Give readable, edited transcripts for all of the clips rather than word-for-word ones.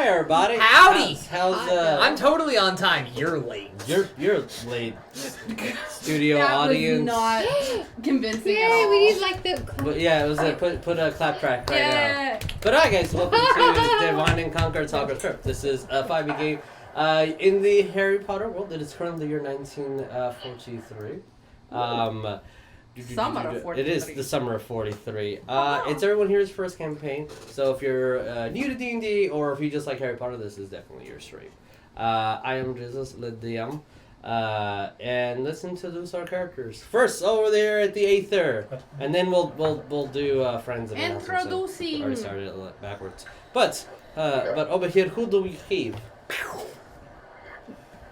Hi everybody. Howdy. How's I'm totally on time. You're late. You're late. Studio that audience. was not convincing at Yay, all. we need like the... But yeah, it was a put a clap track right Yeah. now. But alright guys, welcome to Divine and Conqueror's Hogwarts Prep. This is a 5e game in the Harry Potter world. It is currently the year 1943. Summer of 43. It is the summer of 43. It's everyone here's first campaign, so if you're new to D&D or if you just like Harry Potter, this is definitely your stream. I am Jesus, the DM, and let's introduce our characters. First, over there at the Aether, and then we'll do friends and announcements. Introducing. Already started it backwards, but over here, who do we have?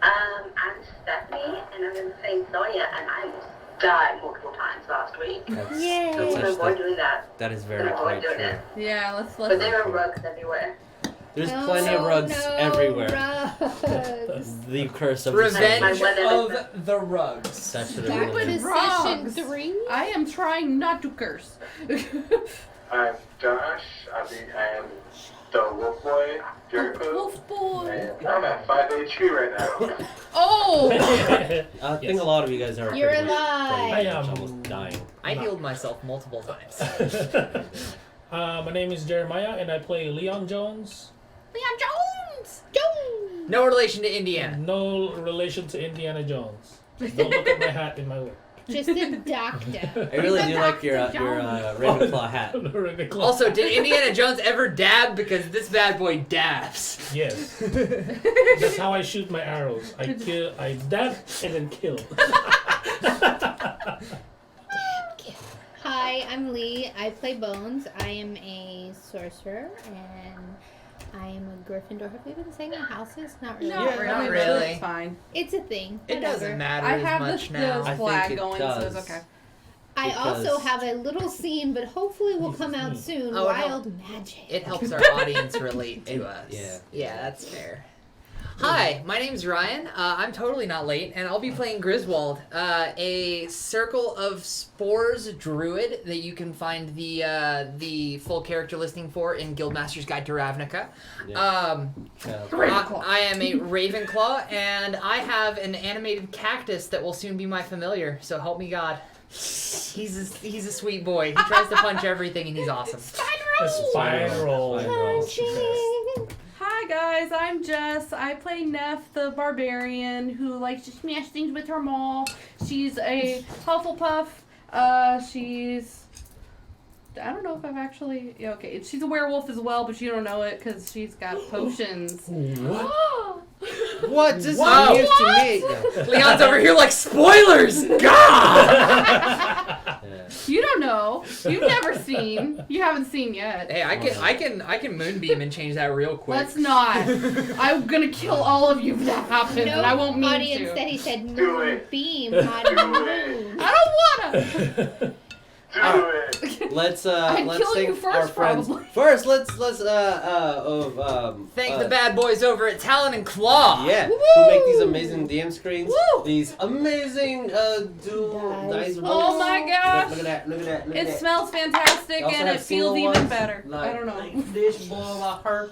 I'm Stephanie, and I'm going to say Sonya, and I almost died multiple times last week. Yay. So we're avoid doing that. That is very quite true. it. Yeah, let's. But there are rugs everywhere. There's plenty of rugs everywhere. Rugs. The curse of Revenge the of the rugs. That should Back have to been Rugs. session 3. I am trying not to curse. I'm Josh. I am the Wolf Boy, Jericho. Wolf boy. And I'm at 5 HP right now. Oh! I think a lot of you guys are You're pretty much alive. almost dying. I healed myself multiple times. My name is Jeremiah, and I play Leon Jones. Leon Jones! Jones. No relation to Indiana. No relation to Indiana Jones. Don't look at my hat in my whip. Just a doctor. I really do like your Ravenclaw hat. Ravenclaw. Also, did Indiana Jones ever dab? Because this bad boy dabs. Yes. That's how I shoot my arrows. I dab and then kill. Hi, I'm Lee. I play Bones. I am a sorcerer, and I am a Gryffindor. Have we been saying our houses? Not really. No, Yeah, not really. It's fine. It's a thing. It Whatever. doesn't matter I as have much the now. I flag think it going, does. so it's okay. I Because- also have a little scene, but hopefully will come out soon. Oh, it Wild magic. It helps our audience relate to us. Yeah. That's fair. Hi, my name's Ryan. I'm totally not late, and I'll be playing Griswold, a Circle of Spores druid that you can find the full character listing for in Guildmaster's Guide to Ravnica. I am a Ravenclaw, and I have an animated cactus that will soon be my familiar. So help me God. He's a sweet boy. He tries to punch everything, and he's awesome. A spiral. Hi guys, I'm Jess. I play Neff, the Barbarian, who likes to smash things with her maul. She's a Hufflepuff. She's... I don't know if I've actually... Yeah, okay, she's a werewolf as well, but you don't know it because she's got potions. What? What? This is Wow. news to me. Leon's over here like, spoilers! God! You don't know. You've never seen. You haven't seen yet. Hey, I can moonbeam and change that real quick. Let's not. I'm gonna kill all of you if that happens, No and I won't mean audience to. said he said Do moon it. beam, not moon. I don't wanna. Do it. Let's I'd kill thank you first, our friends. probably. First, let's Thank the bad boys over at Talon and Claw. Yeah, Woo! who make these amazing DM screens. Woo! These amazing dual Guys. dice Oh rolls. my gosh. Look at that! Look at that! Look at It that! smells fantastic, They also and have it feels single even ones, better. Like, I don't know. like this bowl of her.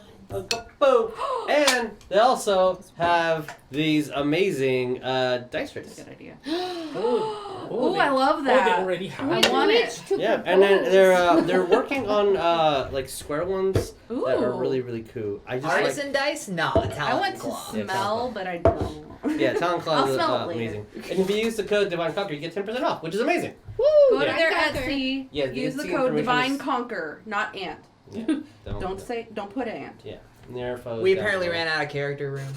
Boom. And they also have these amazing dice trays. Good idea. Oh, I love They that. already have I it. want it. To Yeah, and then they're working on like square ones that are Ooh. really really cool. I just Artisan dice? Nah, Talon I went and to Claw. Yeah, smell, but I don't. like yeah, Talon Claw I'll is smell it later. amazing. And if you use the code Divine Conquer, you get 10% off, which is amazing. Woo! Go to Yeah. their Conquer. Etsy. Yeah, the use the Etsy code information Divine is- Conquer, not Ant. Yeah, Don't put Ant. Yeah. Nerfos We down apparently below. ran out of character room.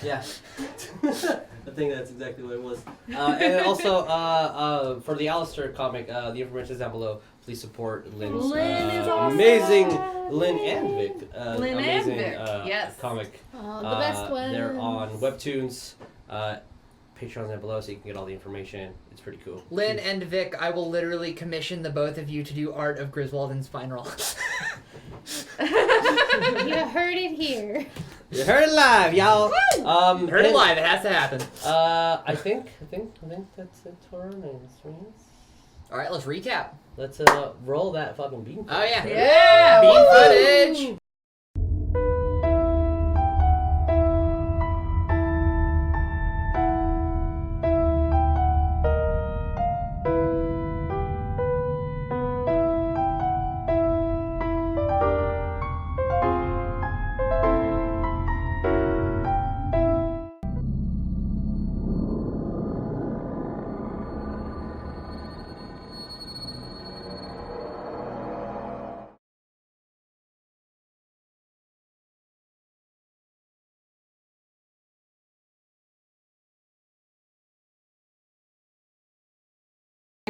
Yeah. I think that's exactly what it was. And also, for the Alistair comic, the information is down below. Please support Lynn's Lynn is awesome. amazing Lynn and Vic. Lynn and amazing, Vic, yes. comic. Oh, the best one. They're on Webtoons. Patreon's down below so you can get all the information. It's pretty cool. Lynn and Vic, I will literally commission the both of you to do art of Griswold and Spinal. You heard it here. You heard it live, y'all. Heard it live, it has to happen. I think that's it for our names, right? Alright, let's recap. Let's roll that fucking beam. Oh yeah. Yeah! Beam Woo! footage!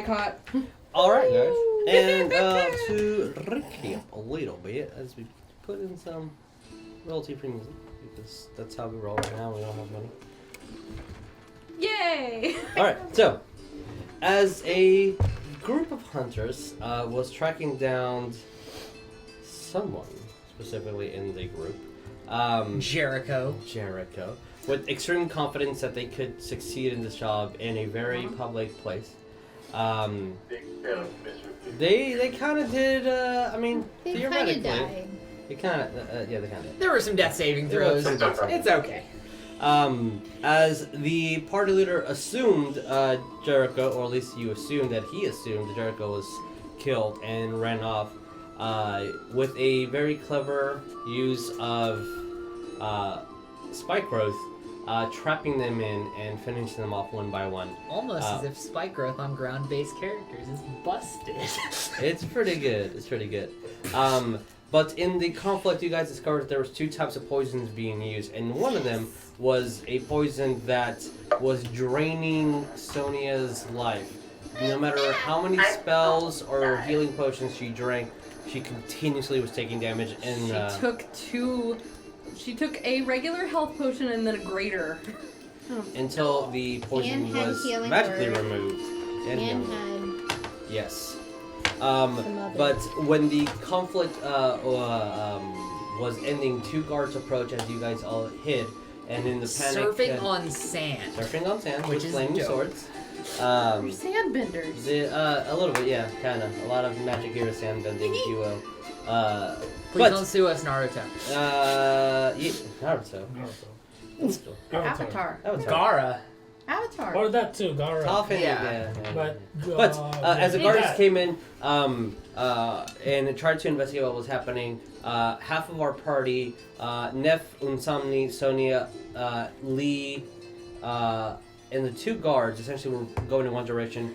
caught. All right, guys. And to recap a little bit, as we put in some royalty-free music, because that's how we roll right now. We don't have money. Yay! All right. So, as a group of hunters was tracking down someone specifically in the group, Jericho. Jericho, with extreme confidence that they could succeed in this job in a very public place. Big fail miserably. They kind of did. I mean, They kind theoretically, of died. they kind of. Yeah, they kind of did. There were some death saving There was throws. some death saving. It's okay. As the party leader assumed Jericho, or at least you assumed that he assumed that Jericho was killed and ran off with a very clever use of spike growth, trapping them in and finishing them off one by one. Almost as if spike growth on ground-based characters is busted. It's pretty good. It's pretty good. But in the conflict, you guys discovered that there was 2 types of poisons being used, and one of them was a poison that was draining Sonya's life. No matter how many spells or healing potions she drank, she continuously was taking damage. And She took a regular health potion and then a greater. until the poison And had was healing magically word. removed. And healing word. And Yes. other. But when the conflict was ending, 2 guards approached as you guys all hid, and in the panic, Surfing on sand. surfing on sand Which with is flaming dope. swords. You're sandbenders. A little bit, yeah, kind of. A lot of magic hero sand bending, if you will. Please don't sue us, Naruto. Yeah, Naruto. Avatar. Gara. Avatar. Or that too, Gara. Coffin, Yeah. But as the yeah. guards came in and tried to investigate what was happening, half of our party, Nef, Unsomni, Sonya, Lee, and the 2 guards essentially were going in one direction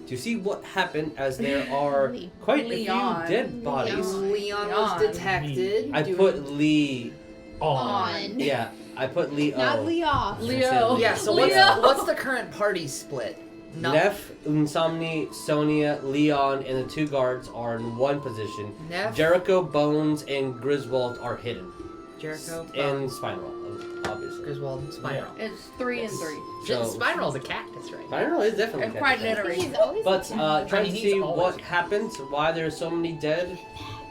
to see what happened, as there are quite a Leon. few dead bodies. Leon was detected. I put Lee. on. Yeah, I put Lee. Not Lee off. Leo. Yeah, so Leo. what's the current party split? Nef, Unsomni, Sonya, Leon, and the 2 guards are in one position. Nef, Jericho, Bones, and Griswold are hidden. Jericho, And Bones, Spineroll, obviously. Griswold, Spineroll. It's 3 and 3. So, Spineroll's a cactus, right? Spineroll is definitely And quite captured. literally. He's always But trying I mean, to he's see always what captured. happened, why there's so many dead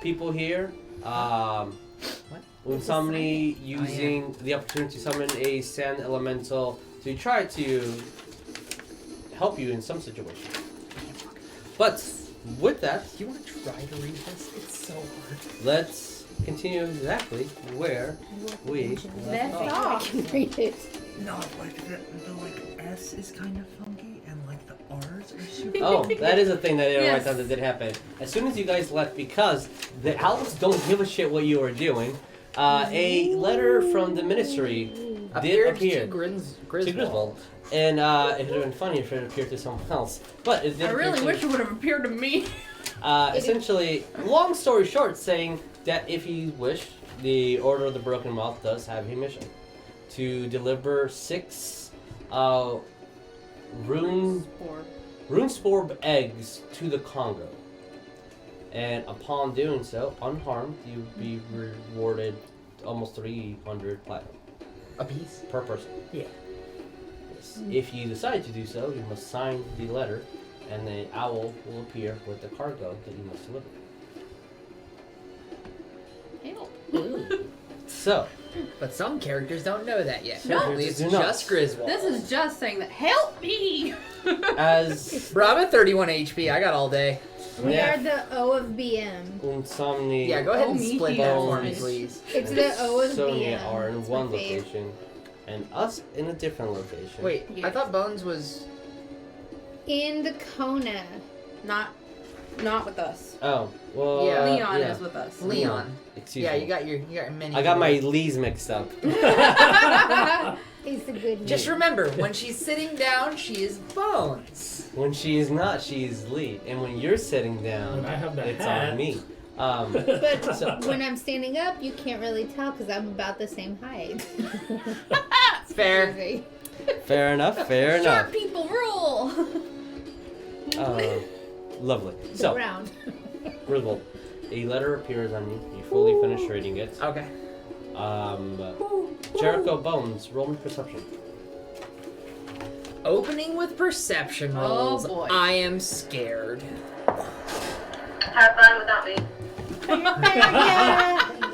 people here. Unsomni using the opportunity to summon a sand elemental to try to help you in some situation. But with that, Do you want to try to read this? It's so hard. let's continue exactly where we left Left off. I off. can read it. No, like the S is kind of funky and like the R's are super. Oh, that is a thing that I didn't write Yes. down that did happen. As soon as you guys left, because the owls don't give a shit what you are doing, a letter from the ministry did Appeared appear to to Griswold. Griswold. And it would have been funny if it appeared to someone else. But it did I appear really to, wish it would have appeared to me. essentially, long story short, saying that if you wish, the Order of the Broken Moth does have a mission to deliver 6 rune spore eggs to the Congo. And upon doing so, unharmed, you'll be rewarded almost 300 platinum A piece? per person. Yeah. Yes. If you decide to do so, you must sign the letter, and the owl will appear with the cargo that you must deliver. So, But some characters don't know that yet. No. Apparently it's Do not. just Griswold. This is just saying that, help me! as Bro, I'm at 31 HP. I got all day. We Yeah. are the O of BM. Unsomni, Yeah, go ahead and Oh, me split here. that for me, Bones, please. It's and the O of Sonya BM. are in That's one my fave. location, and us in a different location. Wait, I Yes. thought Bones was... In the Kona. Not with us. Oh, well. Yeah. Leon yeah. is with us. Leon. Excuse Yeah, me. you got your mini. I got my Lees mixed up. He's the good Just news. remember, when she's sitting down, she is Bones. When she is not, she is Lee, and when you're sitting down, When I have the it's hat. on me. But So- when I'm standing up, you can't really tell because I'm about the same height. Fair. Crazy. Fair enough. Fair enough. Short people rule! Lovely. The So, ground. Griswold, a letter appears on you. You fully finish reading it. Okay. Jericho Bones, roll me perception. Opening with perception rolls. boy. I am scared. Have fun without me.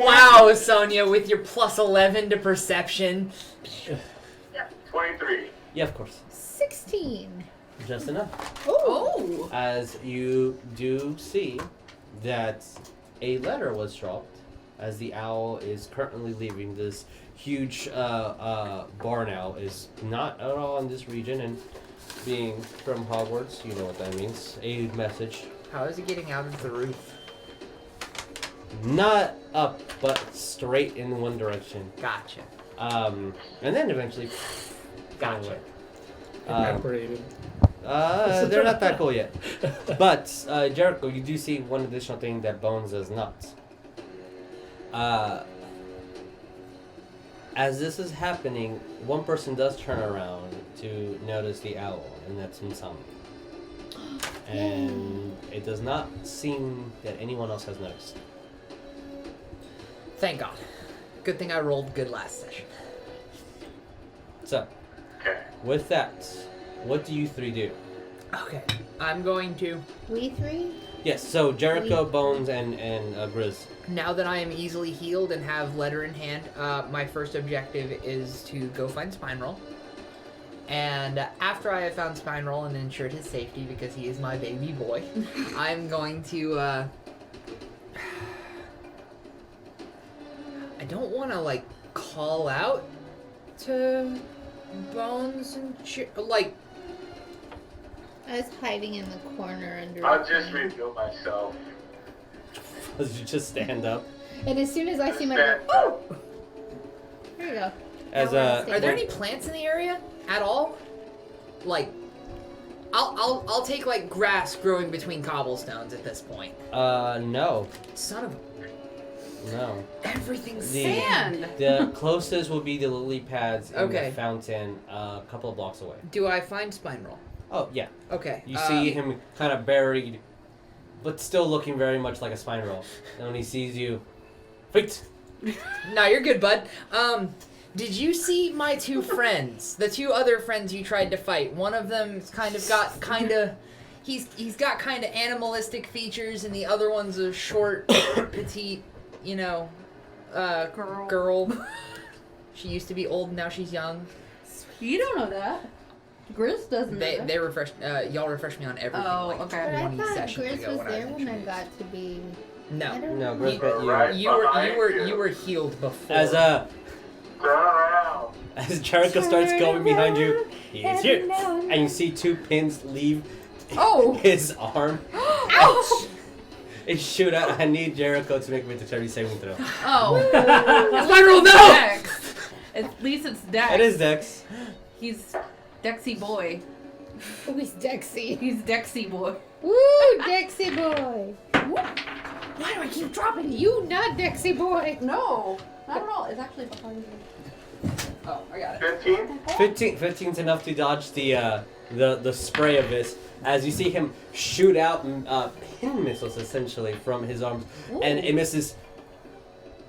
Wow, Sonya, with your plus 11 to perception. 23. Yeah, of course. 16. Just enough. Oh. As you do see that a letter was dropped as the owl is currently leaving this huge barn owl is not at all in this region, and being from Hogwarts, you know what that means. A message. How is it getting out of the roof? Not up, but straight in one direction. Gotcha. And then eventually gone Gotcha. away. Evaporated. They're not that cool yet. But, Jericho, you do see one additional thing that Bones does not. As this is happening, one person does turn around to notice the owl, and that's Insomnia. And it does not seem that anyone else has noticed. Thank God. Good thing I rolled good last session. So, Okay. with that, what do you three do? Okay. I'm going to, We three? Yes, so Jericho, Bones, and Grizz. now that I am easily healed and have letter in hand, my first objective is to go find Spineroll. And after I have found Spineroll and ensured his safety, because he is my baby boy, I'm going to, I don't want to, like, call out to Bones and like, I was hiding in the corner under. I'll just reveal myself. As you just stand up. And as soon as I see my Stand oh, up. here you go. As are there any plants in the area at all? Like, I'll take like grass growing between cobblestones at this point. No. Son of a... No. Everything's The- sand. The closest will be the lily pads in Okay. the fountain a couple of blocks away. Do I find Spineroll? Oh, yeah. Okay. You see him kind of buried, but still looking very much like a spine roll. And when he sees you, wait! No, you're good, bud. Did you see my two friends? The two other friends you tried to fight. One of them's he's got kind of animalistic features, and the other one's a short, petite, girl. She used to be old, now she's young. You don't know that. Grizz doesn't know that. They refreshed y'all refreshed me on everything. Oh, like okay. But I 20 thought sessions Grizz ago was when there I was when I introduced. got to be. I No. don't No, know. Grizz bet you. Right. You were healed before. As Turn around. as Jericho starts going behind you, he is here, and you see two pins leave his arm Ouch! and shoot out. I need Jericho to make me the 30 saving throw. Oh. Spineroll, no! Dex. At least it's Dex. It is Dex. He's Dexy boy. Oh, he's Dexy. He's Dexy boy. Woo, Dexy boy. Why do I keep dropping You not Dexy boy. No, not at all. It's actually behind me. Oh, I got it. 15? 15's enough to dodge the spray of this. As you see him shoot out pin missiles essentially from his arms, and it misses.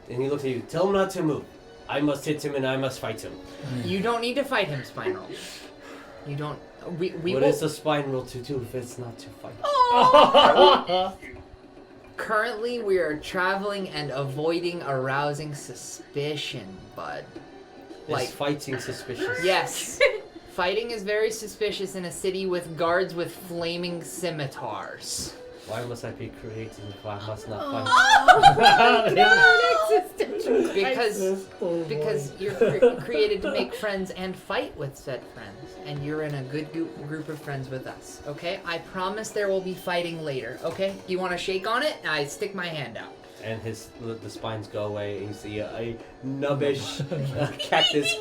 And he looks at you. Tell him not to move. I must hit him and I must fight him. You don't need to fight him, Spineroll. You don't. We What will. is the spine rule to do if it's not to fight? Currently, we are traveling and avoiding arousing suspicion, bud. Is fighting suspicious? Yes. Fighting is very suspicious in a city with guards with flaming scimitars. Why must I be created if I must not fight? Because you're created to make friends and fight with said friends, and you're in a good group of friends with us. Okay, I promise there will be fighting later. Okay, you want to shake on it? I stick my hand out. And the spines go away, and you see a nubbish cactus.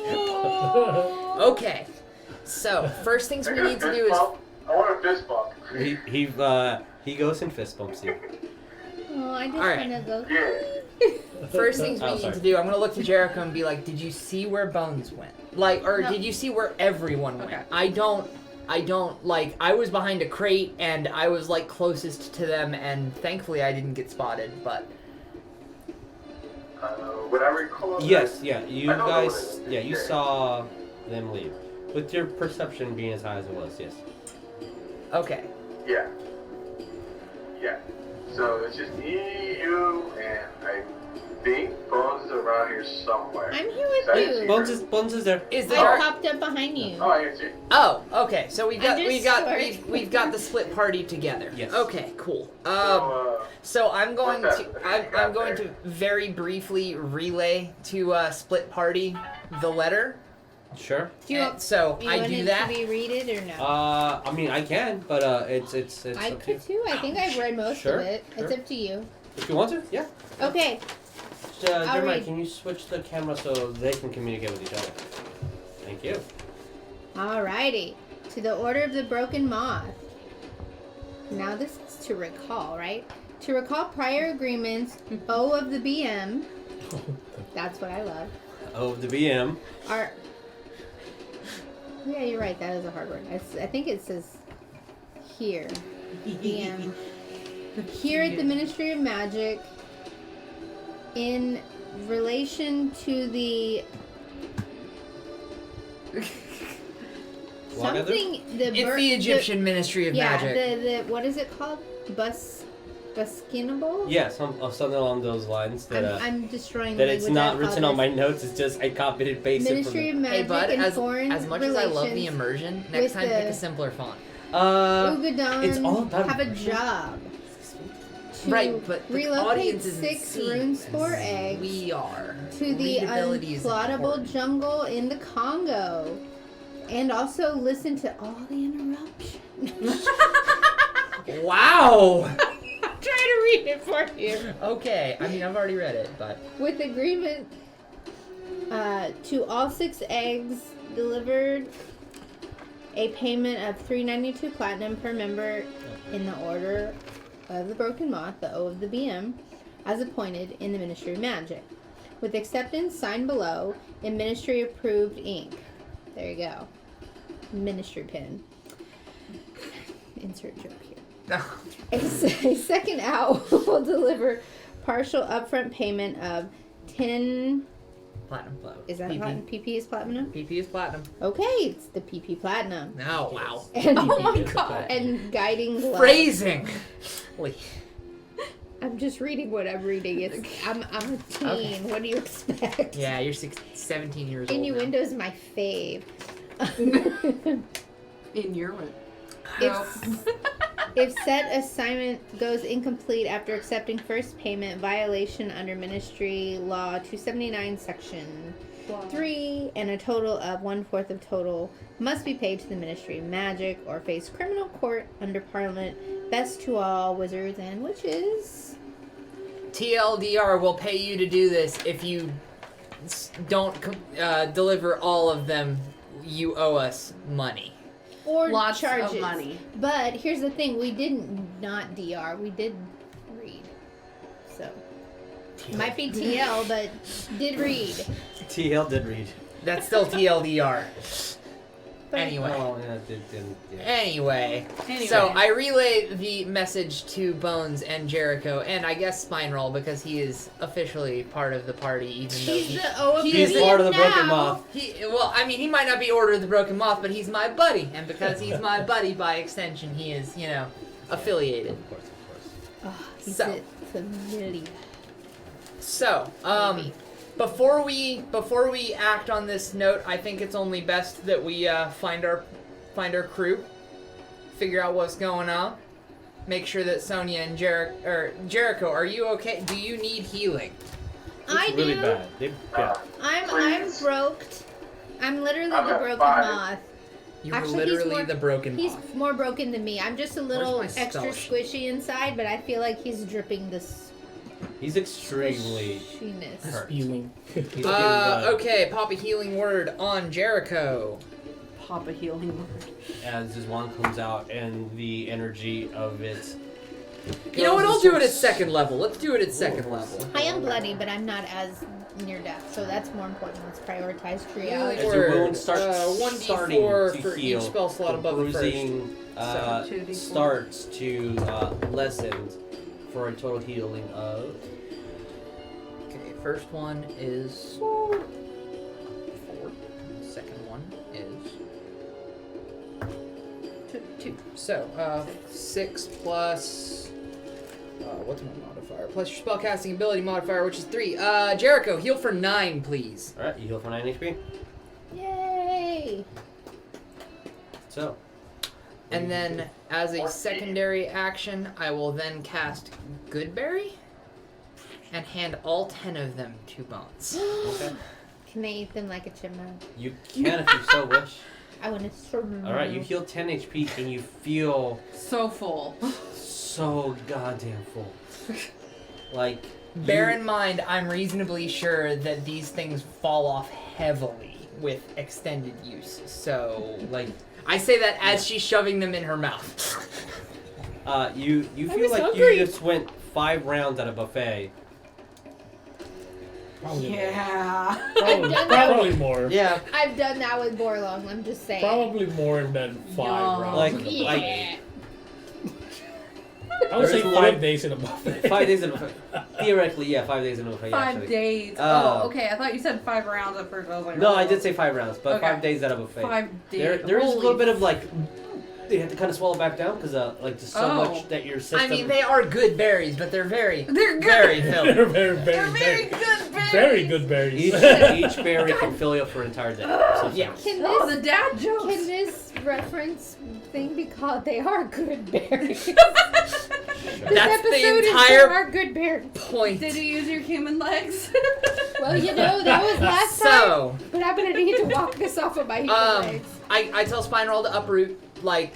Okay, so first things we need to do is. I want a fist bump. He goes and fist bumps you. Oh, I just All right. want to go. Yeah. First things we Oh, need sorry. to do, I'm gonna look to Jericho and be like, did you see where Bones went? Like, or No. did you see where everyone went? Okay. I don't I don't, like, I was behind a crate, and I was, like, closest to them, and thankfully I didn't get spotted, but... Would I recall? Yes, yeah, you I don't know what guys, it is. yeah, you saw them leave. With your perception being as high as it was, yes. Okay. Yeah. Yeah. So it's just me, you, and I think Bones is around here somewhere. I'm here with Sorry, you. Bones is there. Is the I dark... popped up behind you. Oh, I see. Oh, okay, so we've got, I'm just short. we've got the split party together. Yes. Okay, cool. So, So I'm going what's to that? I'm going to very briefly relay to Split Party the letter. Sure. Do you, And so you I want do it that. to be readed or no? I mean, I can, but it's I up to you. could too. I think I've read most Sure, of it. It's sure. up to you. If you want to, yeah. Okay. Jeremiah, read. can you switch the camera so they can communicate with each other? Thank you. Alrighty. To the Order of the Broken Moth. Now this is to recall, right? To recall prior agreements, O of the BM. That's what I love. Oh, the BM. Are. Yeah, you're right. That is a hard word. I think it says here. BM. Here at the Ministry of Magic, in relation to the Walk out there? something the It's the Egyptian Ministry of Magic. the what is it called? Buskinable? Yeah, something along those lines. That I'm destroying that the it's language, not I written on my apologize. notes. It's just I copied and pasted Ministry of from. Magic Hey bud, and as Foreign much Relations. as I love the immersion, next with time pick the- a simpler font. Ugadon it's all about have a immersion. job. To Right, but the relocate audience isn't 6 seeing rune this. spore eggs We are. to the Readability is unplottable important. jungle in the Congo, and also listen to all the interruptions. Wow! I'm trying to read it for you. Okay, I mean I've already read it, but With agreement to all 6 eggs delivered, a payment of $392 platinum per member in the Order of the Broken Moth, the O of the BM, as appointed in the Ministry of Magic. With acceptance signed below in Ministry approved ink. There you go. Ministry pin. Insert joke here. A second owl will deliver partial upfront payment of 10. platinum. Is that PP. platinum? PP is platinum? PP is platinum. Okay, it's the PP platinum. Oh wow. And, Oh my God. and guiding glove. Phrasing. Wait. I'm just reading what I'm reading. I'm a teen. Okay. What do you expect? Yeah, you're 17 years old. now. Innuendo's my fave. In your one. If said assignment goes incomplete after accepting first payment, violation under Ministry Law 279, Section 3, and a total of 1/4 of total must be paid to the Ministry of Magic or face criminal court under Parliament. Best to all wizards and witches. TLDR will pay you to do this. If you don't deliver all of them, you owe us money. Or Lots charges. of money. But here's the thing, we didn't not DR, we did read. So might be TL, but did read. TL did read. That's still TLDR. But Anyway. Oh, yeah, didn't. Yeah. Anyway, Anyway. so I relay the message to Bones and Jericho, and I guess Spine Roll because he is officially part of the party, even though He's he, the O of He's the part of the now. Broken Moth. well, I mean, he might not be Order of the Broken Moth, but he's my buddy, and because he's my buddy, by extension, he is, affiliated. Of course. Oh, he's So. a familiar. So, Maybe. before we act on this note, I think it's only best that we find our crew, figure out what's going on, make sure that Sonya and Jericho, are you okay? Do you need healing? I It's really do. bad. Yeah. I'm Please. broked. I'm literally I'm the at broken 5. moth. You're Actually, he's literally more- the broken He's moth. more broken than me. I'm just a little Where's my extra spell sheet? squishy inside, but I feel like he's dripping this He's extremely squishiness. hurt. Spewing. He's getting blood Okay, pop a healing word on Jericho. Pop a healing word. as his wand comes out, and the energy of it You know what? I'll do it at second level. Let's do it at second level. I am bloody, but I'm not as near death, so that's more important. Let's prioritize triage. As your wound starts 1d4 starting to for heal, each spell slot above the first. bruising So, 2d4. starts to lessen for a total healing of. Okay, first one is 4. Second one is 2. So, 6 plus. What's my modifier? Plus your spellcasting ability modifier, which is 3. Jericho, heal for 9, please. Alright, you heal for 9 HP. Yay! So. And then, as a secondary action, I will then cast Goodberry and hand all 10 of them to Bones. Okay. Can I eat them like a chipmunk? You can if you so wish. I want to swim. Alright, you heal 10 HP and you feel So full. so goddamn full. Like. Bear in mind, I'm reasonably sure that these things fall off heavily with extended use. So, Like. I say that as she's shoving them in her mouth. You I feel was like hungry. you just went 5 rounds at a buffet. Probably Yeah. Probably more. Yeah. I've done that with Borlong, I'm just saying. Probably more than 5 Yum. rounds. Like, in a buffet. Yeah. I would say There's 5 days in a buffet. 5 days in a buffet. Theoretically, yeah, 5 days in a buffet. 5 actually. days. Oh. Oh, okay. I thought you said 5 rounds at first. I was like, No, oh. I did say 5 rounds, but Okay. 5 days at a buffet. 5 days. There is a little Holy bit of like, they have to kind of swallow back down because like there's so Oh. much that your system. I mean, they are good berries, but they're very, They're good. very filling. They're very, They're very, very very, good berries. very good berries. each berry can fill you up for an entire day. So Yeah. Can Oh, this, the dad jokes. can this reference thing be called They Are Good Berries? Sure. This That's the episode is entire- They Are Good Berries. Point. Did you use your human legs? Well, you know, that was last time. So, But I'm gonna need to walk this off of my human legs. I tell Spineroll to uproot, like,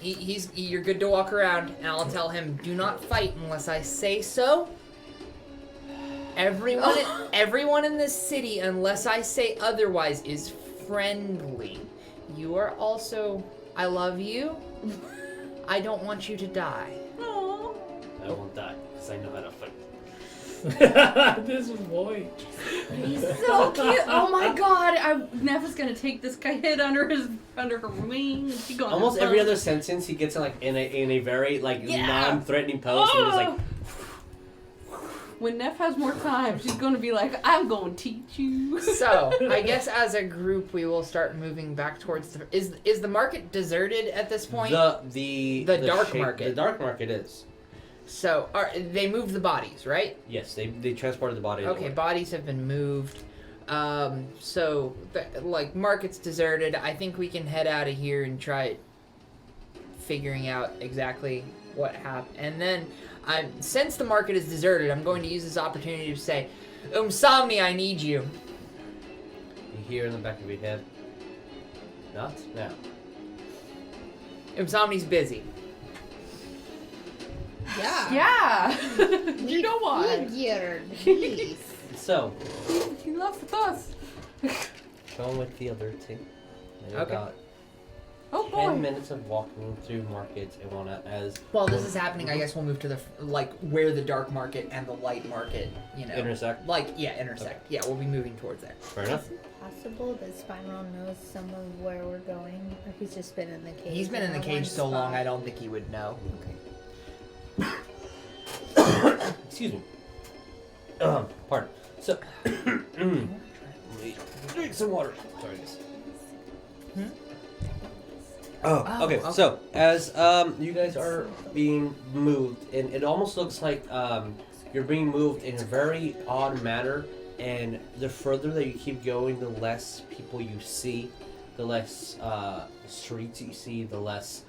you're good to walk around, and I'll tell him, do not fight unless I say so. Everyone in this city, unless I say otherwise, is friendly. You are also, I love you. I don't want you to die. Aww. I won't die because I know how to fight. This boy. He's so cute. Oh my god. Neff is gonna take this kid under her wing. And she's going Almost every other sentence he gets in a very like Yeah. non-threatening pose. And he's like, When Neff has more time, she's gonna be like, I'm gonna teach you. So, I guess as a group, we will start moving back towards the. Is the market deserted at this point? the dark market. The dark market is. So, they moved the bodies, right? Yes, they transported the body. Okay, away. bodies have been moved. So, like, market's deserted. I think we can head out of here and try figuring out exactly what happened. And then, since the market is deserted, I'm going to use this opportunity to say, Somni, I need you. You hear in the back of your head. Not now. Somni's busy. Yeah. Yeah. You know why? Figured. Jeez. So, He left with us. going with the other two. They Okay. got Oh 10 boy. minutes of walking through markets and wanna as While this is happening, I guess we'll move to the, where the dark market and the light market, intersect. intersect. Yeah, we'll be moving towards there. Fair enough. Is it possible that Spineroll knows some of where we're going? Or he's just been in the cage? He's been in the that cage one so long, spot? I don't think he would know. Okay. Excuse me. Pardon. So, drink some water. Sorry, guys. Oh, okay. okay. So, as you guys are being moved, and it almost looks like you're being moved in a very odd manner, and the further that you keep going, the less people you see, the less streets you see, the less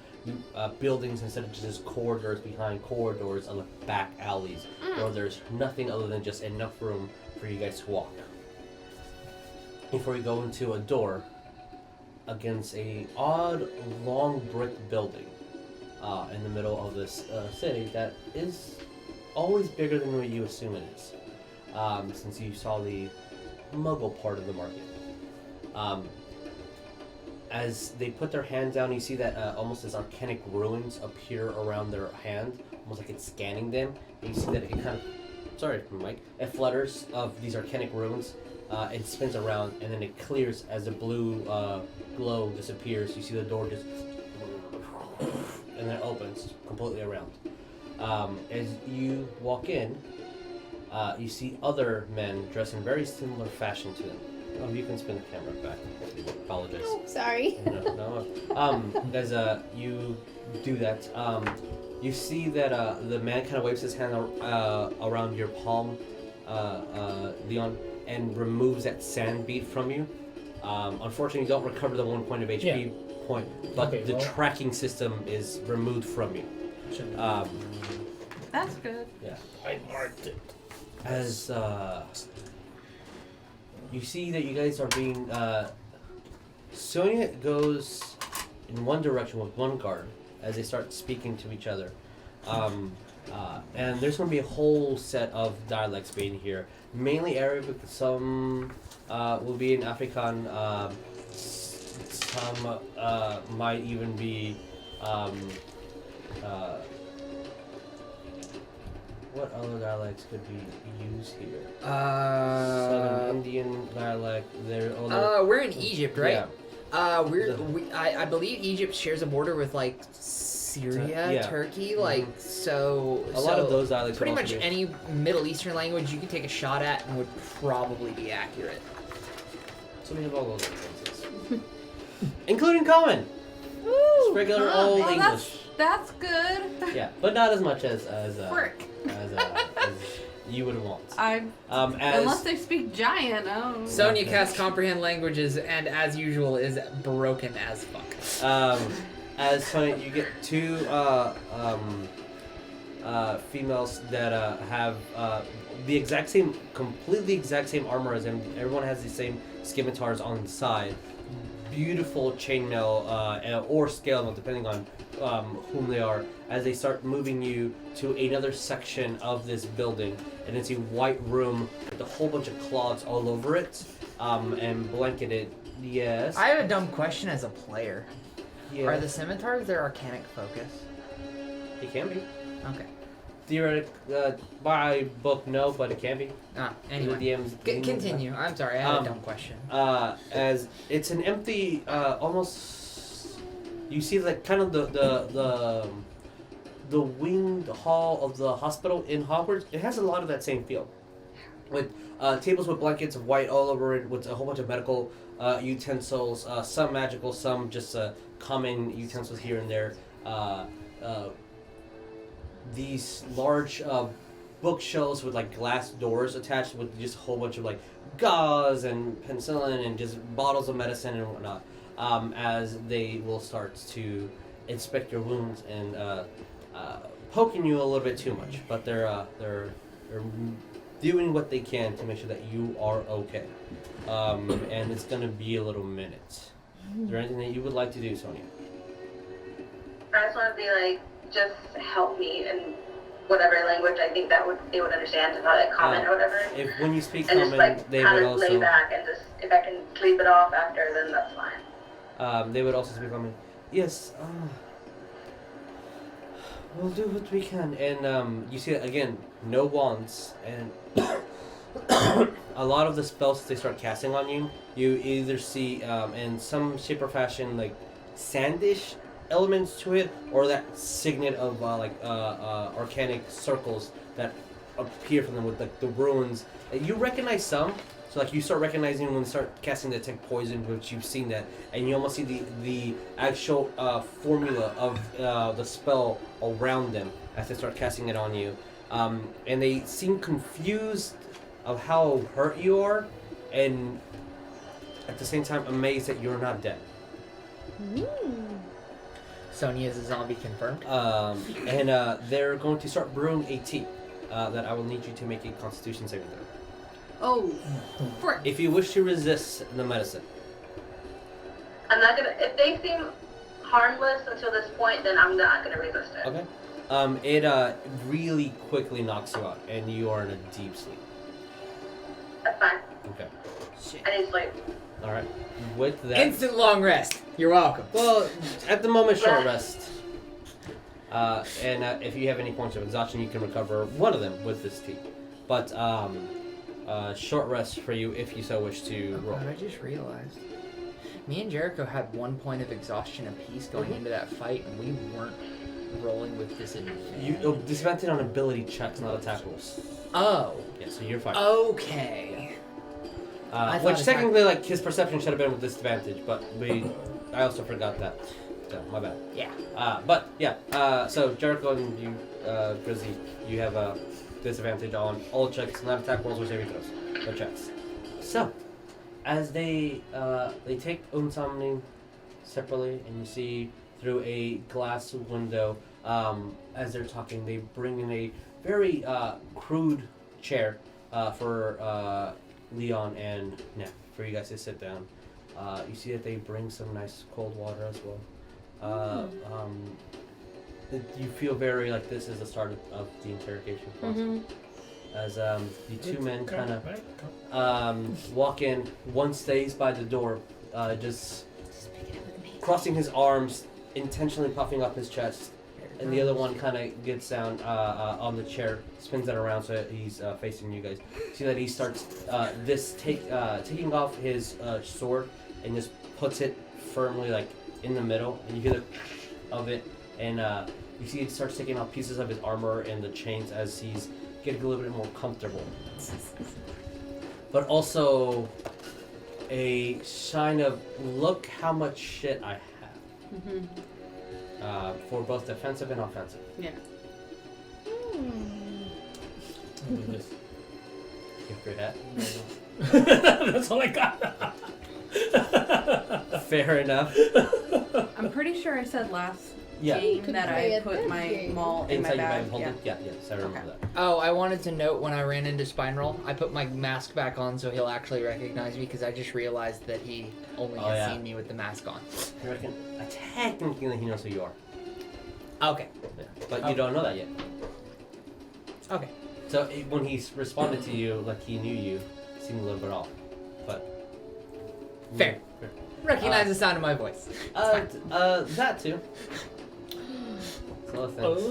buildings instead of just corridors behind corridors and like back alleys, where there's nothing other than just enough room for you guys to walk. Before you go into a door against a odd long brick building in the middle of this city that is always bigger than what you assume it is, since you saw the Muggle part of the market. As they put their hand down, you see that almost as arcanic ruins appear around their hand, almost like it's scanning them. And you see that it kind of, sorry, Mike, it flutters of these arcanic ruins. It spins around and then it clears as the blue glow disappears. You see the door just, and then it opens completely around. As you walk in, you see other men dressed in very similar fashion to them. Oh, you can spin the camera back. Apologize. Oh, sorry. No. As you do that, you see that the man kind of waves his hand around your palm, Leon, and removes that sand bead from you. Unfortunately, you don't recover the 1 point of HP point, but the tracking system is removed from you. That's good. Yeah. I marked it. As you see that you guys are being, Sonya goes in one direction with one guard as they start speaking to each other. And there's going to be a whole set of dialects being here. Mainly Arabic, some will be in African, some might even be, what other dialects could be used here? Southern Indian dialect. We're in Egypt, right? Yeah. I believe Egypt shares a border with like Syria, Turkey, like so. A lot of those dialects. Pretty much any Middle Eastern language you could take a shot at and would probably be accurate. So we have all those influences, including common. Woo! Just regular old Well, English. that's good. Yeah, but not as much as Frick. as you would want. Unless they speak giant. Oh. Sonya casts comprehend languages and, as usual, is broken as fuck. As Sonya, you get two females that have the exact same, completely exact same armor as them. Everyone has the same scimitars on the side. Beautiful chainmail or scale, depending on whom they are, as they start moving you to another section of this building, and it's a white room with a whole bunch of cloths all over it, and blanketed. Yes. I have a dumb question as a player. Yes. Are the scimitars their arcanic focus? It can be. Okay. Theoretically, by book, no, but it can be. Anyway. The DMs Continue. I'm sorry, I had a dumb question. As it's an empty, almost, you see like kind of the winged hall of the hospital in Hogwarts. It has a lot of that same feel, with tables with blankets of white all over it, with a whole bunch of medical utensils, some magical, some just common utensils here and there. These large bookshelves with like glass doors attached with just a whole bunch of like gauze and penicillin and just bottles of medicine and whatnot, as they will start to inspect your wounds and poking you a little bit too much, but they're doing what they can to make sure that you are okay, and it's gonna be a little minute. Is there anything that you would like to do, Sonya? I just want to be like, just help me in whatever language I think that they would understand, about like common or whatever. If when you speak and common, just like they kind would of also lay back and just, if I can sleep it off after, then that's fine. they would also speak common. Yes. We'll do what we can, and you see again, no wands, and a lot of the spells that they start casting on you, you either see in some shape or fashion like sandish elements to it, or that signet of arcanic circles that appear from them with like the runes. You recognize some, so like you start recognizing when they start casting the detect poison, which you've seen that, and you almost see the actual formula of the spell around them as they start casting it on you, and they seem confused of how hurt you are, and at the same time amazed that you're not dead. Sonya is a zombie confirmed. And they're going to start brewing a tea that I will need you to make a Constitution saving throw. Oh, frick. If you wish to resist the medicine. I'm not gonna, if they seem harmless until this point, then I'm not gonna resist it. Okay. It really quickly knocks you out, and you are in a deep sleep. That's fine. Okay. Shit. I need sleep. All right. With that, Instant long rest. You're welcome. well, at the moment, short rest. And if you have any points of exhaustion, you can recover one of them with this tea. But short rest for you if you so wish to roll. God, I just realized. Me and Jericho had 1 point of exhaustion apiece going into that fight, and we weren't rolling with disadvantage. You disadvantage on ability checks, not attack rolls. Oh. Yeah, so you're fine. Okay. I thought Which attack- technically, like, his perception should have been with disadvantage, but I also forgot that. So, my bad. Yeah. But, yeah, so Jericho and you, Grizzy, you have a disadvantage on all checks, not attack rolls or saving throws, or checks. So, as they take unsummoning separately, and you see through a glass window, as they're talking, they bring in a very crude chair for Leon and Neff for you guys to sit down. You see that they bring some nice cold water as well. You feel very like this is the start of the interrogation process. As the two men kind of walk in. One stays by the door, just crossing his arms, intentionally puffing up his chest, and the other one kind of gets down on the chair, spins it around so he's facing you guys. See that he starts taking off his sword and just puts it firmly like in the middle, and you hear the of it, and you see he starts taking off pieces of his armor and the chains as he's getting a little bit more comfortable. But also a sign of look how much shit I have. For both defensive and offensive. Yeah. Gift your hat. That's all I got. Fair enough. I'm pretty sure I said last Yeah. game that I Could put play my it. maul in Inside my your bag bag. hold Yeah. it? Yeah, yes, I remember that. Oh, I wanted to note when I ran into Spineroll, I put my mask back on so he'll actually recognize me because I just realized that he only Oh, has yeah. seen me with the mask on. You reckon? Technically, he knows who you are. Okay. Yeah. But you don't know that yet. Okay. So when he responded to you like he knew you, it seemed a little bit off. But Fair. Fair. Recognize the sound of my voice. That too. So thanks.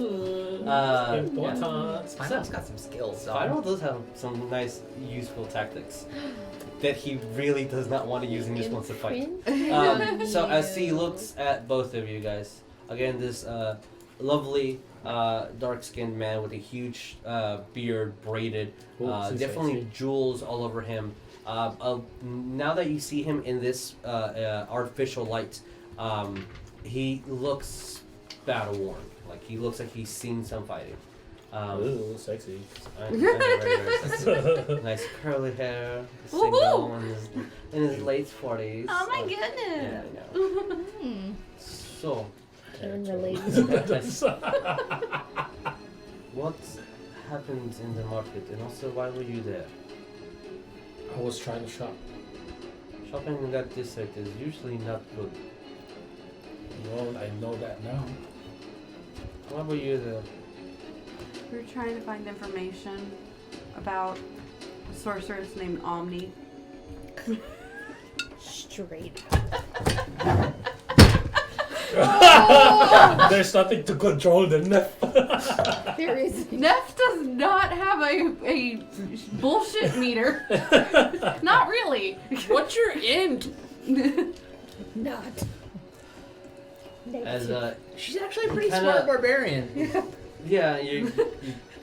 Important. Spineroll's got some skills. So. Spiral does have some nice, useful tactics that he really does not want to use and just wants to fight. So as he looks at both of you guys, again, this lovely, dark-skinned man with a huge beard, braided, definitely jewels all over him. Now that you see him in this artificial light, he looks battle-worn. Like, he looks like he's seen some fighting. Ooh, sexy. I know, very sexy. Nice curly hair, single, in his late 40s. Oh my Yeah, goodness. I know. So, Turn the ladies. what happened in the market, and also why were you there? I was trying to shop. Shopping at this site is usually not good. Well, I know that now. Why were you there? We were trying to find information about a sorceress named Omni. Straight. There's nothing to control the Neff. There is. Neff does not have a bullshit meter. Not really. What's your end? Not. As She's actually a pretty Kinda- smart barbarian. yeah, you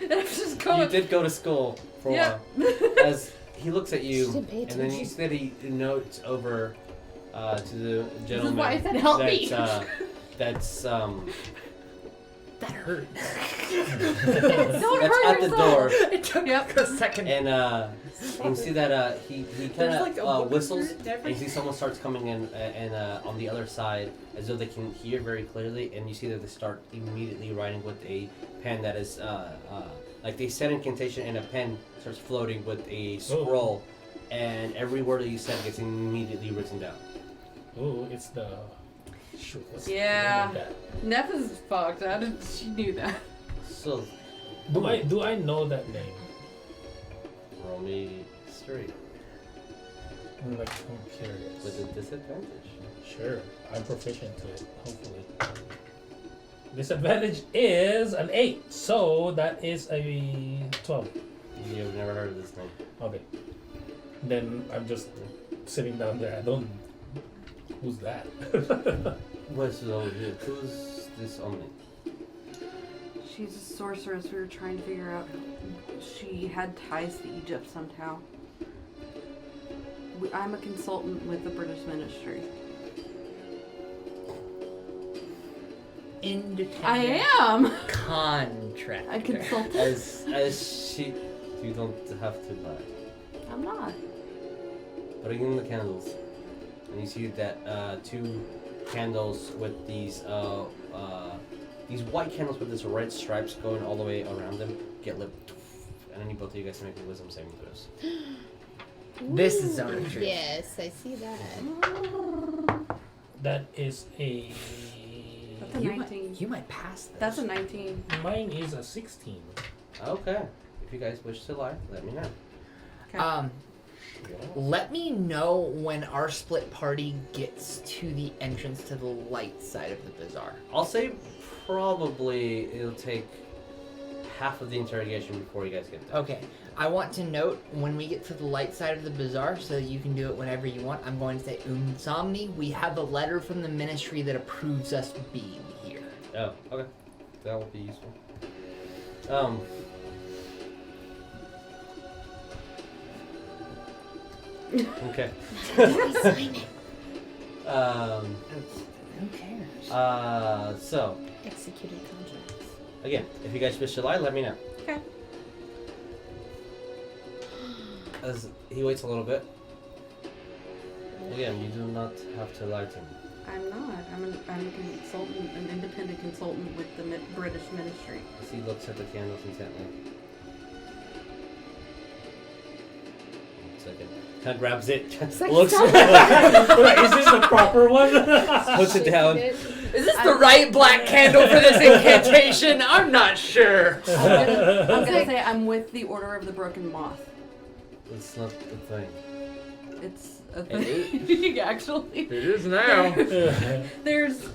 Just go. you did go to school for a Yeah. while. As he looks at you, She didn't pay and then you attention. see that he notes over to the gentleman. why I said help me. That's That hurt. Don't that's hurt at the yourself. door, It took Yep. a second. and you see that he kind There's like a of book whistles, for and everything. you see someone starts coming in, and on the other side, as though they can hear very clearly, and you see that they start immediately writing with a pen that is like they said incantation, and a pen starts floating with a scroll, and every word that you said gets immediately written down. Ooh, it's the. Shoot, what's the Yeah. name of that? Neff is fucked. How did she knew that? So, Do I know that name? roll me straight. Like, I'm curious. With a disadvantage. Sure, I'm proficient to it, hopefully. Disadvantage is an 8, so that is a 12. You've never heard of this name. Okay. Then I'm just sitting down there. I don't. Who's that? Who's this Omni? She's a sorceress. We were trying to figure out. She had ties to Egypt somehow. I'm a consultant with the British Ministry. Independent. I am. Contractor. A consultant. As she, you don't have to lie. I'm not. Bring in the candles, and you see that 2 candles with these white candles with these red stripes going all the way around them get lit, and I need both of you guys to make me wisdom saving throws. This is Zone of Truth. Yes, I see that. That is a. That's a 19. You might pass this. That's a 19. Mine is a 16. Okay. If you guys wish to lie, let me know. Okay. Let me know when our split party gets to the entrance to the light side of the bazaar. I'll say probably it'll take half of the interrogation before you guys get there. Okay. I want to note when we get to the light side of the bazaar, so you can do it whenever you want. I'm going to say, Somni, we have a letter from the ministry that approves us being here. Oh, okay. That will be useful. Okay. Sign it. Who cares? So, Executed contracts. again, if you guys wish to lie, let me know. Okay. As he waits a little bit. Again, you do not have to lie to me. I'm not. I'm a consultant, an independent consultant with the British Ministry. As he looks at the candles intently. 1 second. Kind of grabs it. Looks. Wait, is this the proper one? Puts it down. Is this the right black candle for this incantation? I'm not sure. I'm gonna say I'm with the Order of the Broken Moth. It's not the thing. It's a thing. Actually. It is now. There's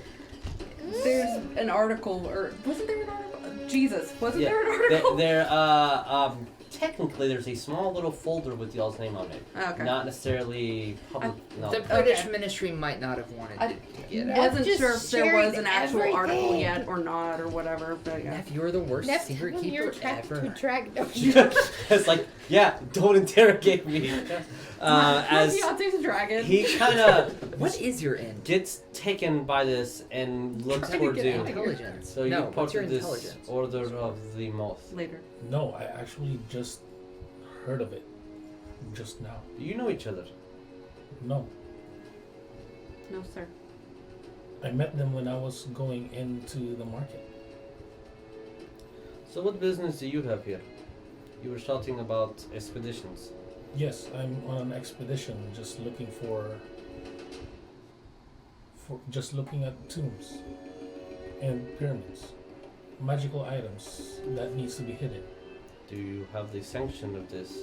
an article, or wasn't there an article? Jesus, wasn't there an article? Technically, there's a small little folder with y'all's name on it. Okay. Not necessarily public. No. The British ministry might not have wanted to get I out. wasn't just sure if there was an actual everything. article yet or not or whatever, but yeah. Neff, you're the worst Next secret time keeper you're tracked ever. to track. It's like, yeah, don't interrogate me. As Beyonce's dragon. he kind of What is your end? gets taken by this and looks Trying to towards get you. out of here. Intelligence. So no, you what's part your of this intelligence? Order of the Moth. Later. No, I actually just heard of it just now. Do you know each other? No, No, sir. I met them when I was going into the market. So what business do you have here? You were shouting about expeditions. Yes, I'm on an expedition, just looking for just looking at tombs and pyramids, magical items that needs to be hidden. Do you have the sanction of this?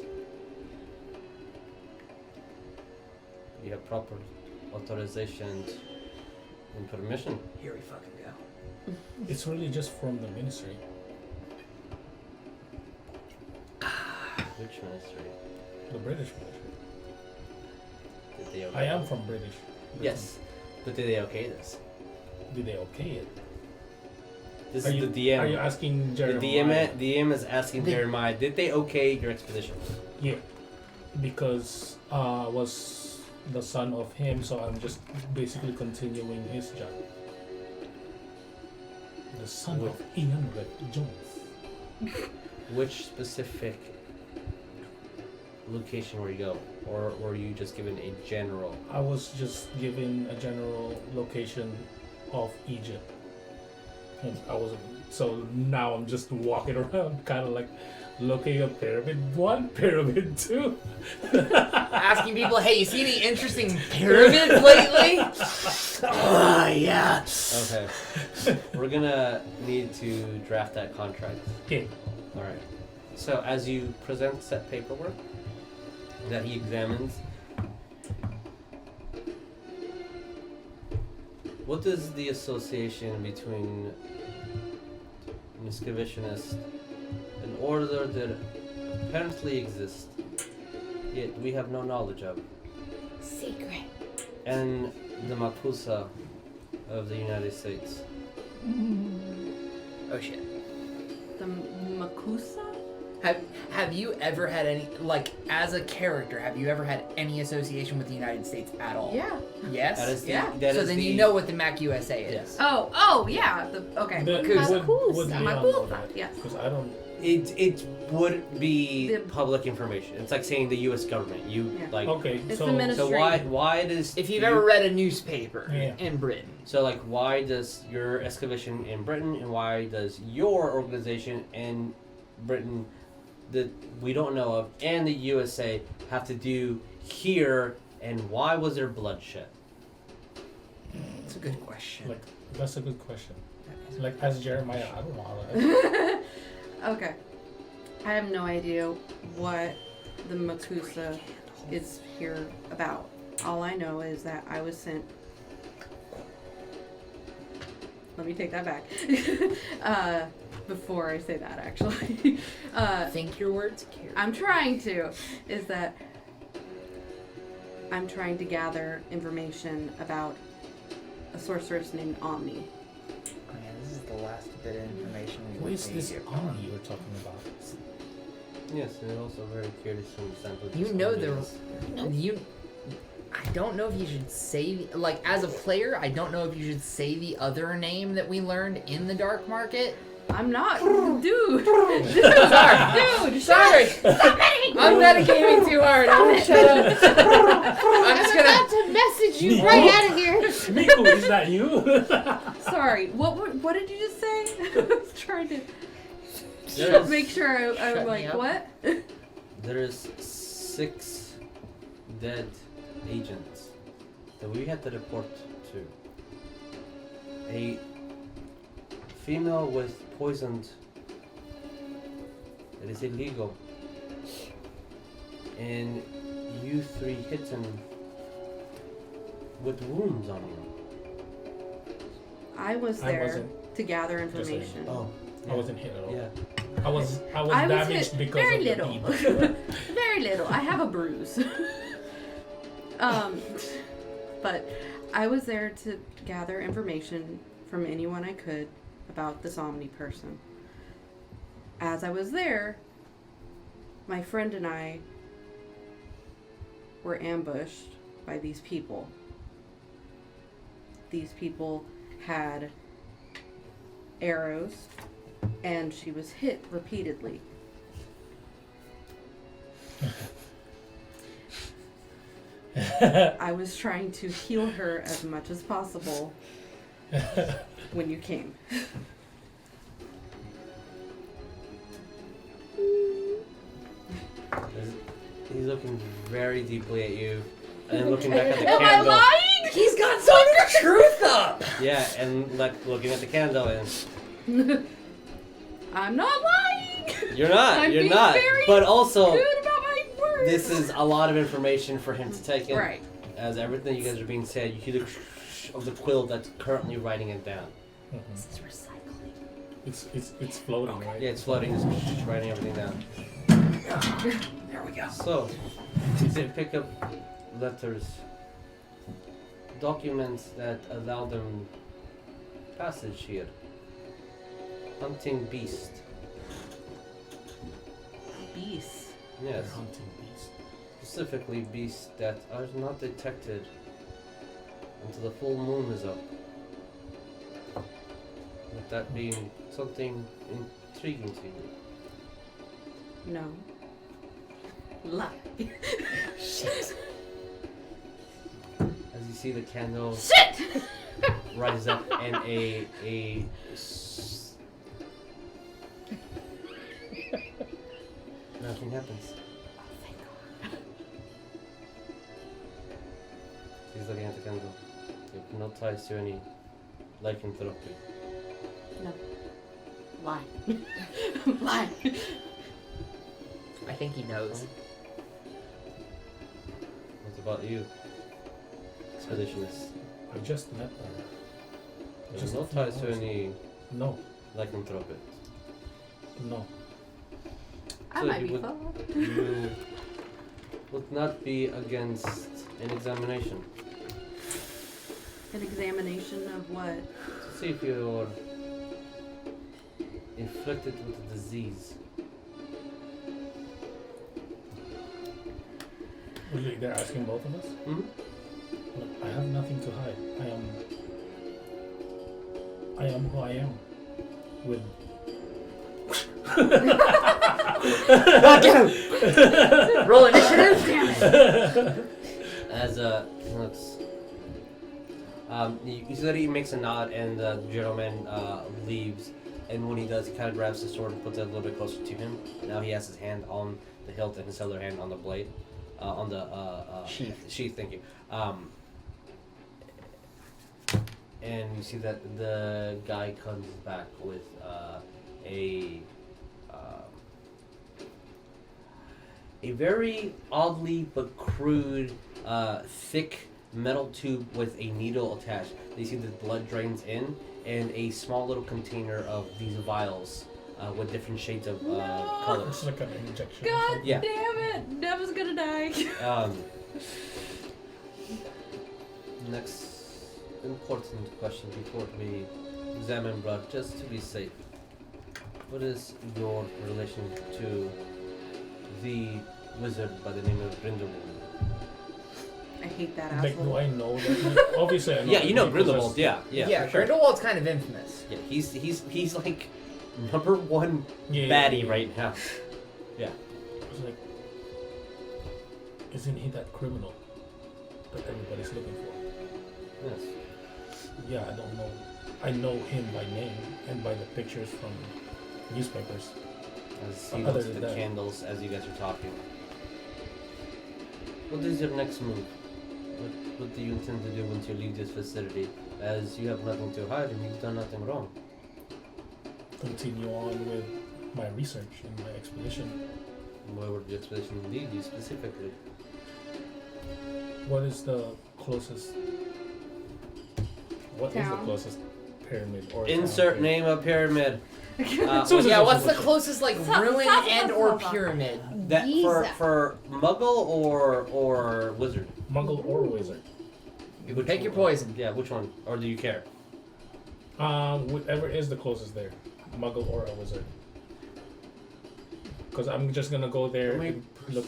You have proper authorization and permission? Here we fucking go. It's really just from the ministry. Which ministry? The British ministry. Did they okay I am from British. Yes. But did they okay this? Did they okay it? This Are is you, the DM. Are you asking The Jeremiah? DM is asking Jeremiah, did they okay your expedition? Yeah, because was the son of him, so I'm just basically continuing his job. The son of Ian Red Jones. Which specific location were you go? Or were you just given a general? I was just given a general location of Egypt. And I wasn't, so now I'm just walking around kind of like looking at pyramid 1, pyramid 2. Asking people, hey, you see any interesting pyramids lately? Oh, yeah. Okay. We're gonna need to draft that contract. Okay. Alright. So as you present said paperwork that he examines, What is the association between an excavationist, an order that apparently exists, yet we have no knowledge of, Secret. and the Makusa of the United States? Oh shit. The Makusa? Have you ever had any, like, as a character, have you ever had any association with the United States at all? Yeah. Yes? That is the, Yeah. that So is then the, you know what the Mac USA is. Yes. Oh, yeah. Okay. Then Makusa. would Leon know Makusa, that? yes. Because I don't. It would be The- public information. It's like saying the U.S. government. You Yeah. like. Okay, It's so the ministry. So why does If you've you- ever read a newspaper Yeah. in Britain, So like why does your excavation in Britain and why does your organization in Britain that we don't know of and the USA have to do here, and why was there bloodshed? it's a good question. like that's a good question. Like as Jeremiah, I don't know how that. Okay. I have no idea what the Makusa is here about. All I know is that I was sent. Let me take that back. Before I say that, actually. Think your words carefully. I'm trying to. Is that I'm trying to gather information about a sorceress named Omni. Oh, yeah, this is the last bit of information we Who would is need this here. Omni you were talking about? Yes, and also very curious to understand what You this know Omni the is. you. I don't know if you should say like as a player. I don't know if you should say the other name that we learned in the dark market. I'm not, dude. Sorry, Dude, sorry. I'm metagaming too hard. I'm gonna shut up. I'm just gonna. about to message you right out of here. Miku, is that you? Sorry. What did you just say? I was trying to There make is, sure Shut I'm me like up. what? there is 6 dead agents that we had to report to. A female was poisoned. It is illegal. And you 3 hit him with wounds on you. I was I there wasn't. to gather Just saying. information. Oh, I wasn't hit at all. yeah. I was I was damaged hit because very of little. the bead. Very little. I have a bruise. But I was there to gather information from anyone I could about this Omni person. As I was there, my friend and I were ambushed by these people. These people had arrows, and she was hit repeatedly. I was trying to heal her as much as possible when you came. He's looking very deeply at you, and then looking back at the Am I candle. lying? He's got some truth up. Yeah, and like looking at the candle, and I'm not lying. you're not. I'm you're being not. very But also, Good about my words. this is a lot of information for him to take in. right. As everything you guys are being said, you hear the of the quill that's currently writing it down. Mhm. This is recycling. It's floating, right? Yeah, it's floating, it's writing everything down. There we go. So, they pick up letters, documents that allow them passage here. Hunting beast. Beast. Yes, They're hunting beasts. specifically beasts that are not detected until the full moon is up. Would that be something intriguing to you? No. Lie. Shit. As you see the candle Shit. rises up and nothing happens. He's looking at the candle. You have no ties to any lycanthropy. No. Lie. Lie. I think he knows. What about you, expeditionist? I just met them. There's no ties to any No, lycanthropic. no. I So might you be would- fucked. You would not be against an examination An examination of what? to see if you're inflicted with a disease. Really, they're asking both of us? Hmm? Look, I have nothing to hide. I am who I am. With Roll initiative. Damn it! As he looks, you see that he makes a nod, and the gentleman leaves. And when he does, he kind of grabs his sword and puts it a little bit closer to him. Now he has his hand on the hilt and his other hand on the blade, on the Sheath. Sheath. Thank you. And you see that the guy comes back with a very oddly but crude, thick metal tube with a needle attached. You see the blood drains in, and a small little container of these vials with different shades of it's colors. like an injection. or God something. Yeah. damn it! Neva's gonna die. Next important question before we examine blood, just to be safe. What is your relation to the wizard by the name of Grindelwald? I hate that Like, asshole. do I know that? Obviously, I know. Yeah, you know that because Grindelwald. Yeah, Yeah, for sure. Grindelwald's kind of infamous. Yeah, he's like number one Yeah, baddie yeah. right now. Yeah. I was like, isn't he that criminal that everybody's looking for? Yes. Yeah, I don't know. I know him by name and by the pictures from newspapers. As he Other looks than at the that- candles as you guys are talking. What is your next move? What do you intend to do once you leave this facility? As you have nothing to hide and you've done nothing wrong. Continue on with my research and my expedition. Where would the expedition lead you specifically? What is the closest? What is the Town. closest pyramid or Insert town name of pyramid. So Yeah, what's the South- closest like South- ruin South- and or South- pyramid? That Giza. for Muggle or wizard? Muggle or wizard? Which Pick your one? poison. Yeah, which one? Or do you care? Whatever is the closest there, Muggle or a wizard. Because I'm just gonna go there and look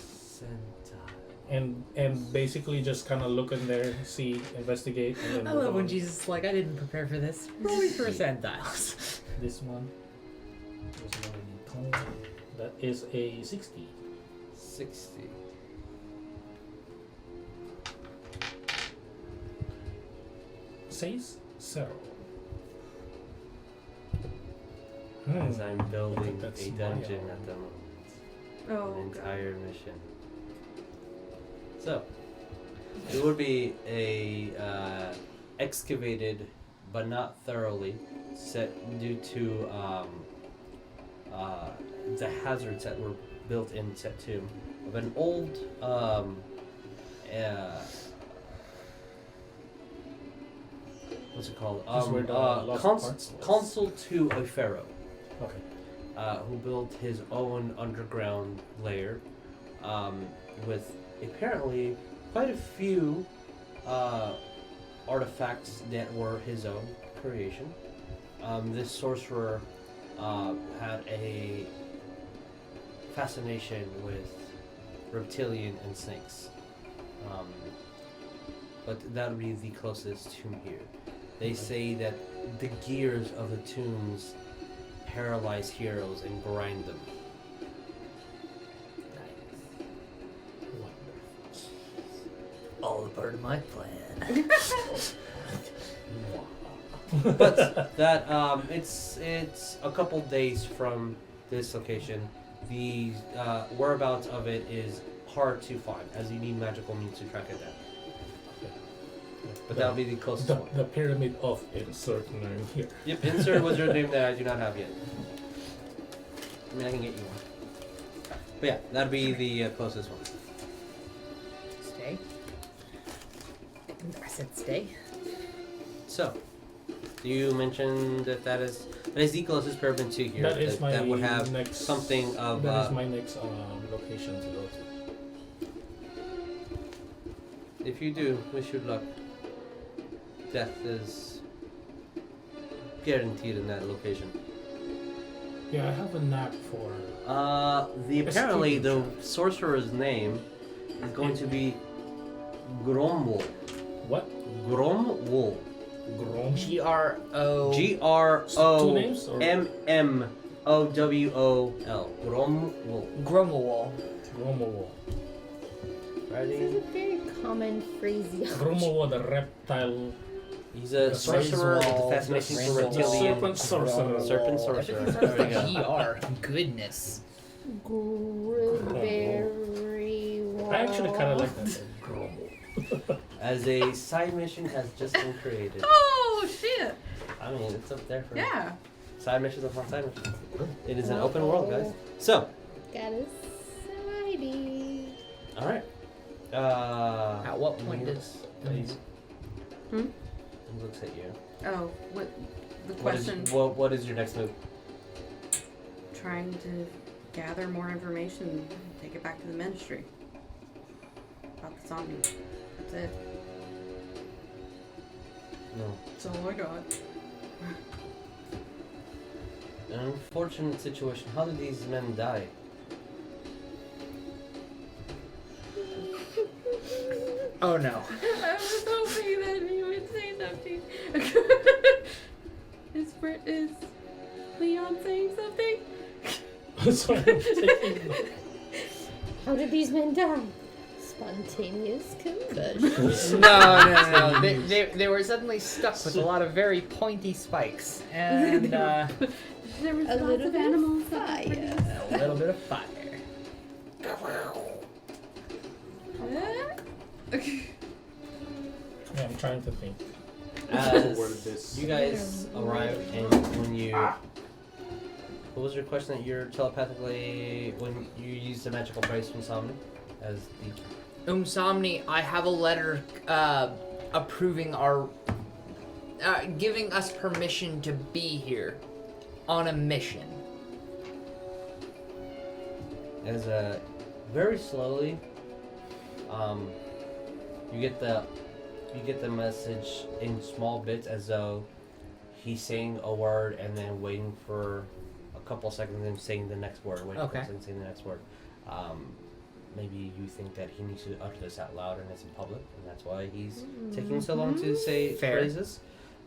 and basically just kind of look in there, see, investigate, and then I move love when on. Jesus is like, I didn't prepare for this. Roll me percentiles. This one was already told. That is a 60. 60. Says so. As I'm building That's a my dungeon own. at the moment. Oh, An God. entire mission. So, it would be a excavated, but not thoroughly, set due to the hazards that were built in set 2 of an old what's it called? This is where the lost parts was. Consul to a pharaoh. Okay. Who built his own underground lair with apparently quite a few artifacts that were his own creation. This sorcerer had a fascination with reptilian and snakes. But that would be the closest tomb here. They say that the gears of the tombs paralyze heroes and grind them. All a part of my plan. But that it's a couple days from this location. The whereabouts of it is hard to find, as you need magical means to track it down. But that would be the closest one. The pyramid of insert name here. Yep, insert wizard name that I do not have yet. I mean, I can get you one. But yeah, that'd be the closest one. Stay. I said stay. So, You mentioned that is the closest urban to here. That is my that would have next, something of. That is my next location to go to. If you do, wish you luck. Death is guaranteed in that location. Yeah, I have a knack for. Apparently the sorcerer's name is going to be Gromwol. What? Gromwol. Grom? G-R-O... Two names, or? G-R-O-M-M-O-W-O-L. Gromwol. Gromowol. Gromowol. This is a very common phrase. Gromowol, the reptile. He's a sorcerer with a fascination for reptilian. Serpent sorcerer. Serpent sorcerer. There we go. G-R. Goodness. Very I actually kind of like that name, Gromowol. As a side mission has just been created. Oh shit! I mean, it's up there for Yeah. side missions upon side missions. It is an open world, guys. So, Got us excited. all right. At what point does... Hmm? He looks at you. Oh, what? The What is- question. what is your next move? Trying to gather more information, and take it back to the ministry about the zombie. That's it. No. That's all I got. An unfortunate situation. How did these men die? Oh no. I was hoping that he would say something. Is Leon saying something? Sorry, I'm taking notes. How did these men die? Spontaneous combustion. No. They were suddenly stuck with a lot of very pointy spikes. And There was A lots little of bit of animals. fire. a little bit of fire. Yeah, I'm trying to think. As Word this. you guys arrive, and when you, what was your question that you're telepathically when you use the magical phrase from Somni as the Somni, I have a letter approving our... giving us permission to be here on a mission. as very slowly, you get the message in small bits as though he's saying a word and then waiting for a couple seconds and then saying the next word. Waiting Okay. for a second, saying the next word. Maybe you think that he needs to utter this out loud and it's in public, and that's why he's taking so long to say Fair. phrases.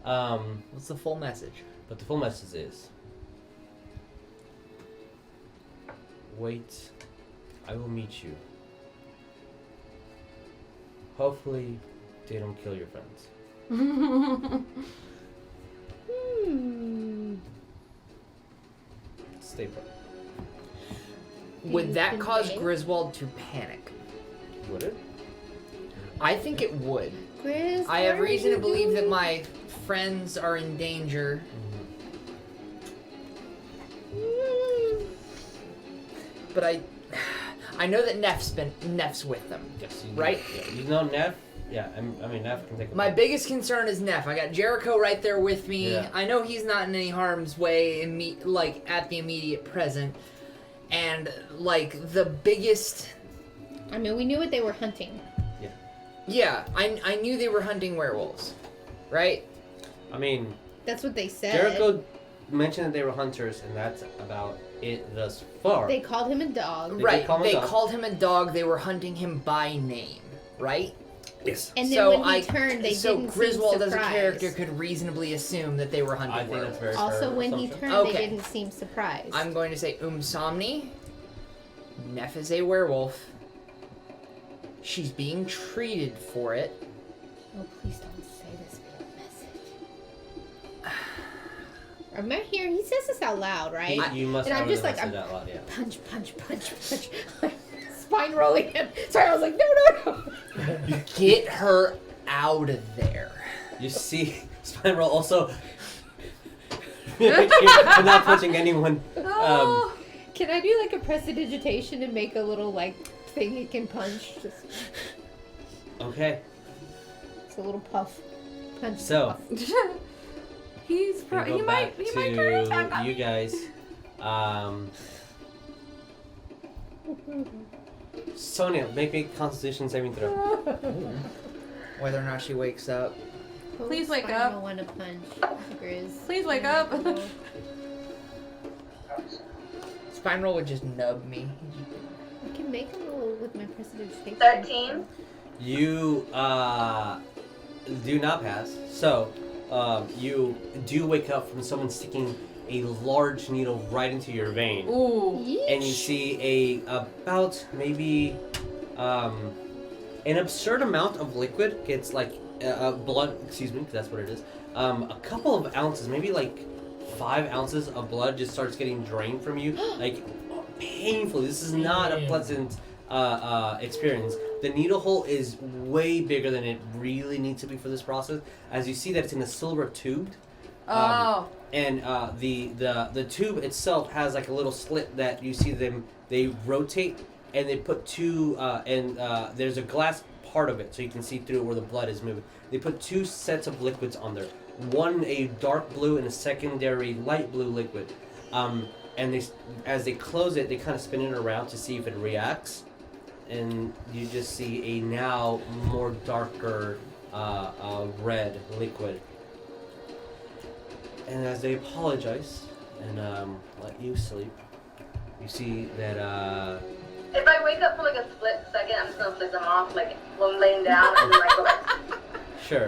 What's the full message? But the full message is, wait, I will meet you. Hopefully, they don't kill your friends. Stay put. Would that Been cause vague? Griswold to panic? Would it? I think it would. Grizz, I have what are reason to you believe that doing? my friends are in danger. But I know that Neff's with them. Yes. Right? Yeah, you know Neff? Yeah, I mean Neff can take a My biggest concern is Neff. I got Jericho right there with me. Yeah. I know he's not in any harm's way, at the immediate present. And, the biggest... I mean, we knew what they were hunting. Yeah, I knew they were hunting werewolves. Right? I mean, That's what they said. Jericho mentioned that they were hunters, and that's about it thus far. They called him a dog. They Right. call him a They dog. called him a dog. They were hunting him by name. Right? Yes. And then so when he turned, they so didn't Griswold seem as a surprised. character could reasonably assume that they were hunting I think werewolves. that's very Also, fair when he assumption. turned, Okay. they didn't seem surprised. I'm going to say Somni. Neff is a werewolf. She's being treated for it. Oh, please don't say this via message. Remember here, he says this out loud, right? You must and I'm have just the like, message I'm out loud, yeah. punch, punch, punch, punch. Spine rolling him. Sorry, I was like, no. Get her out of there. You see, Spine Roll also you're not punching anyone. Can I do like a prestidigitation and make a little thing he can punch? Just Okay, it's a little puff. Punch. so puff. He's we he go might back turn his back to on you me. guys. Sonya, make me Constitution saving throw. Whether or not she wakes up. Please wake I up. don't want to punch Grizz. Please wake up. Spine roll would just nub me. I can make a roll with my prestidigitation. 13. You do not pass. So you do wake up from someone sticking a large needle right into your vein. Ooh. And you see about maybe an absurd amount of liquid gets like blood. Excuse me, 'cause that's what it is. A couple of ounces, maybe like 5 ounces of blood, just starts getting drained from you, like painfully. This is not a pleasant experience. The needle hole is way bigger than it really needs to be for this process. As you see that it's in a silver tube. Oh. And the tube itself has like a little slit that you see them. They rotate and they put two there's a glass part of it so you can see through where the blood is moving. They put 2 sets of liquids on there. One a dark blue and a secondary light blue liquid. And as they close it, they kind of spin it around to see if it reacts. And you just see a now more darker red liquid. And as they apologize and let you sleep, you see that If I wake up for like a split second, I'm just gonna flick them off, like when I'm laying down, and then like go back. sure.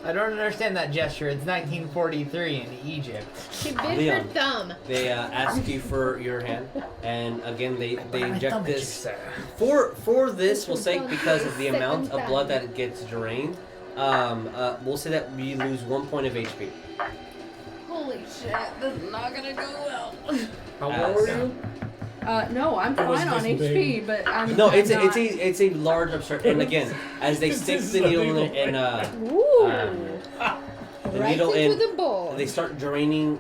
I don't understand that gesture. It's 1943 in Egypt. She bit her Leon. thumb. They ask you for your hand, and again they inject this. Sir. For this, we'll say Don't because of the second amount of thumb. blood that it gets drained, we'll say that we lose 1 point of HP. Holy shit, this is not gonna go well. How old were you? No, I'm It was fine on this HP, big. but I'm No, I'm it's not. a large absurd. And again, as they stick This the is a needle big in, Ooh. the right needle into in, the bowl. they start draining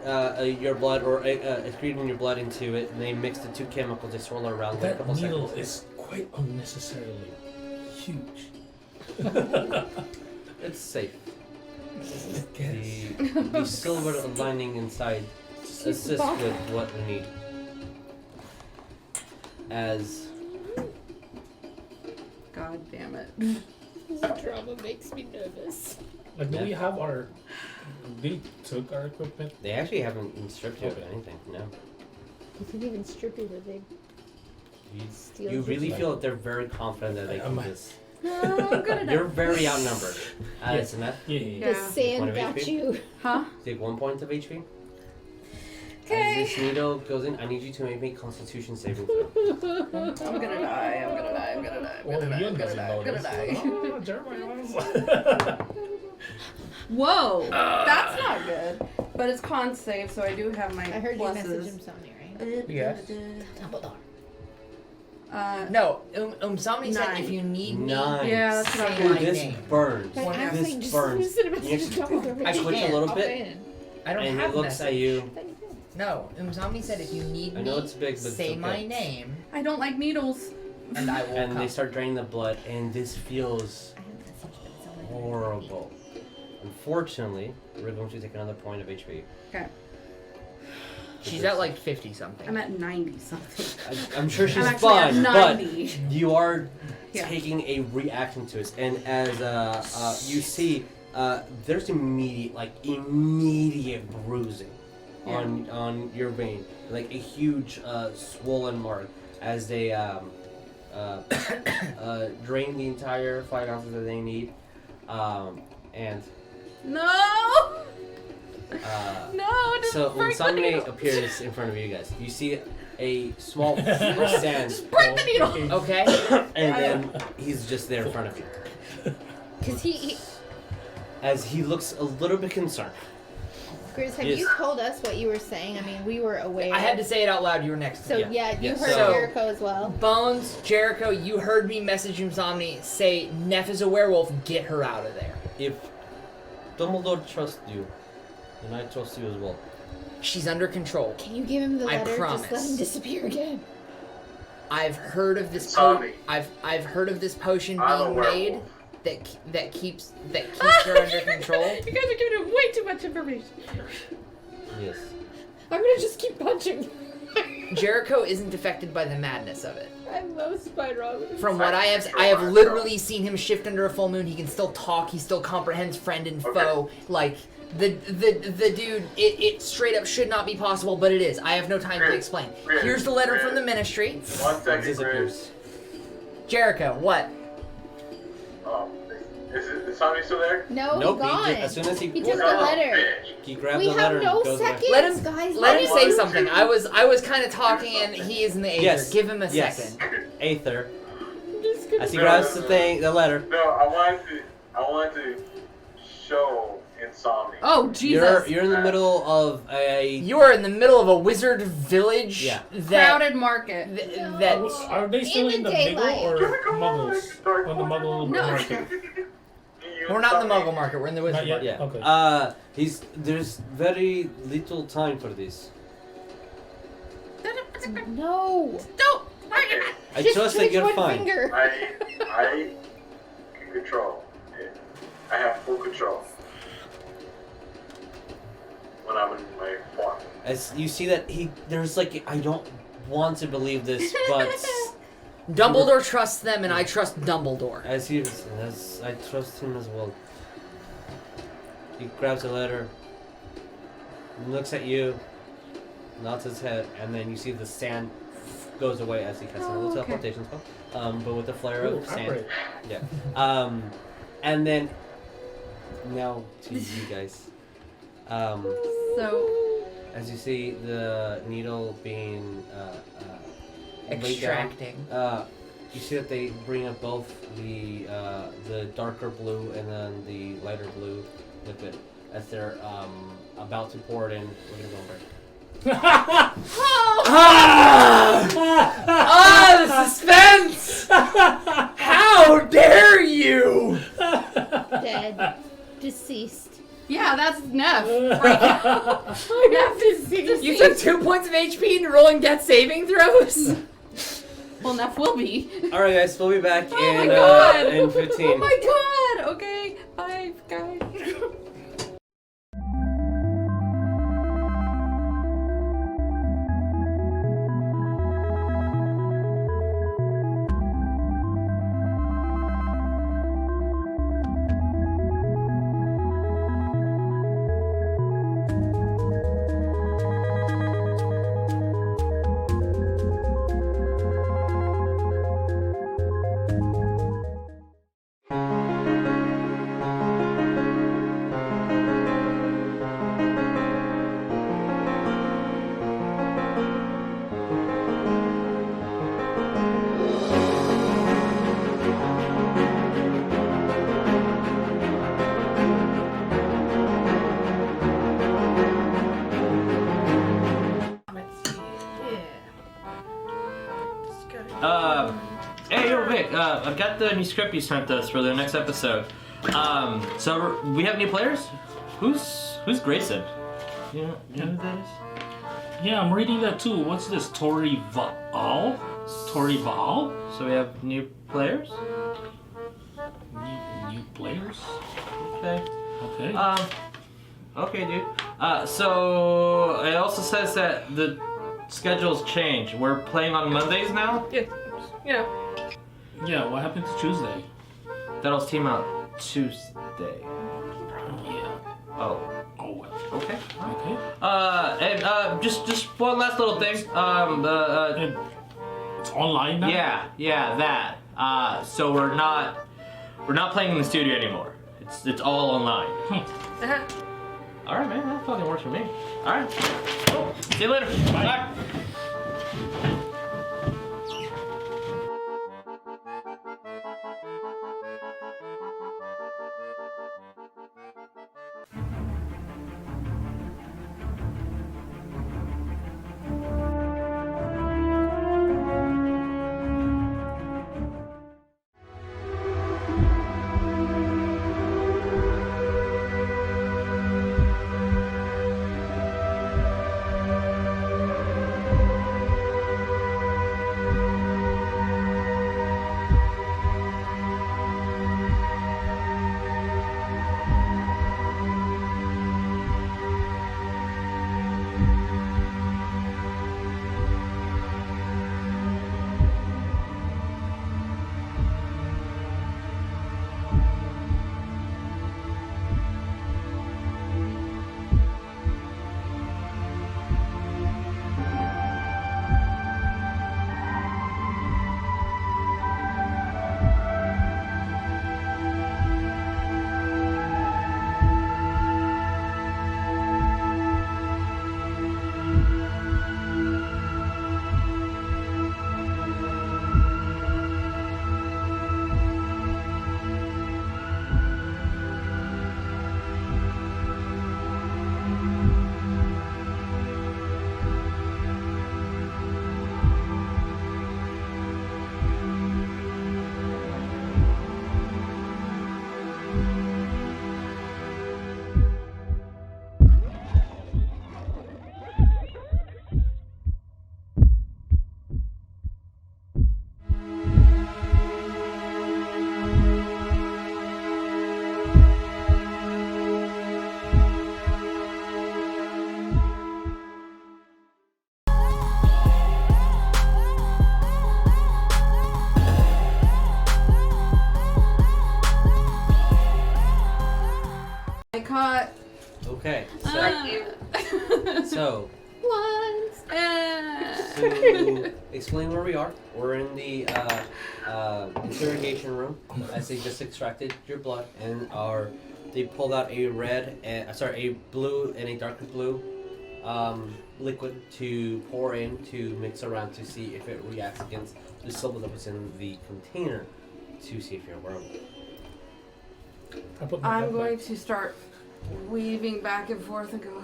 your blood or excreting your blood into it, and they mix the 2 chemicals. They swirl around for a That couple needle seconds. is quite unnecessarily huge. It's safe. Yes. The silver lining inside assists with what we need. As God damn it. This drama makes me nervous. Like, do Yeah. we have our? They took our equipment. they actually haven't stripped you of Okay. anything. No, You didn't even strip you, but they you, steal you your really shit. feel that they're very confident that they can just. No, I'm good enough. You're very outnumbered. It's enough. Yeah. The Yeah. Point sand of got HP? you. Huh? Take 1 point of HP. Okay. As this needle goes in, I need you to make me Constitution saving throw. I'm gonna die. I'm gonna die. I'm gonna die. I'm Well, gonna die. you I'm gonna doesn't die. know I'm gonna this. die. Oh, Jeremiah. Whoa, that's not good. But it's con save, so I do have my I heard you message pluses. him Sonya, right? Yes. Dumbledore. No, somebody said 9. if you need me, 9. Yeah, that's not say good. my This name. burns. But What I'm This saying just burns. send a message You to Dumbledore. I twitch a can't. little I'll bit, put it in. I don't and have he looks message. at you. I thought you did. No, Somebody said if you need I know me, it's big, but it's say okay. my name, I don't like needles. and I will And come. they start draining the blood, and this feels I have a message, but it's only horrible. Unfortunately, we're going to take another point of HP. Okay, She's at like 50 something. I'm at 90 something. I'm sure she's I'm actually fine, at but 90. you are Yeah. taking a reaction to it, and as you see, there's immediate bruising on your vein, like a huge swollen mark as they drain the entire 5 ounces that they need, and No! No, just so when break the Sonya needle. appears in front of you guys, you see a small sand, Break the needle! Okay. and then he's just there in front of you. Because he As he looks a little bit concerned. Grizz, have Yes. you told us what you were saying? I mean, we were aware. I had to say it out loud. You were next to So me. yeah, you Yeah, heard so- Jericho as well. Bones, Jericho, you heard me message Insomni say Neff is a werewolf. Get her out of there. If Dumbledore trusts you, then I trust you as well. She's under control. Can you give him the I letter? Just let promise. him disappear again. I've heard of this. Insomni. I've heard of this potion I'm a being made. werewolf. that keeps her under control. You guys are giving him way too much information. Yes. I'm gonna just keep punching. Jericho isn't affected by the madness of it. I love Spider-Man. From what I have literally seen him shift under a full moon. He can still talk. He still comprehends friend and foe. Like the dude, it straight up should not be possible, but it is. I have no time to explain. Here's the letter from the ministry. 1 second, Disappears. Jericho, what? Is Sonya still there? No, Nope. he's gone. As soon as he took the letter. He grabbed We the letter have no and goes away. seconds, Let him- guys. Let him say something. I was kind of talking, and he is in the aether. Yes. Give him a Yes. second. Aether. Just gonna As he No, grabs no, the letter. No, I wanted to show Insomnia. Oh, Jesus. You're in the middle of a You are in the middle of a wizard village. Yeah. That Crowded market. that Are they still In in the the middle daylight. or muggles? On the muggle No. market? we're not in the Muggle market. We're in the wizard Not yet? market. yeah. Okay. There's very little time for this. No. Don't. I Just trust that twitch you're one fine. finger. I can control it. I have full control when I'm in my form. As you see that there's like, I don't want to believe this, but Dumbledore trusts them, and I trust Dumbledore. as I trust him as well. He grabs a letter, looks at you, nods his head, and then you see the sand goes away as he casts another okay. teleportation spell. But with a flare Ooh, of sand. great. Yeah. And then now to you guys. So, As you see the needle being laid down, Extracting. you see that they bring up both the darker blue and then the lighter blue liquid as they're about to pour it in. We're gonna go on break. The suspense! How dare you! Dead. Deceased. yeah, that's Neff. Right now. Neff is deceased. You took 2 points of HP and rolling death saving throws? Well, Neff will be. All right, guys, we'll be back Oh my in God. in 15. Oh my god! Okay, bye, guys. Hey, yo, Vic, I've got the new script you sent us for the next episode. So we have new players? Who's Grayson? You know who that is? Yeah, I'm reading that too. What's this? Tori Val? Tori Val? So we have new players? New players? Okay. Okay. Okay, dude. So it also says that the schedule's changed. We're playing on Mondays now? Yeah, you know. Yeah, what happened to Tuesday? That'll team out Tuesday. Oh, yeah. Oh. Oh, well. Okay. Okay. And just one last little thing. And it's online now? Yeah, that. So we're not playing in the studio anymore. It's all online. All right, man. That fucking works for me. All right. Cool. See you later. Bye. caught. Okay, so so Once. to explain where we are, we're in the interrogation room as they just extracted your blood and they pulled out a a blue and a darker blue liquid to pour in to mix around to see if it reacts against the silver that was in the container to see if you're a werewolf. I'm going to start weaving back and forth and go,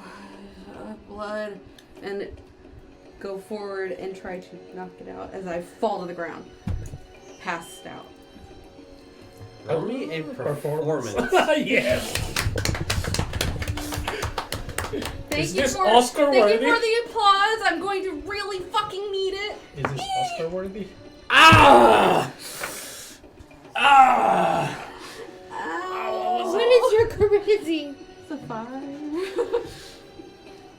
blood, and go forward and try to knock it out as I fall to the ground, passed out. Roll me a performance. Yes. Thank you this for Oscar thank worthy? you for the applause. I'm going to really fucking need it. Is this Oscar worthy? Ah! Ah! What is your charisma? It's a 5.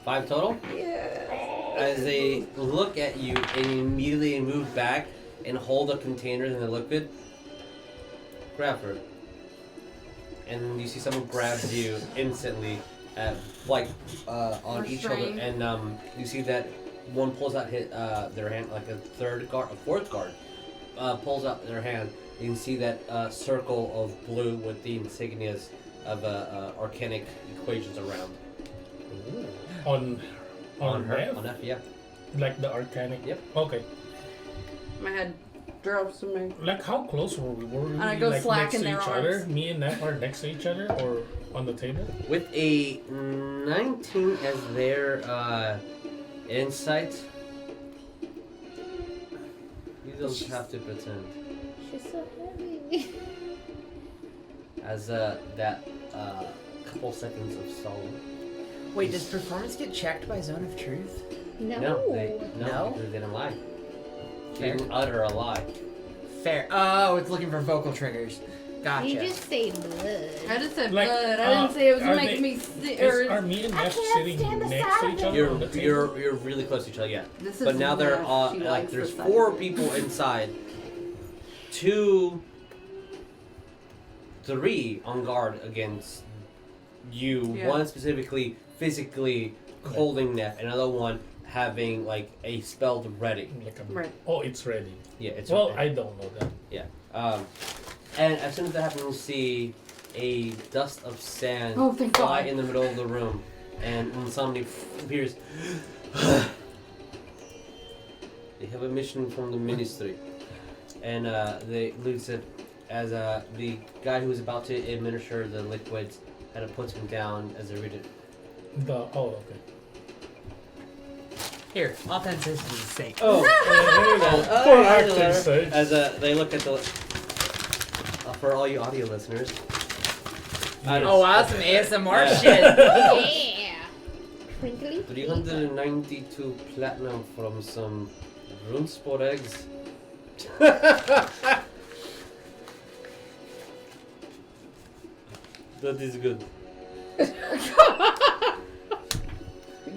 5 total? Yeah. As they look at you and immediately move back and hold the container in the liquid, grab her. And you see someone grabs you instantly, on each shoulder, Restrained. and you see that one pulls out their hand, like a fourth guard, pulls out their hand. You can see that circle of blue with the insignias of arcanic equations around. On her, F? on F, yeah. Like the arcanic? Yep. Okay. My head drops to me. Like how close were we? Were we And I go like slack next in to their each arms. other? Me and Nat are next to each other or on the table? With a 19 as their insight, you don't have to pretend. She's so heavy. As that couple seconds of solid. Wait, does performance get checked by Zone of Truth? No. No, No? because they didn't lie. They Fair. didn't utter a lie. Fair. Oh, it's looking for vocal triggers. Gotcha. You just say blood. I just said Like, blood. I didn't say it was are making they- me sick. Are me and I Nat can't sitting stand the next to sound each of other on the table? You're really close to each other, yeah. This is But now they're Nef. all She like likes there's this side 4 of it. people inside, 2, 3 on guard against you. Yeah. One specifically physically holding Neff, another one having like a spell ready. Like a, Right. Oh, it's ready. Yeah, it's Well, ready. I don't know that. Yeah. And as soon as that happens, you'll see a dust of sand Oh, thank fly God. in the middle of the room, and when somebody appears, they have a mission from the ministry, and they lose it as the guy who was about to administer the liquids had to put him down as they read it. Okay. Here, authenticity's sake. Oh, For acting's sake. as they look at the for all you audio listeners. Oh wow, some ASMR Yeah. shit. Yeah. Crinkly. 392 platinum from some runesport eggs. That is good. We're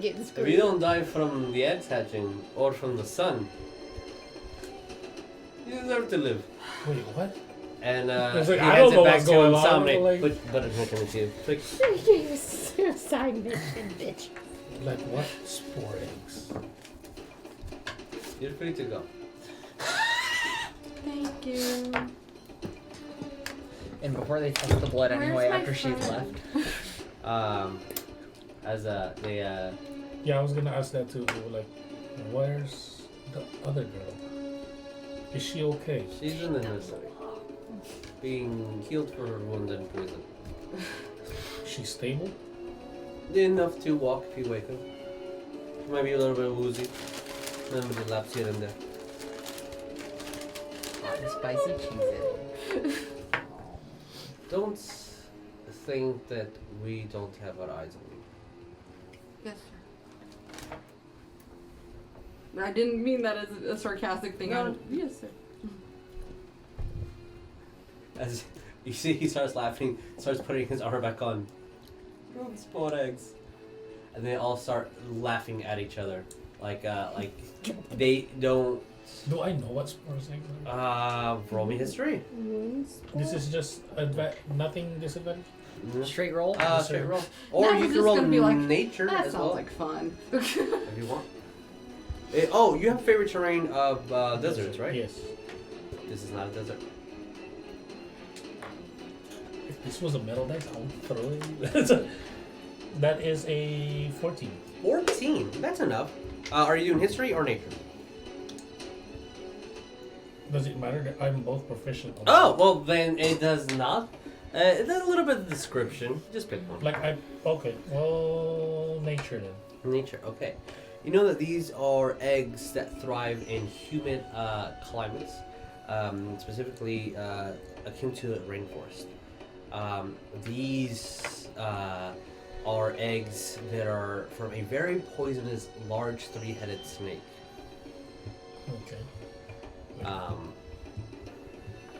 getting If screwed. you don't die from the eggs hatching or from the sun, you deserve to live. Wait, what? And It's like, he I hands don't know it back what's to going him. on, Somebody like- put it back into you. Click. Your suicide mission, bitch. Like what? Spore eggs. You're free to go. Thank you. And before they test the blood Where's anyway, my after she's friend? left. As they Yeah, I was gonna ask that too. Like, where's the other girl? Is she okay? she's in the nursery, being healed for her wound and poison. She's stable? Enough to walk if you wake up. She might be a little bit woozy. Remember the laps here and there. Hot and spicy cheese. Don't think that we don't have our eyes on you. Yes, sir. I didn't mean that as a sarcastic thing. No. Yes, sir. As you see, he starts laughing, starts putting his armor back on. Room spawn eggs. And they all start laughing at each other. Like they don't. Do I know what spores eggs are? Roll me history. This is just nothing disadvantage? Straight roll. Straight roll. Or Neff you is can just roll gonna be like, nature That as sounds well, like fun. if you want. You have favorite terrain of deserts, right? Yes. This is not a desert. If this was a metal dice, I would throw it. That is a 14. 14. That's enough. Are you doing history or nature? Does it matter that I'm both proficient? on Oh, well then it does not. It does a little bit of description. Just pick one. Okay. Well, nature then. Nature. Okay. You know that these are eggs that thrive in humid climates, specifically akin to the rainforest. These are eggs that are from a very poisonous, large, three-headed snake. Okay.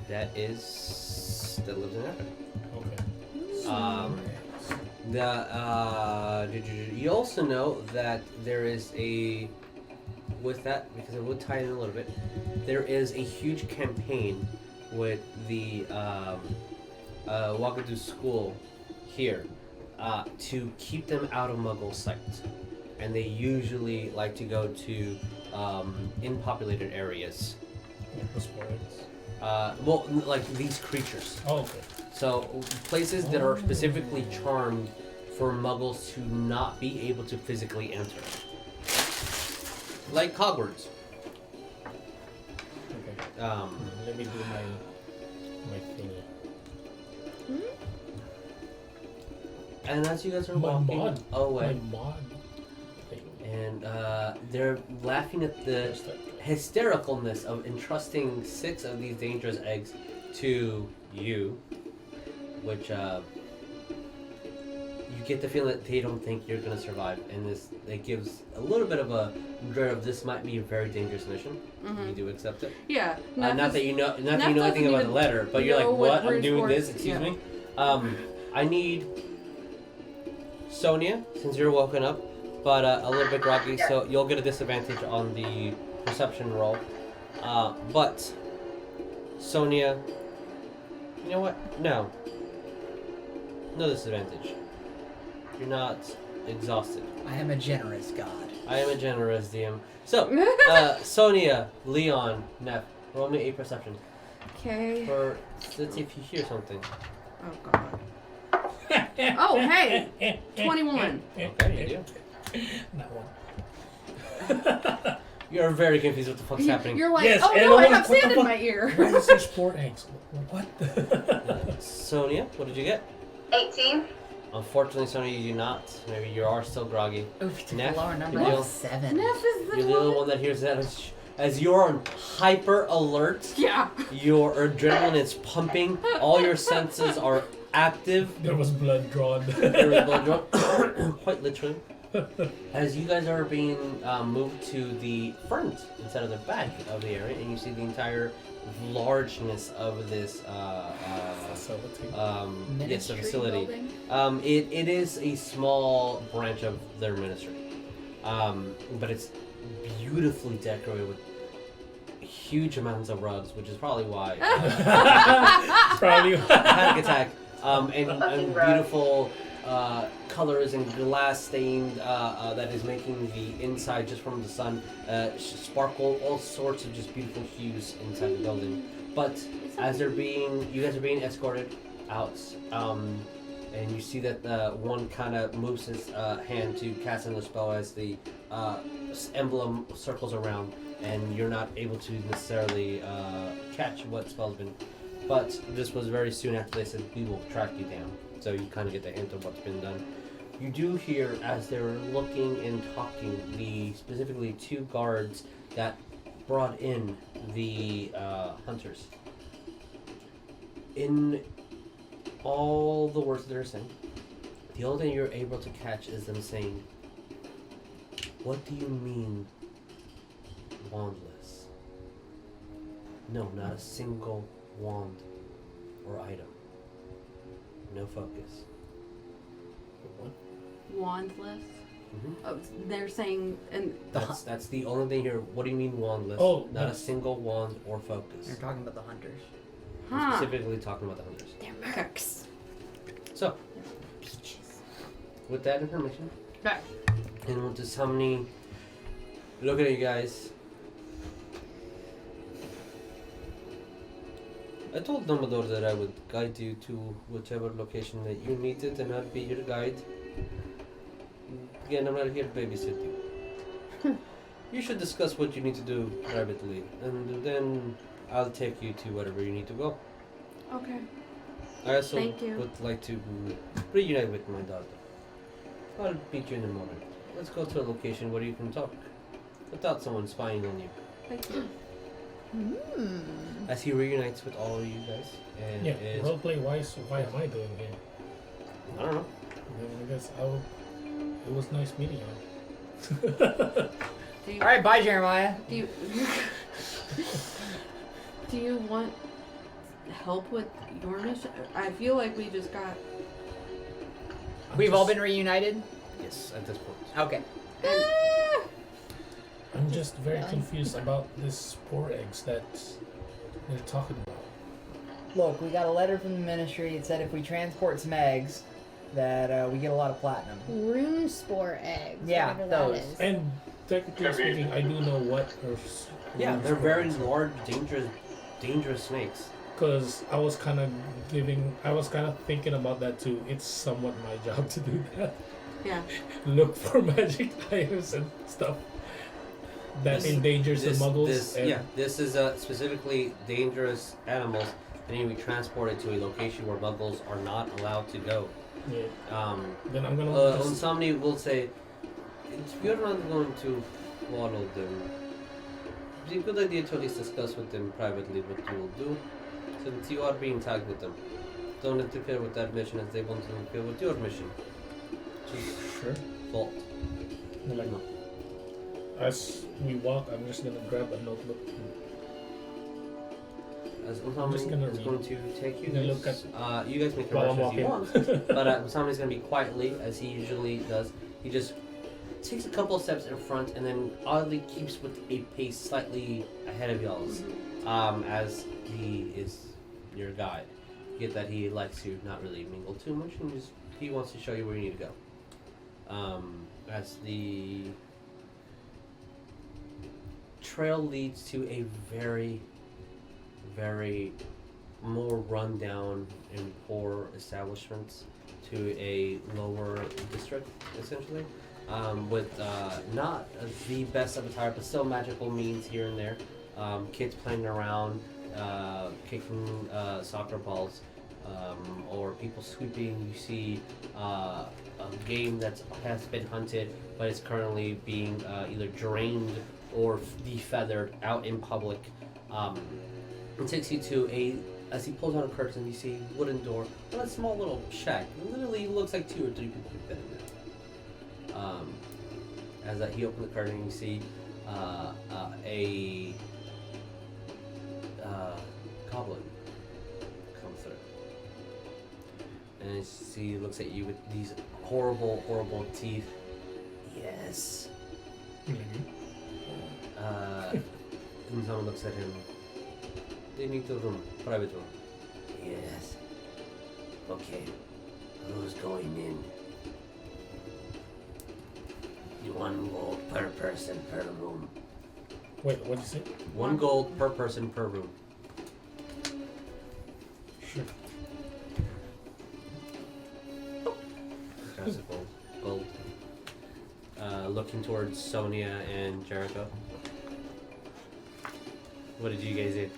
That lives in Africa. Okay. You also know that there is because it would tie in a little bit, there is a huge campaign with the Wakadu school here to keep them out of Muggle sight. And they usually like to go to in-populated areas. The spirits. Like these creatures. Oh, okay. So places that are specifically charmed for Muggles to not be able to physically enter. Like Hogwarts. Okay. Let me do my thingy. And as you guys are My walking mod. away, My mod thing. and they're laughing at the Just like- hystericalness of entrusting 6 of these dangerous eggs to you, which you get the feeling that they don't think you're going to survive, and it gives a little bit of a dread of this might be a very dangerous mission. Mhm. You do accept it. Yeah. Not that you know Neff anything doesn't about the even letter, but you're like, know what? what I'm doing Rouge this. Force- Excuse yeah. me. I need Sonya, since you're woken up, but a little bit groggy, so you'll get a disadvantage on the perception roll. But Sonya, you know what? No disadvantage. You're not exhausted. I am a generous god. I am a generous DM. So, Sonya, Leon, Neff, roll me a perception. Okay. Let's see if you hear something. Oh god. Oh hey, 21. Okay, you do. That one. You're very confused what the fuck's happening. You're like, Yes, oh and no, I'm I like, have what the sand in fuck? my ear. Why is there sport eggs? What? Sonya, what did you get? 18. Unfortunately, Sonya, you do not. Maybe you are still groggy. Oof, you took Neff, a lower number. you're the- That's 7. Neff is the You're the only one. one that hears that as you're on hyper alert. Yeah. Your adrenaline is pumping. All your senses are active. There was blood drawn. There is blood drawn. Quite literally. As you guys are being moved to the front instead of the back of the area, and you see the entire largeness of this Facility. yes, the Ministry facility. building? It is a small branch of their ministry, but it's beautifully decorated with huge amounts of rugs, which is probably why Probably. panic attack. And Fucking rug. beautiful colors and glass stained that is making the inside just from the sun sparkle, all sorts of just beautiful hues inside the building. But as you guys are being escorted out, and you see that one kind of moves his hand to cast another spell as the emblem circles around, and you're not able to necessarily catch what spell's been. But this was very soon after they said, we will track you down. So you kind of get the hint of what's been done. You do hear, as they're looking and talking, specifically 2 guards that brought in the hunters. In all the words that they're saying, the only thing you're able to catch is them saying, what do you mean, wandless? No, not a single wand or item. No focus. Wandless. Mm-hmm. Oh, they're saying, and That's the only thing here. What do you mean wandless? Oh, not a yes. single wand or focus. You're talking about the hunters. I'm huh? specifically talking about the hunters. They're mercs. So, with that information, Okay. and with this, how many? Looking at you guys. I told Dumbledore that I would guide you to whichever location that you needed, and I'd be your guide. Again, I'm not here to babysit you. You should discuss what you need to do privately, and then I'll take you to wherever you need to go. Okay. I also Thank you. would like to reunite with my daughter. I'll meet you in a moment. Let's go to a location where you can talk without someone spying on you. Thank you. As he reunites with all of you guys, and Yeah, is, roleplay wise, why am I doing here? I don't know. I guess it was nice meeting you. Do you, All right, bye, Jeremiah. do you do you want help with your mission? I feel like we just got. We've all been reunited. Yes, at this point. Okay. I'm just very confused about these spore eggs that they're talking about. Look, we got a letter from the ministry. It said if we transport some eggs, that we get a lot of platinum. Rune spore eggs. Yeah, whatever those. That is. And technically speaking, I do know what are Yeah, they're very large, dangerous snakes. Because I was kind of thinking about that too. It's somewhat my job to do that. Yeah. Look for magic items and stuff that endangers the muggles. This is specifically dangerous animals, and you be transported to a location where muggles are not allowed to go. Yeah. Then I'm gonna. Somebody will say, if you're not going to follow them, it's a good idea to at least discuss with them privately what you will do, since you are being tagged with them. Don't interfere with that mission as they won't interfere with your mission. Sure. Fault. Like, No. as we walk, I'm just gonna grab a notebook. As I'm just gonna is read. going to take you Gonna guys. look You guys make a while rush I'm as you walking. want. But somebody's going to be quietly, as he usually does. He just takes a couple of steps in front and then oddly keeps with a pace slightly ahead of y'all's. As he is your guide. You get that he likes to not really mingle too much, and he wants to show you where you need to go. As the trail leads to a very, very more rundown and poor establishments to a lower district, essentially, with not the best of attire, but still magical means here and there. Kids playing around, kicking soccer balls, or people sweeping. You see a game that has been hunted, but is currently being either drained or defeathered out in public. It takes you to as he pulls out a curtain, you see a wooden door on a small little shack. It literally looks like 2 or 3 people could fit in there. As he opens the curtain, you see a goblin come through. And he looks at you with these horrible, horrible teeth. Yes. And someone looks at him. They need a room, private room. Yes. Okay. Who's going in? 1 gold per person per room. Wait, what'd you say? 1 gold per person per room. Sure. That's gold. Looking towards Sonya and Jericho. What did you guys do?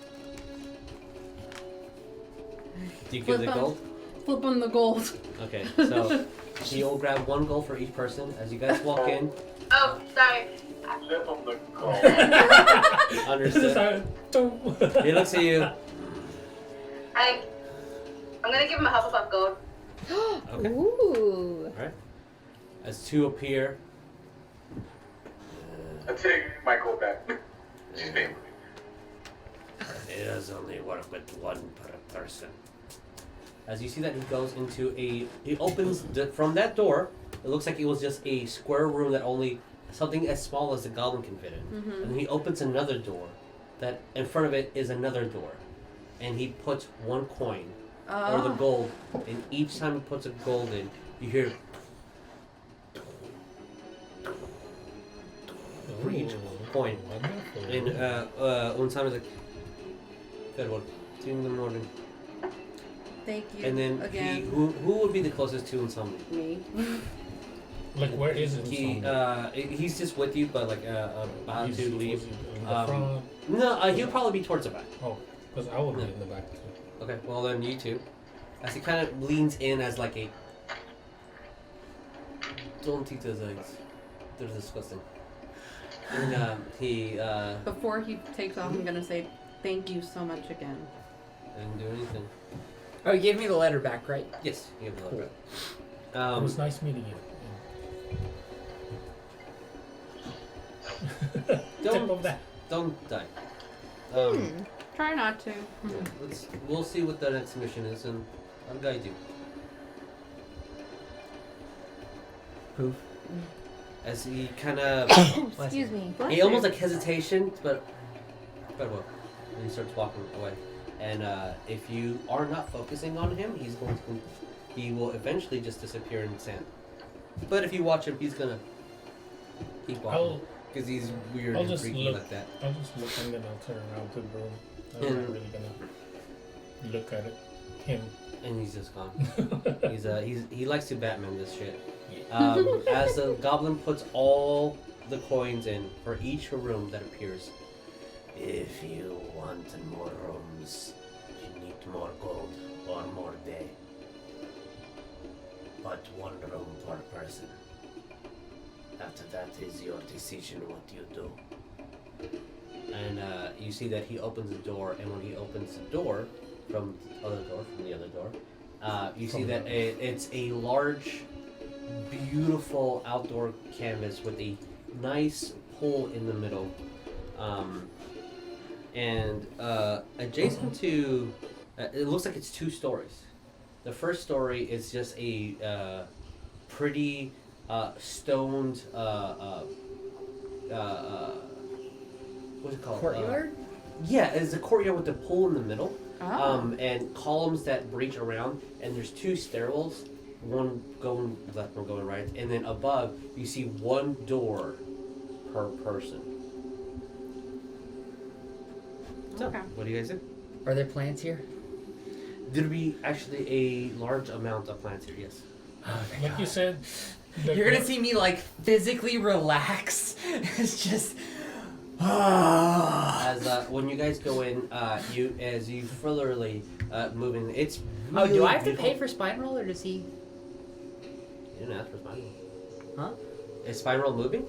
Do you give the gold? Flip on the gold. Okay, so you'll grab 1 gold for each person as you guys walk in. Oh, sorry. Flip on the gold. Understood. He looks at you. I'm gonna give him a Hufflepuff gold. Okay. Ooh. Alright. As 2 appear. I take my gold back. She's paying for me. It does only work with 1 per person. As you see that he goes into he opens from that door. It looks like it was just a square room that only something as small as a goblin can fit in. Mm-hmm. And then he opens another door that in front of it is another door. And he puts 1 coin or the gold, and each time he puts a gold in, you hear for each coin. And one time it's like, good one, 2 in the morning. Thank you. And then again. who would be the closest to Insomnia? Me. Like, where is it? He's just with you, but like about to leave. In the front? No, he'll probably be towards the back. Oh, because I would be in the back too. Okay, well then you two. As he kind of leans in as like a. Don't eat those eggs. They're disgusting. And he. Before he takes off, I'm gonna say thank you so much again. Didn't do anything. Oh, you gave me the letter back, right? Yes, you have the letter. It was nice meeting you. Don't die. Try not to. Yeah, we'll see what the next mission is, and I'll guide you. Poof. As he kind of, Excuse me. he almost like hesitation, but well, and he starts walking away. And if you are not focusing on him, he will eventually just disappear in sand. But if you watch him, he's gonna keep walking because he's weird I'll and just freaky look. like that. I'll just look and then I'll turn around to the room. I'm not really gonna look at it. Him. And he's just gone. He likes to Batman this shit. As the goblin puts all the coins in for each room that appears. If you want more rooms, you need more gold or more day. But 1 room per person. After that is your decision what you do. And you see that he opens the door, and when he opens the door from the other door, you see that it's a large, beautiful outdoor canvas with a nice pool in the middle. And adjacent to, it looks like it's 2 stories. The first story is just a pretty stoned, what's it called? Courtyard? Yeah, it's a courtyard with the pool in the middle. Oh. And columns that breach around, and there's 2 stairwells, one going left, one going right, and then above you see 1 door per person. So, Okay. what do you guys do? Are there plants here? There'd be actually a large amount of plants here, yes. Like you said, You're gonna see me like physically relax. It's just. As when you guys go in, as you furtherly move in, it's really do I have to beautiful. pay for spine roll, or does he? You didn't ask for spine roll. Huh? Is spine roll moving?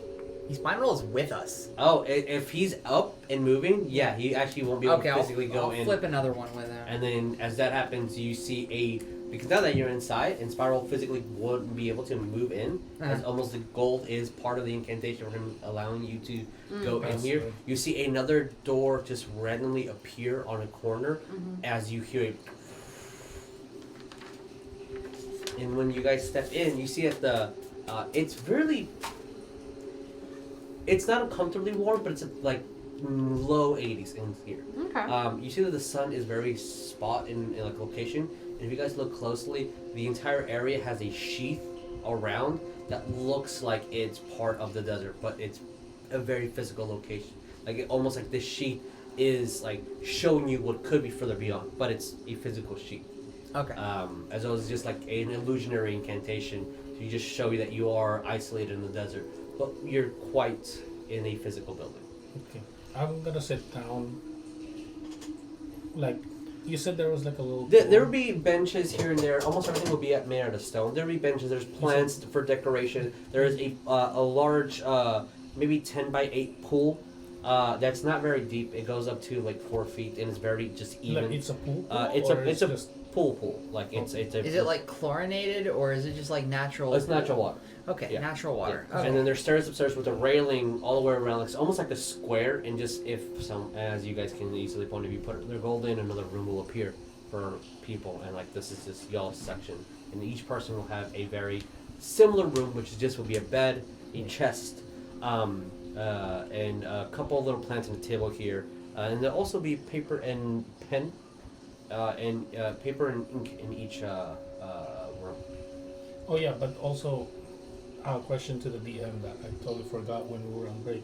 He spine rolls with us. Oh, if he's up and moving, yeah, he actually won't be able to physically go I'll in. flip another one with him. And then as that happens, you see because now that you're inside, and Spiral physically wouldn't be able to move in, as almost the gold is part of the incantation for him allowing you to go in here. You see another door just randomly appear on a corner as you hear it. And when you guys step in, you see that it's really, it's not uncomfortably warm, but it's like low 80s in here. Okay. You see that the sun is very spot in like location. And if you guys look closely, the entire area has a sheath around that looks like it's part of the desert, but it's a very physical location. Like almost like this sheath is like showing you what could be further beyond, but it's a physical sheath. Okay. As well as just like an illusionary incantation to just show you that you are isolated in the desert, but you're quite in a physical building. Okay. I'm gonna sit down. Like, you said there was like a little... There would be benches here and there. Almost everything would be made out of stone. There would be benches. There's plants for decoration. There is a large, maybe 10 by 8 pool. That's not very deep. It goes up to like 4 feet, and it's very just even. Like it's a pool. It's a pool. Like it's a. Is it like chlorinated, or is it just like natural? It's natural water. Okay, Yeah. natural water. Yeah. Okay. And then there's stairs upstairs with a railing all the way around. Like it's almost like a square. And just as you guys can easily point, if you put their gold in, another room will appear for people. And like this is just y'all's section, and each person will have a very similar room, which just will be a bed, a chest, and a couple of little plants on the table here, and there'll also be paper and pen and paper and ink in each room. Oh yeah, but also a question to the DM that I totally forgot when we were on break.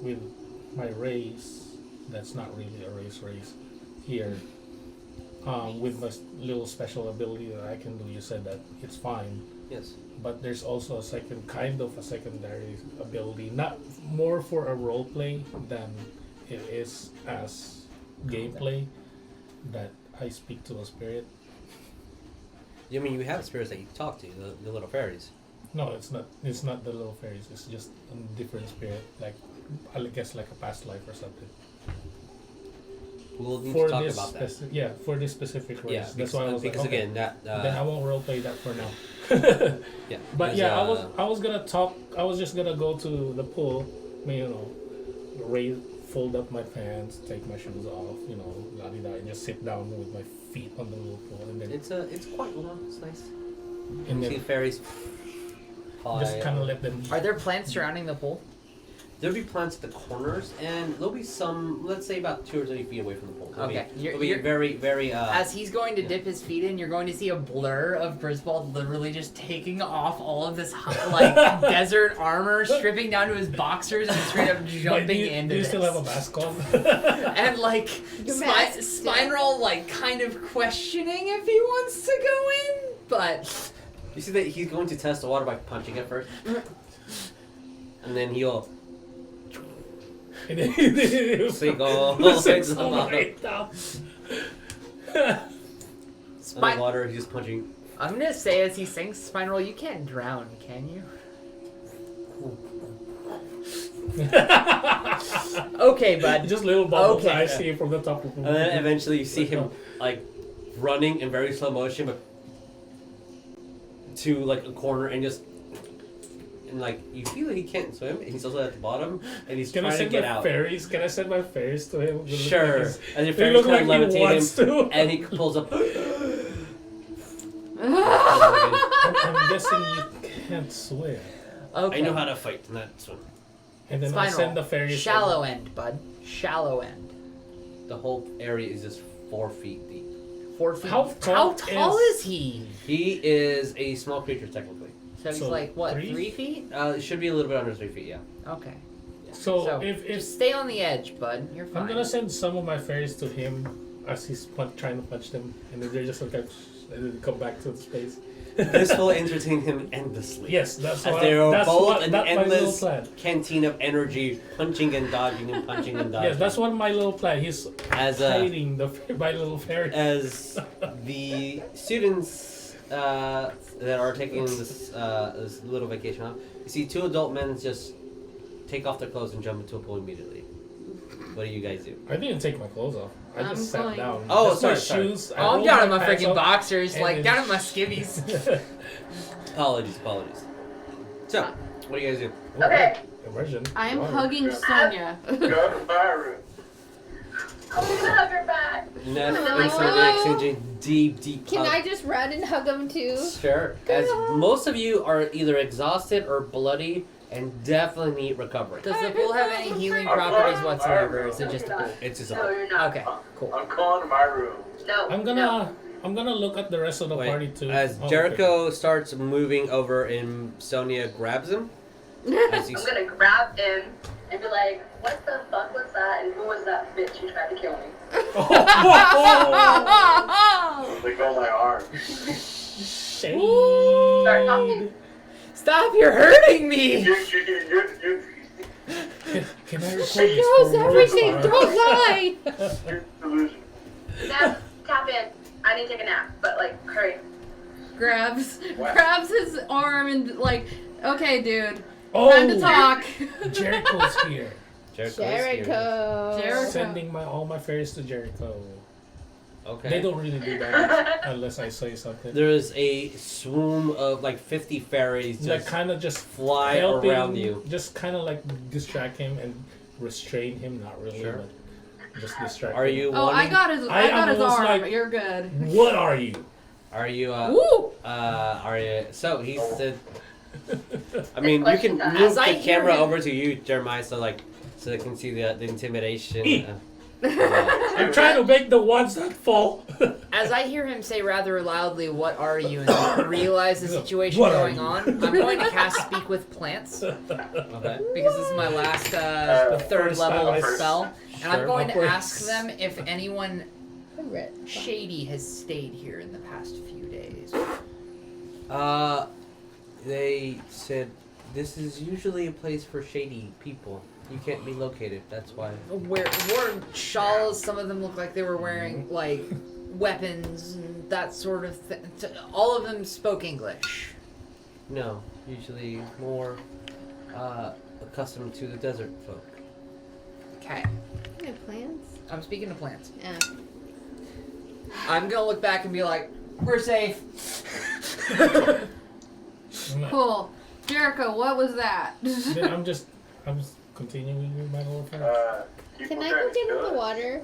With my race, that's not really a race here. With my little special ability that I can do, you said that it's fine. Yes. But there's also a secondary ability, not more for a role play than it is as gameplay, that I speak to a spirit. I mean, you have spirits that you talk to, the little fairies. No, it's not. It's not the little fairies. It's just a different spirit, like I guess like a past life or something. We'll need For to talk this about that. yeah, for this specific race. Yeah, That's why I was because like, okay, again, that then I won't roleplay that for now. yeah. But because, yeah, I was gonna talk. I was just gonna go to the pool, fold up my pants, take my shoes off, la di da, and just sit down with my feet on the little pool, and then it's quite warm. It's nice. and You see then fairies. just kind of let them. Are there plants surrounding the pool? There'll be plants at the corners, and there'll be some, let's say, about 2 or 3 feet away from the pool. Okay, It'll be very, very. As he's going to dip his feet in, you're going to see a blur of Griswold literally just taking off all of this desert armor, stripping down to his boxers, and straight up jumping into Do you this. still have a mask on? And Your mask Spineroll kind of questioning if he wants to go in, but You see that he's going to test the water by punching it first, and then he'll. And then So you go all the way to the bottom. right down. And the water, he's just punching. I'm gonna say as he sinks, Spineroll, you can't drown, can you? Okay, bud. Just little bubbles Okay. I see from the top of the And then eventually you see him running in very slow motion, but to a corner and just. And you feel that he can't swim, and he's also at the bottom, and he's Can I trying to send get my out. fairies? Can I send my fairies to him? Sure. And your They fairies look kind like of he levitate wants him, to. and he pulls up. I'm guessing you can't swim. Okay. I know how to fight, not swim. And then I Spineroll. send the fairies. Shallow end, bud. Shallow end. The whole area is just 4 feet deep. 4 feet. How tall is he? He is a small creature, technically. So he's So, what, 3? 3 feet? It should be a little bit under 3 feet, yeah. Okay. So if just stay on the edge, bud. You're fine. I'm gonna send some of my fairies to him as he's trying to punch them, and then they just and then come back to the space. This will entertain him endlessly. Yes, that's As what. they are That's both what. an That's my little endless plan. canteen of energy, punching and dodging and punching and dodging. Yes, that's what my little plan. He's As hiding my little fairy. as the students that are taking this little vacation off, you see 2 adult men just take off their clothes and jump into a pool immediately. What do you guys do? I didn't take my clothes off. I I'm just sat going- down. Oh, Just my sorry. shoes. I Oh, I'm rolled down in my pants freaking up, boxers, and then- down in my skivvies. Apologies. So, what do you guys do? Okay. Immersion. I am Wow. hugging Sonya. Go to my room. I'm gonna hug her back. Neff And then, and like, Sonya really- exchange deep Can hug. I just run and hug him too? Sure. As most of you are either exhausted or bloody and definitely need recovery. Does the pool have any healing properties whatsoever, or is it just a pool? It's just No, a you're not. Okay, cool. I'm going to my room. No. I'm gonna look at the rest of the party too. As Oh, Jericho starts moving over and Sonya grabs him. As I'm gonna grab him and be like, what the fuck was that? And who was that bitch who tried to kill me? They go my arm. Shade. Start talking. Stop! You're hurting me. You. Can I record She this knows for everything. work? Don't lie. Delusion. Nap, tap in. I need to take a nap, but hurry. grabs What? his arm and okay, dude. Oh, Time to talk. Jericho's here. Jericho. Jericho. Sending all my fairies to Jericho. Okay. They don't really do that unless I say something. There is a swoon of 50 fairies Like just kind of just fly helping, around you. just kind of distract him and restrain him. Not really, Sure. but just distract. Are him. you Oh, I wanting? got his almost arm. You're good. What are you? Are you? Woo! Are you? So he said. I mean, you question can time. move As I the hear camera him- over to you, Jeremiah, so they can see the intimidation. I'm trying to make the ones that fall. As I hear him say rather loudly, "What are you?" and I realize the situation What are going you? on, I'm going to cast Speak with Plants Okay. because this is my last third First level time. spell, and I'm Sure. going to Upwards. ask them if anyone Red. shady has stayed here in the past few days. They said this is usually a place for shady people. You can't be located. That's why. Wore shawls. Some of them look like they were wearing like weapons and that sort of thing. All of them spoke English. No, usually more accustomed to the desert folk. Okay, I have plans. I'm speaking to plants. Yeah. I'm gonna look back and be like, "We're safe." Cool. Jericho, what was that? I'm just continuing with my little affair. People Can I trying go to get in kill the us. water?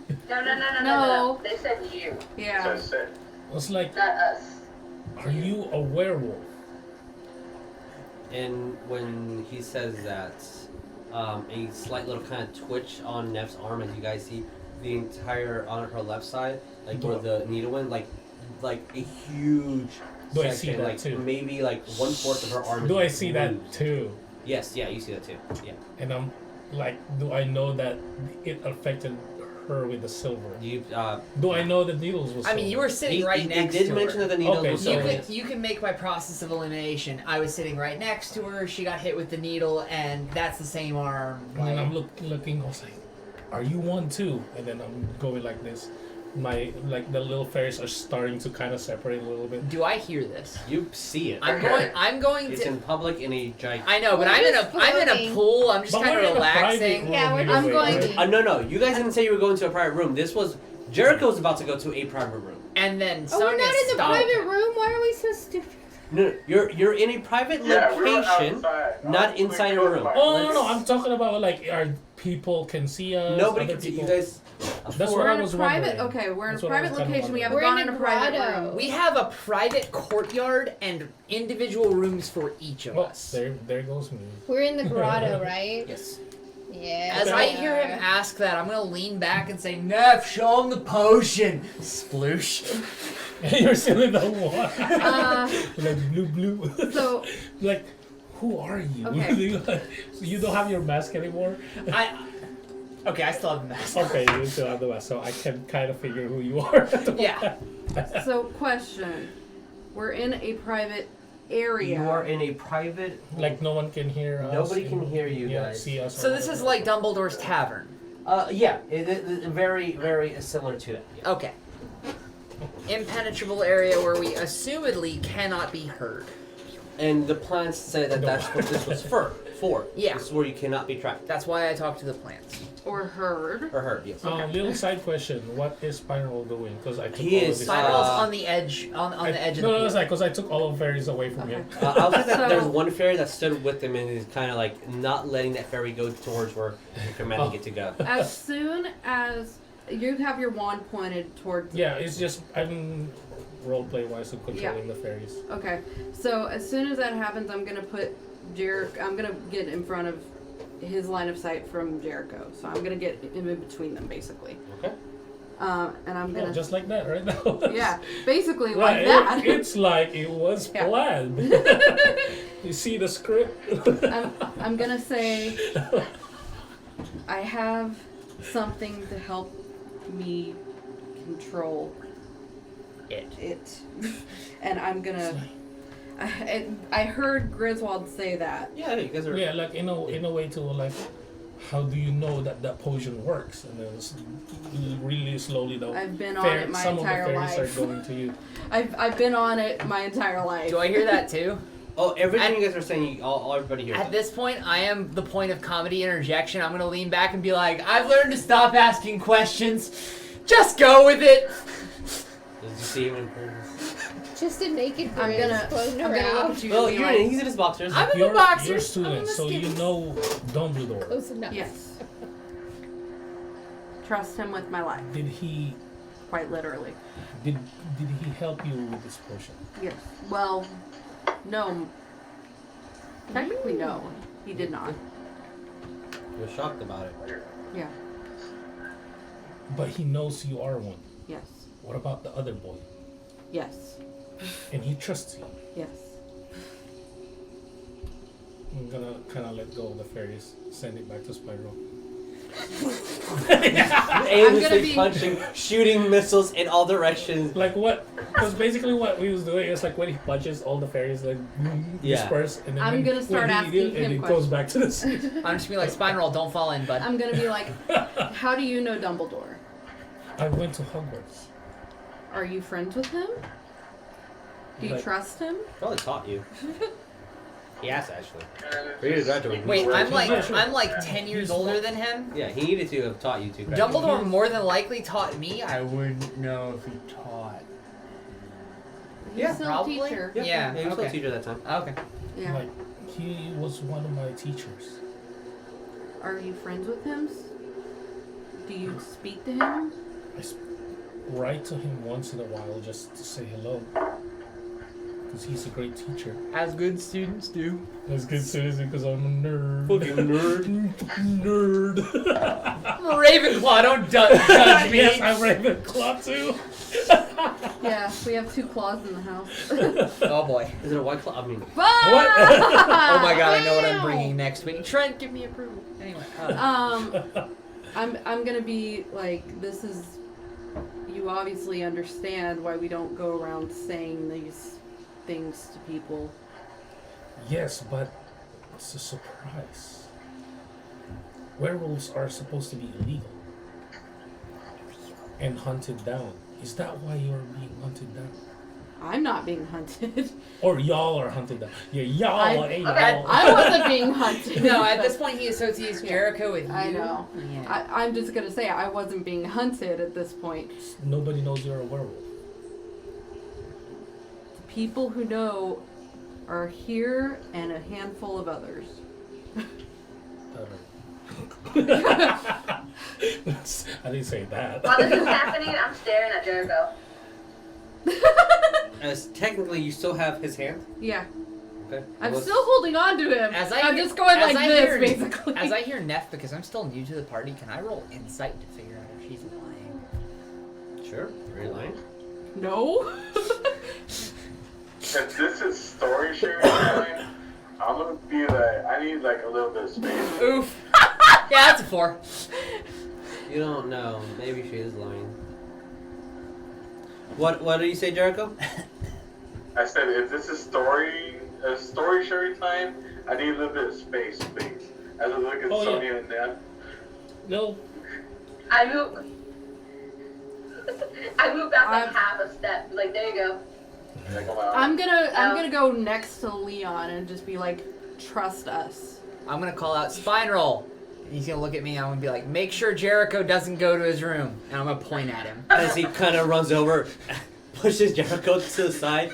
No. They said you, So I Yeah. said, It's like, not us. are you a werewolf? And when he says that, a slight little kind of twitch on Neff's arm, as you guys see, the entire on her left side, like where the needle went, like a huge Do I section, see that like too? maybe like 1/4 of her arm. Do is I see that bruised. too? Yes, yeah, you see that too. Yeah. And I'm like, do I know that it affected her with the silver? You Do I know the needles was I mean, you were sitting right they next did to mention her. that the needle Okay, was so- You can make my process of elimination. I was sitting right next to her. She got hit with the needle, and that's the same arm. And then like- I'm looking, I was like, are you one too? And then I'm going like this. My, like, the little fairies are starting to kind of separate a little bit. Do I hear this? You see it. I'm going It's to. in public in a giant. I know, but We're I'm in just I'm in a floating. pool. I'm just But kind we're of in a private relaxing. room Yeah, we're either just way, going right? to- No. You guys didn't say you were going to a private room. This was Jericho was about to go to a private room. And then Oh, we're Sonya not in the stopped. private room? Why are we so stupid? No, you're in a private yeah, we were location, outside. not inside a room. Oh, no, I'm talking about, like, are people can see us? Nobody other can see you people- guys. That's We're what I in a was private. wondering. Okay, we're in That's a what I was private kinda location. We wondering. haven't We're gone in in a a private grotto. room. We have a private courtyard and individual rooms for each of Oh, us. there goes me. We're in the grotto, right? Yes. Yeah. As I hear him ask that, I'm gonna lean back and say, "Neff, show him the potion." Sploosh. You're still in the water. Uh, Like, blue. so Like, who are you? Okay. So you don't have your mask anymore? Okay, I still have the mask. Okay, you still have the mask, so I can kind of figure who you are. Yeah. so question. We're in a private area. You are in a private. Like, no one can hear us. Nobody can hear you guys. See us. So or this is whatever. like Dumbledore's tavern. Yeah, it very similar to that. Yeah. Okay. Impenetrable area where we assumedly cannot be heard. And the plants say that that's what this was for. Yeah. This is where you cannot be tracked That's why I talk to the plants. Or heard. or heard. Yes. Little side question: what is Spiral doing? Because I took He all of is, this. Spiral's on the edge, on the edge of the No, pool. it's like because I took all of fairies away from him. I'll say that So- there's one fairy that stood with him and is kind of like not letting that fairy go towards where you're commanding it to go. As soon as you have your wand pointed towards. Yeah, it's just I'm roleplay wise of controlling the fairies. Okay, so as soon as that happens, I'm gonna put I'm gonna get in front of his line of sight from Jericho. So I'm gonna get in between them, basically. Okay. And I'm gonna. Oh, just like that, right now. Yeah, basically Right, like that. it's like it was Yeah. planned. You see the script? I'm gonna say I have something to help me control it. And I'm gonna. I heard Griswold say that. Yeah, you guys are. Yeah, like in a way to like, how do you know that that potion works? And then really slowly though. I've been on it my some entire of the fairies life. are going to you. I've been on it my entire life. Do I hear that too? Oh, everything At- you guys are saying, all everybody hears. At that. this point, I am the point of comedy interjection. I'm gonna lean back and be like, "I've learned to stop asking questions. Just go with it." Did you see him in person? Just a naked I'm Grizz gonna floating look around. at you Well, and be like, he's in his boxers. I'm in the You're boxers. students, so you know Dumbledore. Close enough. yes. Trust him with my life, Did he quite literally. did he help you with this potion? Yes. Well, no. Technically, no. He did not. You're shocked about it. Yeah. But he knows you are one. Yes. What about the other boy? Yes. And he trusts you. Yes. I'm gonna kind of let go of the fairies, send it back to Spiral. Aimlessly be- punching, shooting missiles in all directions. Like what? Because basically what we was doing is like when he punches, all the fairies like disperse, and then I'm gonna start asking him and it questions. goes back to the sea. I'm just gonna be like, spine roll, don't fall in, bud. I'm gonna be like, how do you know Dumbledore? I went to Hogwarts. Are you friends with him? Do you Like- trust him? Probably taught you. Yes, actually. For you to graduate. Wait, I'm like Yeah, sure. I'm like 10 years older than him. Yeah, he needed to have taught you to graduate. Dumbledore more than likely taught me. I wouldn't know if he taught. He's Yeah, still probably. a teacher. Yeah, he was still a okay. teacher at that time. Okay. Yeah. Like he was one of my teachers. Are you friends with him? Do you speak to him? I write to him once in a while just to say hello. Because he's a great teacher. As good students do. As good citizen because I'm a nerd. Fucking nerd. Nerd. Ravenclaw, don't judge me. Yes, I'm Ravenclaw too. Yeah, we have 2 claws in the house. Oh boy. Is it a white claw? I mean, What? Oh my god, I know what I'm bringing next week. Trent, give me approval. Anyway. I'm gonna be like, this is. You obviously understand why we don't go around saying these things to people. Yes, but it's a surprise. Werewolves are supposed to be illegal and hunted down. Is that why you're being hunted down? I'm not being hunted. Or y'all are hunted down? Yeah, y'all. I- y'all. I wasn't being hunted. No, at this point he associates Jericho with you. I know. Yeah. I'm just gonna say I wasn't being hunted at this point. Nobody knows you're a werewolf. The people who know are here and a handful of others. I didn't say that. While this is happening, I'm staring at Jericho. as technically you still have his hand. Yeah. Okay. I'm Let's- still holding on to him. I'm just going as like I this, hear- basically. As I hear Neff, because I'm still new to the party, can I roll insight to figure out if she's lying? Sure. Are you lying? No. If this is story sharing time, I'm gonna be like, I need like a little bit of space. Oof. Yeah, that's a 4. You don't know. Maybe she is lying. What do you say, Jericho? I said, if this is story sharing time, I need a little bit of space, please. As I look at Oh, yeah. Sonya and Dan. No. I move back like I'm- half a step. Like, there you go. Like, come out. I'm gonna go next to Leon and just be like, trust us. I'm gonna call out spine roll. He's gonna look at me and I'm gonna be like, make sure Jericho doesn't go to his room. And I'm gonna point at him. As he kind of runs over, pushes Jericho to the side,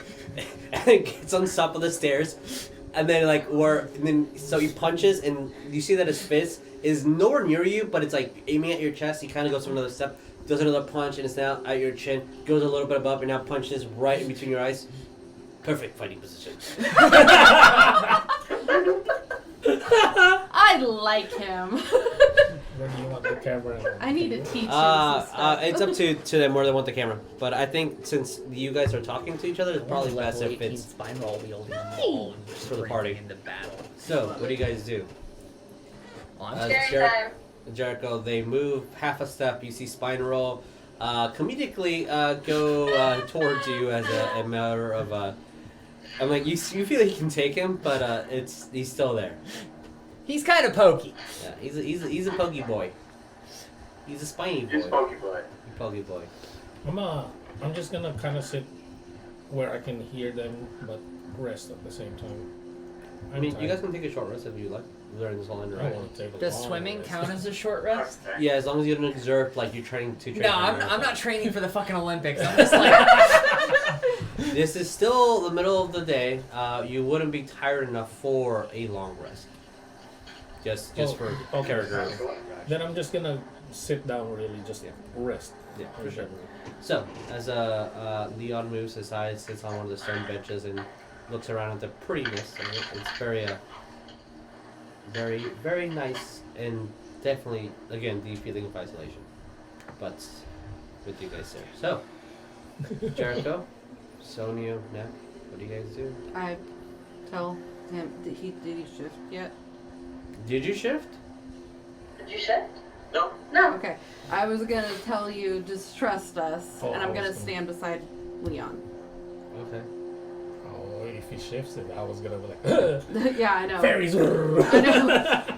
and gets on top of the stairs, and then so he punches, and you see that his fist is nowhere near you, but it's like aiming at your chest. He kind of goes to another step, does another punch, and it's now at your chin, goes a little bit above, and now punches right in between your eyes. Perfect fighting position. I like him. Where do you want the camera? I need to teach him some stuff. It's up to them where they want the camera, but I think since you guys are talking to each other, it's probably Level best if 18 it's spine roll wielding a maul and For the sprinting party. into battle. So. What do you guys do? I'm Sharing Jer- time. Jericho, they move half a step. You see spine roll, comedically go towards you as a matter of. I'm like you feel like you can take him, but he's still there. He's kind of pokey. Yeah, he's a pokey boy. He's a spiny boy. He's Pokey Boy. Pokey boy. I'm just gonna kind of sit where I can hear them, but rest at the same time. I mean, you guys can take a short rest if you like during this whole I interaction. want to take a Does long swimming rest. count as a short rest? Okay. Yeah, as long as you don't exert like you're training to train. No, for a I'm marathon. not training for the fucking Olympics. I'm just like, This is still the middle of the day. You wouldn't be tired enough for a long rest. Just for okay. character. Then I'm just gonna sit down, really, just rest. Yeah, for sure. So, as Leon moves aside, sits on one of the stone benches and looks around at the prettiness of it. It's very, very, very nice and definitely, again, the feeling of isolation. butts with you guys there. So, Jericho, Sonya, Neff, what do you guys do? I tell him, did he shift yet? Did you shift? Did you shift? No. No. Okay. I was gonna tell you, just trust us, Oh, and I I'm was gonna gonna- stand beside Leon. Okay. Oh, if he shifts it, I was gonna be like, Yeah, I know. Ferris. I know.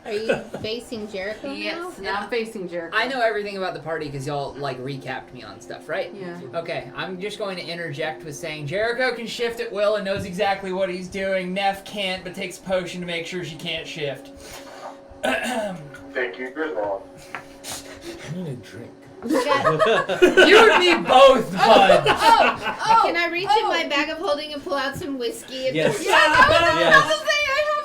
Are you facing Jericho Yes, now? now I'm facing Jericho. I know everything about the party because y'all like recapped me on stuff, right? Yeah. Okay, I'm just going to interject with saying Jericho can shift at will and knows exactly what he's doing. Neff can't, but takes a potion to make sure she can't shift. Thank you, Griswold. I need a drink. You got- You and me both, bud. Can I reach in my bag of holding and pull out some whiskey? And Yes. Yes.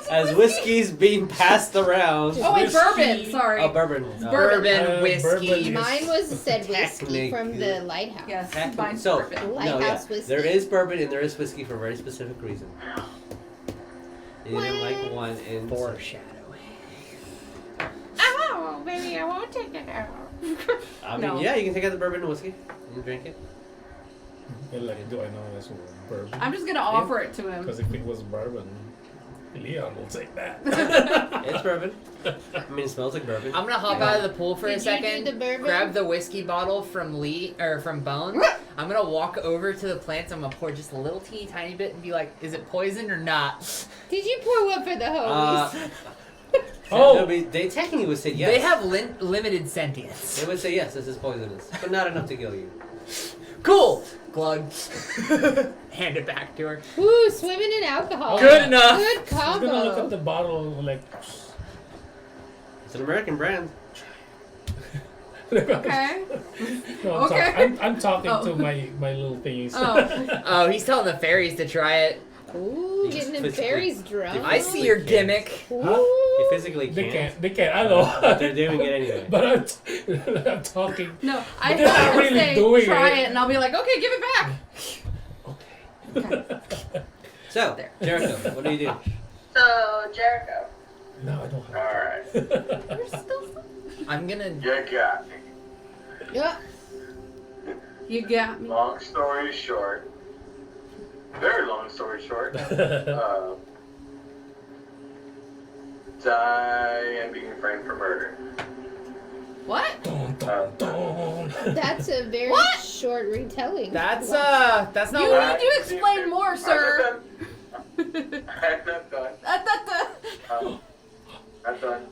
As whiskey's being passed around. Oh, wait, Whiskey. bourbon. Sorry. Oh, bourbon. Bourbon, whiskey. bourbon. Mine was said whiskey Technically. from the lighthouse. Yes, Technically- mine's so, bourbon. no, yeah. Lighthouse whiskey. There is bourbon and there is whiskey for a very specific reason. You didn't like one in Foreshadowing. Oh, baby, I won't take it out. I mean, No. yeah, you can take out the bourbon and whiskey and drink it. And like, do I know that's bourbon? I'm just gonna offer it to him. Because if it was bourbon, Leon will take that. It's bourbon. I mean, it smells like bourbon. I'm gonna hop out of the pool for a Did you do second, the bourbon? grab the whiskey bottle from from Bones. I'm gonna walk over to the plants. I'm gonna pour just a little teeny tiny bit and be like, "Is it poison or not?" Did you pour one for the homies? Oh. They technically would say yes. They have limited sentience. They would say yes, this is poisonous, but not enough to kill you. Cool. Glug. Hand it back to her. Ooh, swimming in alcohol. Good enough. Good I was gonna look combo. at the bottle like. It's an American brand. Okay. No, Okay. I'm talking Oh. to my little thingies. Oh. Oh, he's telling the fairies to try it. Ooh, getting them fairies drunk. I see your gimmick. Huh? You physically They can't. can't. I know. But they're doing it anyway. But I'm talking. No, I But they're thought not you would really say, doing try it. it, and I'll be like, okay, give it back. So, There. Jericho, what do you do? So, Jericho. No, I don't have. Alright. There's still some. I'm gonna. You got me. Yeah. You got me. Long story short. Very long story short. I am being framed for murder. What? Dun, dun, dun. That's a very What? short retelling. That's not. You what- need to explain more, sir. I'm not done. I'm done.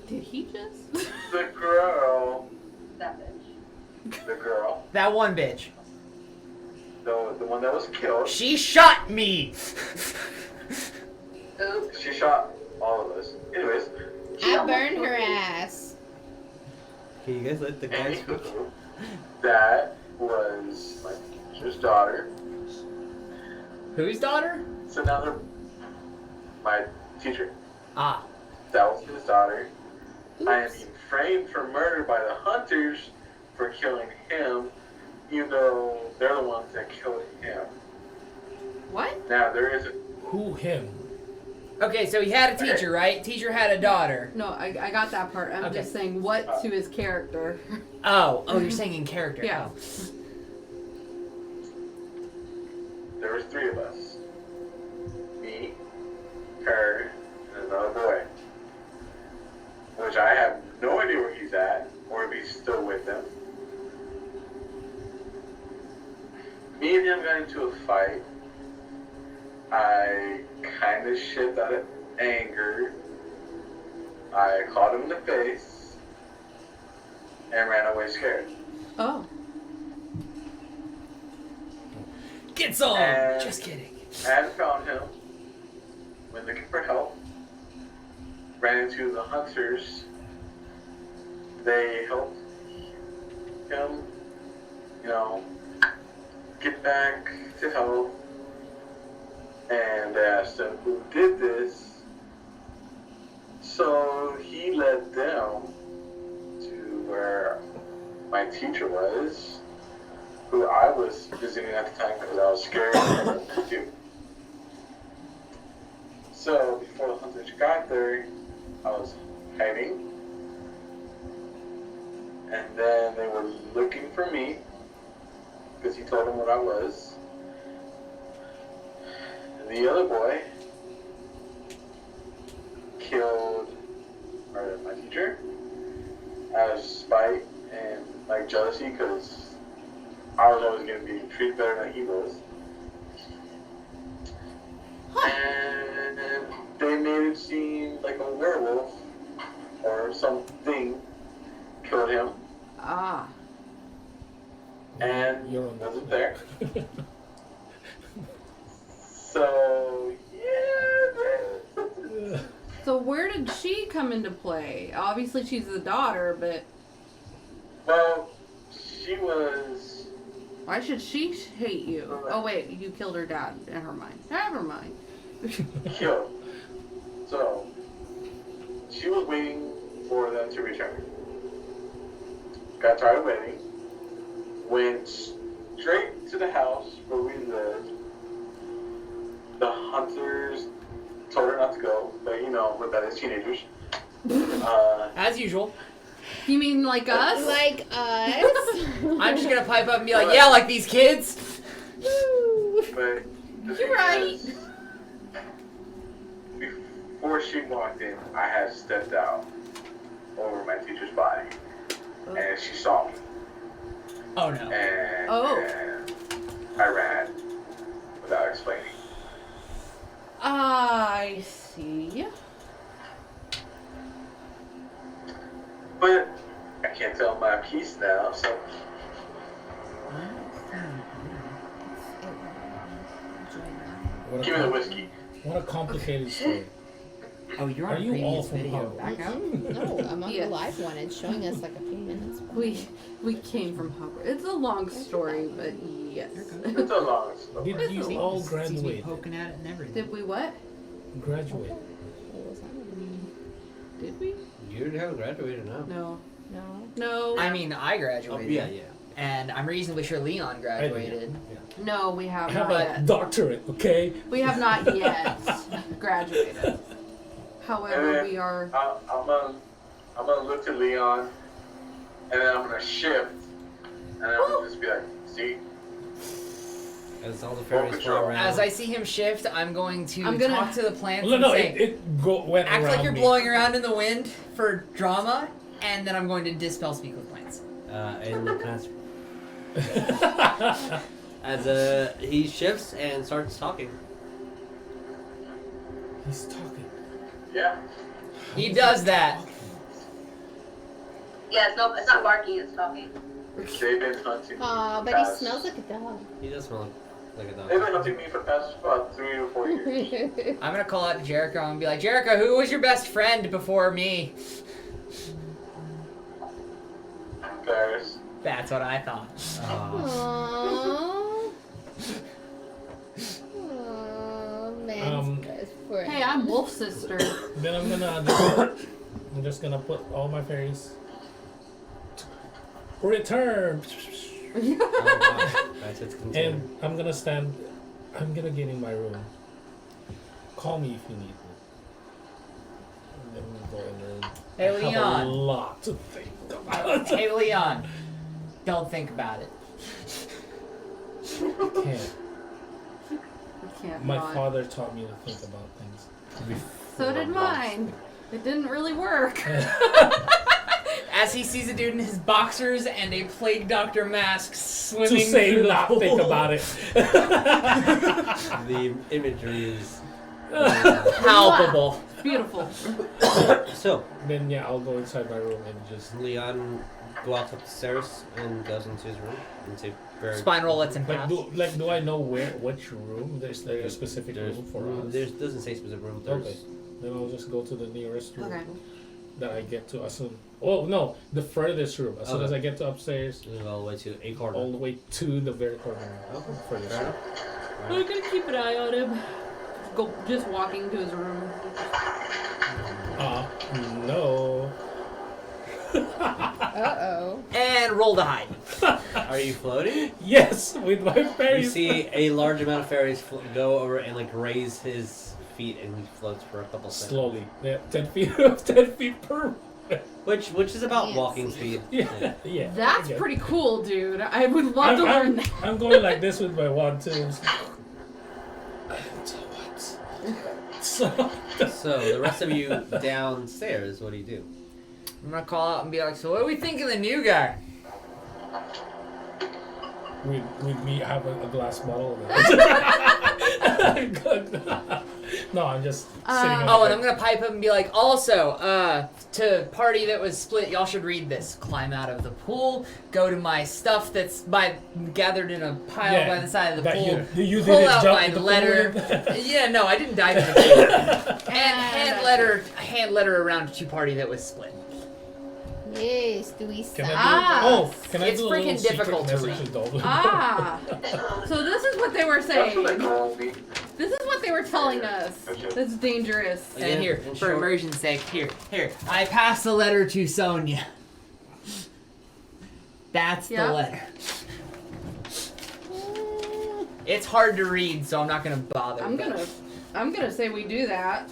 Did he just? The girl. That bitch. The girl. That one bitch. The one that was killed. She shot me. Oops. She shot all of us. Anyways. she I almost burned her killed me. ass. Can you guys let the guy speak? Anywho, that was my teacher's daughter. Whose daughter? It's another. My teacher. Ah. That was his daughter. I am Oops. being framed for murder by the hunters for killing him, even though they're the ones that killed him. What? Now there is a Who him? Okay, so he had a teacher, right? Teacher had a daughter. No, I got that part. I'm Okay. just saying what to his character. Oh, you're saying in character. Yeah. Oh. there was three of us. Me, her, and another boy. Which I have no idea where he's at, or if he's still with them. Me and him got into a fight. I kind of shipped out of anger. I caught him in the face and ran away scared. Oh. Get some. And- Just kidding. I hadn't found him. Went looking for help. Ran into the hunters. They helped him, get back to health. And asked him who did this. So he led them to where my teacher was, who I was visiting at the time because I was scared of what to do. So before the hunters got there, I was hiding. And then they were looking for me because he told them what I was. The other boy killed my teacher out of spite and like jealousy because I was always going to be treated better than he was. And they made it seem like a werewolf or something killed him. Ah. And You're on wasn't there. So, yeah. So where did she come into play? Obviously she's the daughter, but Well, she was. why should she hate you? Oh wait, you killed her dad. Never mind. Never mind. Killed. So, she was waiting for them to return. Got tired of waiting. Went straight to the house where we lived. The hunters told her not to go, but you know, rebellious teenagers. As usual. You mean like us? Like us. I'm just gonna pipe up and be like, yeah, like these kids. But the thing You're right. is, before she walked in, I had stepped out over my teacher's body, and she saw me. Oh no. And, Oh. and I ran without explaining. I see. But I can't tell my piece now, so What give me the a, whiskey. what a complicated story. Oh, you're Are on a you all previous from video. Hogwarts? Back out. No, I'm on Yes. the live one. It's showing us like a few minutes. We came from Hogwarts. It's a long story, but yes. It's a long story. Did you all Sees me graduate? poking at it and everything. Did we what? Graduate. Did we? You haven't graduated now. No. No. No. I mean, I Oh, graduated. yeah, yeah. And I'm reasonably sure Leon graduated. No, we I have have not a yet. doctorate, okay? We have not yet graduated. However, we are. I'm gonna look to Leon, and then I'm gonna shift, and then I'm gonna just be like, see? As all the fairies fly around. As I see him shift, I'm going to I'm gonna- talk to the plants No, and no, say, it went act around like you're me. blowing around in the wind for drama, and then I'm going to dispel speak with plants. And the plants. As he shifts and starts talking. He's talking. Yeah. He does that. Yeah, it's not barking, it's talking. They've been hunting me. Aw, for but the he past- smells like a dog. He does smell like a They've been dog. hunting me for the past about 3 or 4 years. I'm gonna call out to Jericho and be like, Jericho, who was your best friend before me? Ferris. That's what I thought. Aw. Aww. Aww, man's best friend. Hey, I'm Wolf's sister. Then I'm just gonna put all my fairies. Return! Oh, wow. That's its container. And I'm gonna get in my room. Call me if you need me. And then we'll go in the room. Hey, I have a Leon. lot to think about. Hey, Leon. Don't think about it. I can't. We can't My not. father taught me to think about things. So did mine. It didn't really work. As he sees a dude in his boxers and a plague doctor mask swimming To say through the not pool. think about it. The imagery is. Palpable. Beautiful. So, Then yeah, I'll go inside my room and just. Leon walks up the stairs and goes into his room. And say, very. Spine roll lets him Like pass. do I know which room? There's like a specific There's room for us. There doesn't say specific room. There's, Okay. Then I'll just go to the nearest room Okay. that I get to as soon. Oh no, the furthest room. As soon as I get to upstairs, all the way to a corner. all the way to the very corner. Okay. Furthest Fair room. enough. We're gonna keep an eye on him. Go, just walking to his room. No. Uh-oh. And roll to hide. Are you floating? Yes, with my You fairies. see a large amount of fairies go over and like raise his feet, and he floats for a couple seconds. Slowly. Yeah, 10 feet 10 feet per Which is about Yes. walking speed. Yeah, yeah. That's okay. pretty cool, dude. I would love to learn that. I'm going like this with my wand too. It's like, so So the rest of you downstairs, what do you do? I'm gonna call out and be like, so what do we think of the new guy? with me have a glass bottle. No, I'm just sitting. on Oh, the and I'm gonna pipe up and be like, also, to party that was split, y'all should read this. Climb out of the pool, go to my stuff that's gathered in a pile Yeah, by the side of the that pool, you pull didn't out jump my in the pool letter. with? Yeah, no, I didn't dive in the pool. And hand letter around to party that was split. Yes, do we Can stop? I do? Can I It's do a freaking little secret difficult to message read. Dumbledore? Ah. So this is what they were That's what they saying. call me. This is what they were telling us. That's dangerous. And Again, here, in for short- immersion's sake, here. I pass the letter to Sonya. That's the Yeah. letter. It's hard to read, so I'm not gonna bother. I'm with it. gonna say we do that.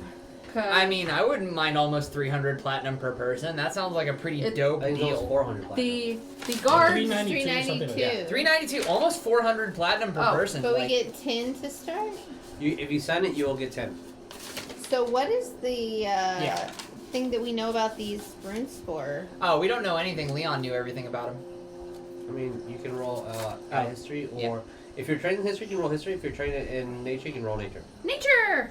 'Cause I mean, I wouldn't mind almost 300 platinum per person. That sounds like a pretty dope I think it's almost deal. 400 platinum. the guards. 392 or something like that. 392, almost 400 platinum per Oh, person. But we like- get 10 to start? If you sign it, you will get 10. So what is the thing that we know about these runes for? Oh, we don't know anything. Leon knew everything about him. I mean, you can roll Oh, history, or yeah. if you're trained in history, you can roll history. If you're trained in nature, you can roll nature. Nature.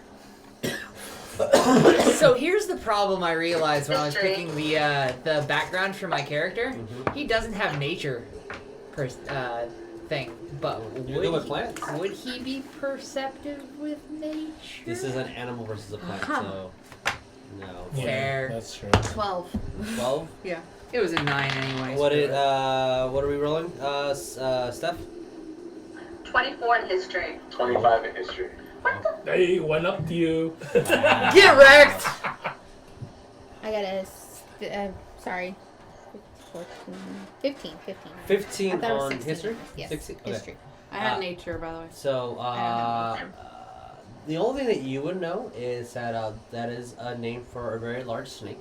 So here's the problem I realized when I was History. picking the background for my character. Mhm. He doesn't have nature thing, but You go with plants. would he be perceptive with nature? This is an animal versus a plant, Uh-huh. so no. Yeah, Fair. that's true. 12. 12. Yeah. It was a 9 anyway. What are we rolling? Steph. 24 in history. 25 in history. Hey, one up to you. Get wrecked! I got sorry. 15. 15 I thought it was on 16. history. Yes, 16? Okay. history. I had Uh, nature, by the way. So I the only thing that you would know is that that is a name for a very large snake.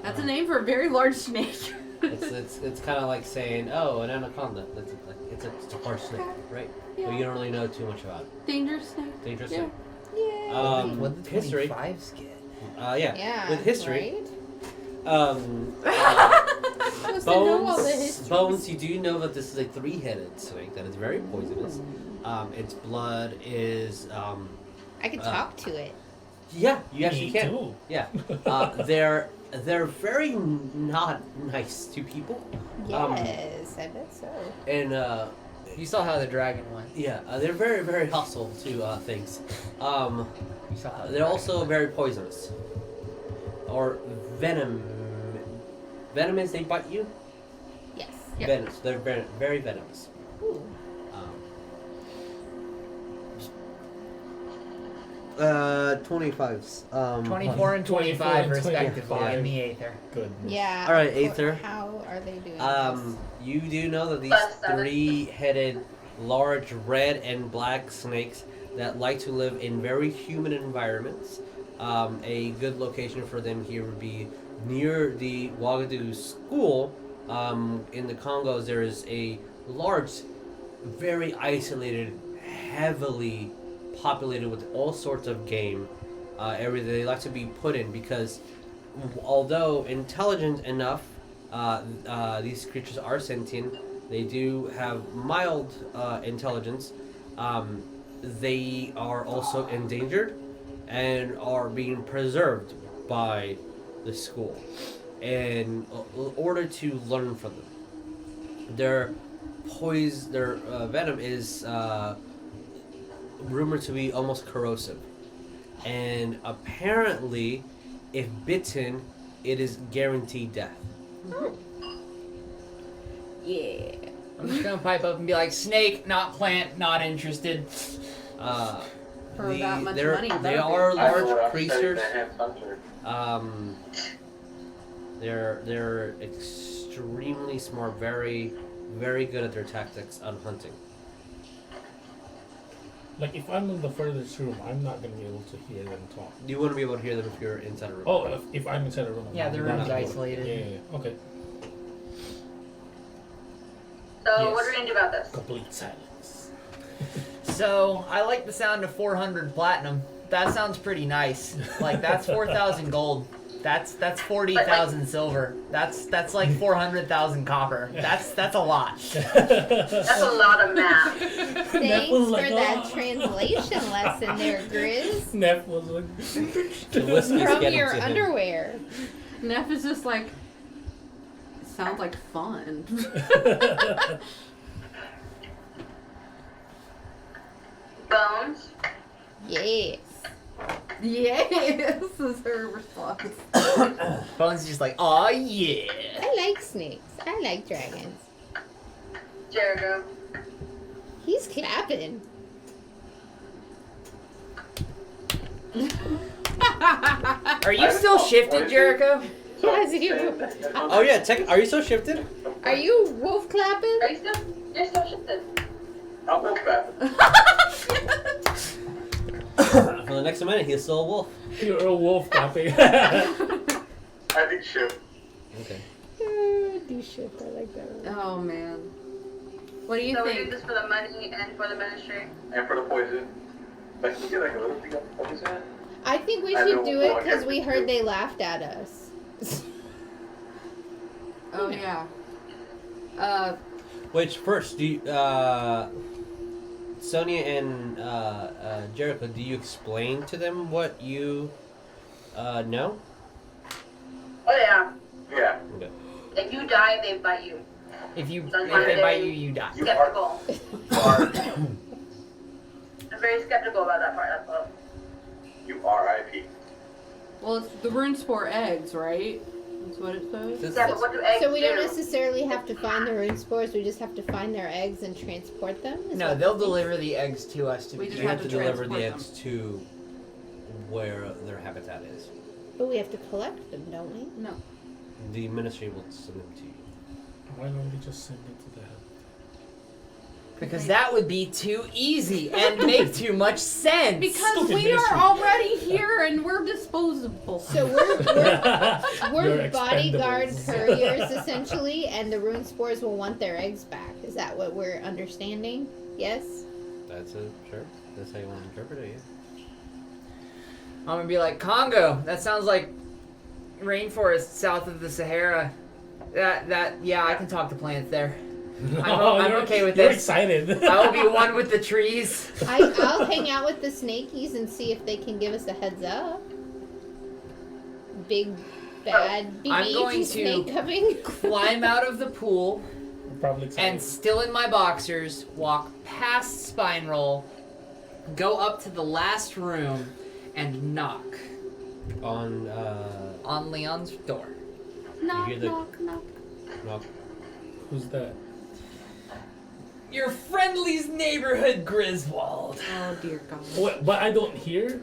That's a name for a very large snake. It's kind of like saying, oh, an anaconda. It's a large snake, right? Yeah. But you don't really know too much about it. Dangerous snake. Dangerous Yeah. snake. Yeah. What did the History. 25s get? Yeah. With history, Right? Supposed to know all the history. Bones, you do know that this is a 3-headed snake that is very poisonous. Its blood is, I could talk to it. yeah, you actually Me can. too. Yeah, they're very not nice to people. Yes, I bet so. And You saw how the dragon went. yeah, they're very very hostile to things. You saw how the They're dragon also went. very poisonous, or venomous. They bite you. Yes. Yep. Venomous. They're very venomous. Ooh. 25s. 24 and 24 25 and respectively 25. in the Aether. Goodness. Yeah. All right, wh- Aether. How are they doing? You do know that these Plus 7. 3-headed, large red and black snakes that like to live in very humid environments. A good location for them here would be near the Ouagadougou school. In the Congos, there is a large, very isolated, heavily populated with all sorts of game. Everything they like to be put in because although intelligent enough, these creatures are sentient. They do have mild intelligence. They are also endangered and are being preserved by the school in order to learn from them. Their venom is rumored to be almost corrosive, and apparently, if bitten, it is guaranteed death. Yeah. I'm just gonna pipe up and be like, snake, not plant, not interested. For that much they're- money, they that'd be- are I know large what I'm creatures. studying the Hand Hunter. They're extremely smart, very very good at their tactics on hunting. Like if I'm in the furthest room, I'm not gonna be able to hear them talk. You wouldn't be able to hear them if you're inside a room. Oh, if I'm inside a room. Yeah, the I'm room's not able to- isolated. Yeah. Okay. So Yes. what are we gonna do about this? Complete silence. So I like the sound of 400 platinum. That sounds pretty nice. Like that's 4,000 gold. That's 40,000 silver. That's like 400,000 copper. That's a lot. That's a lot of math. Thanks was for like, that "Oh." translation lesson there, Grizz. Neff was like. The whiskey's From getting your to him. underwear. Neff is just like, sounds like fun. Bones. Yes. Yes, is her response. Bones is just like, oh yeah. I like snakes. I like dragons. Jericho. He's clapping. Are you still shifted, Jericho? Yes, you. Oh yeah, are you so shifted? Are you wolf clapping? Are you still? You're still shifted. I'll go back. For the next minute, he's still a wolf. You're a wolf clapping. I think shift. Okay. Do shit. I like that one. Oh man. What do you So we do think? this for the money and for the ministry. And for the poison. Like, you get like a little thing of poison? I think we I should don't do it want because we heard everything. they laughed at us. Oh yeah. Which first, do you, Sonya and Jericho, do you explain to them what you know? Oh yeah. Yeah. Okay. If you die, they bite you. If they bite you, you die. You Skeptical. are, I'm very skeptical about that part. That's all. you are IP. Well, it's the rune spore eggs, right? That's what it says. Yeah, but what do eggs So we don't do? necessarily have to find the rune spores. We just have to find their eggs and transport them. Is No, what they'll we think? deliver the eggs to us to We be just You have have to to deliver the transport eggs to where their habitat is. But we have to collect them, don't we? No. The ministry will send them to you. Why don't we just send it to them? because that would be too easy and make too much sense. Because Stupid we ministry. are already here and we're disposable. So we're You're bodyguard expendables. couriers essentially, and the rune spores will want their eggs back. Is that what we're understanding? Yes. That's it, sure. That's how you want to interpret it, yeah. I'm gonna be like, Congo, that sounds like rainforest south of the Sahara. Yeah, I can talk to plants there. I'm okay with You're this. excited. I will be one with the trees. I'll hang out with the snakies and see if they can give us a heads up. Big bad I'm going BB snake to coming. Climb out of the pool Probably excited. and still in my boxers, walk past Spine Roll, go up to the last room, and knock On Leon's door. Knock, hear the- knock, knock. knock. Who's that? Your friendly's neighborhood Griswold. Oh dear God. What, but I don't hear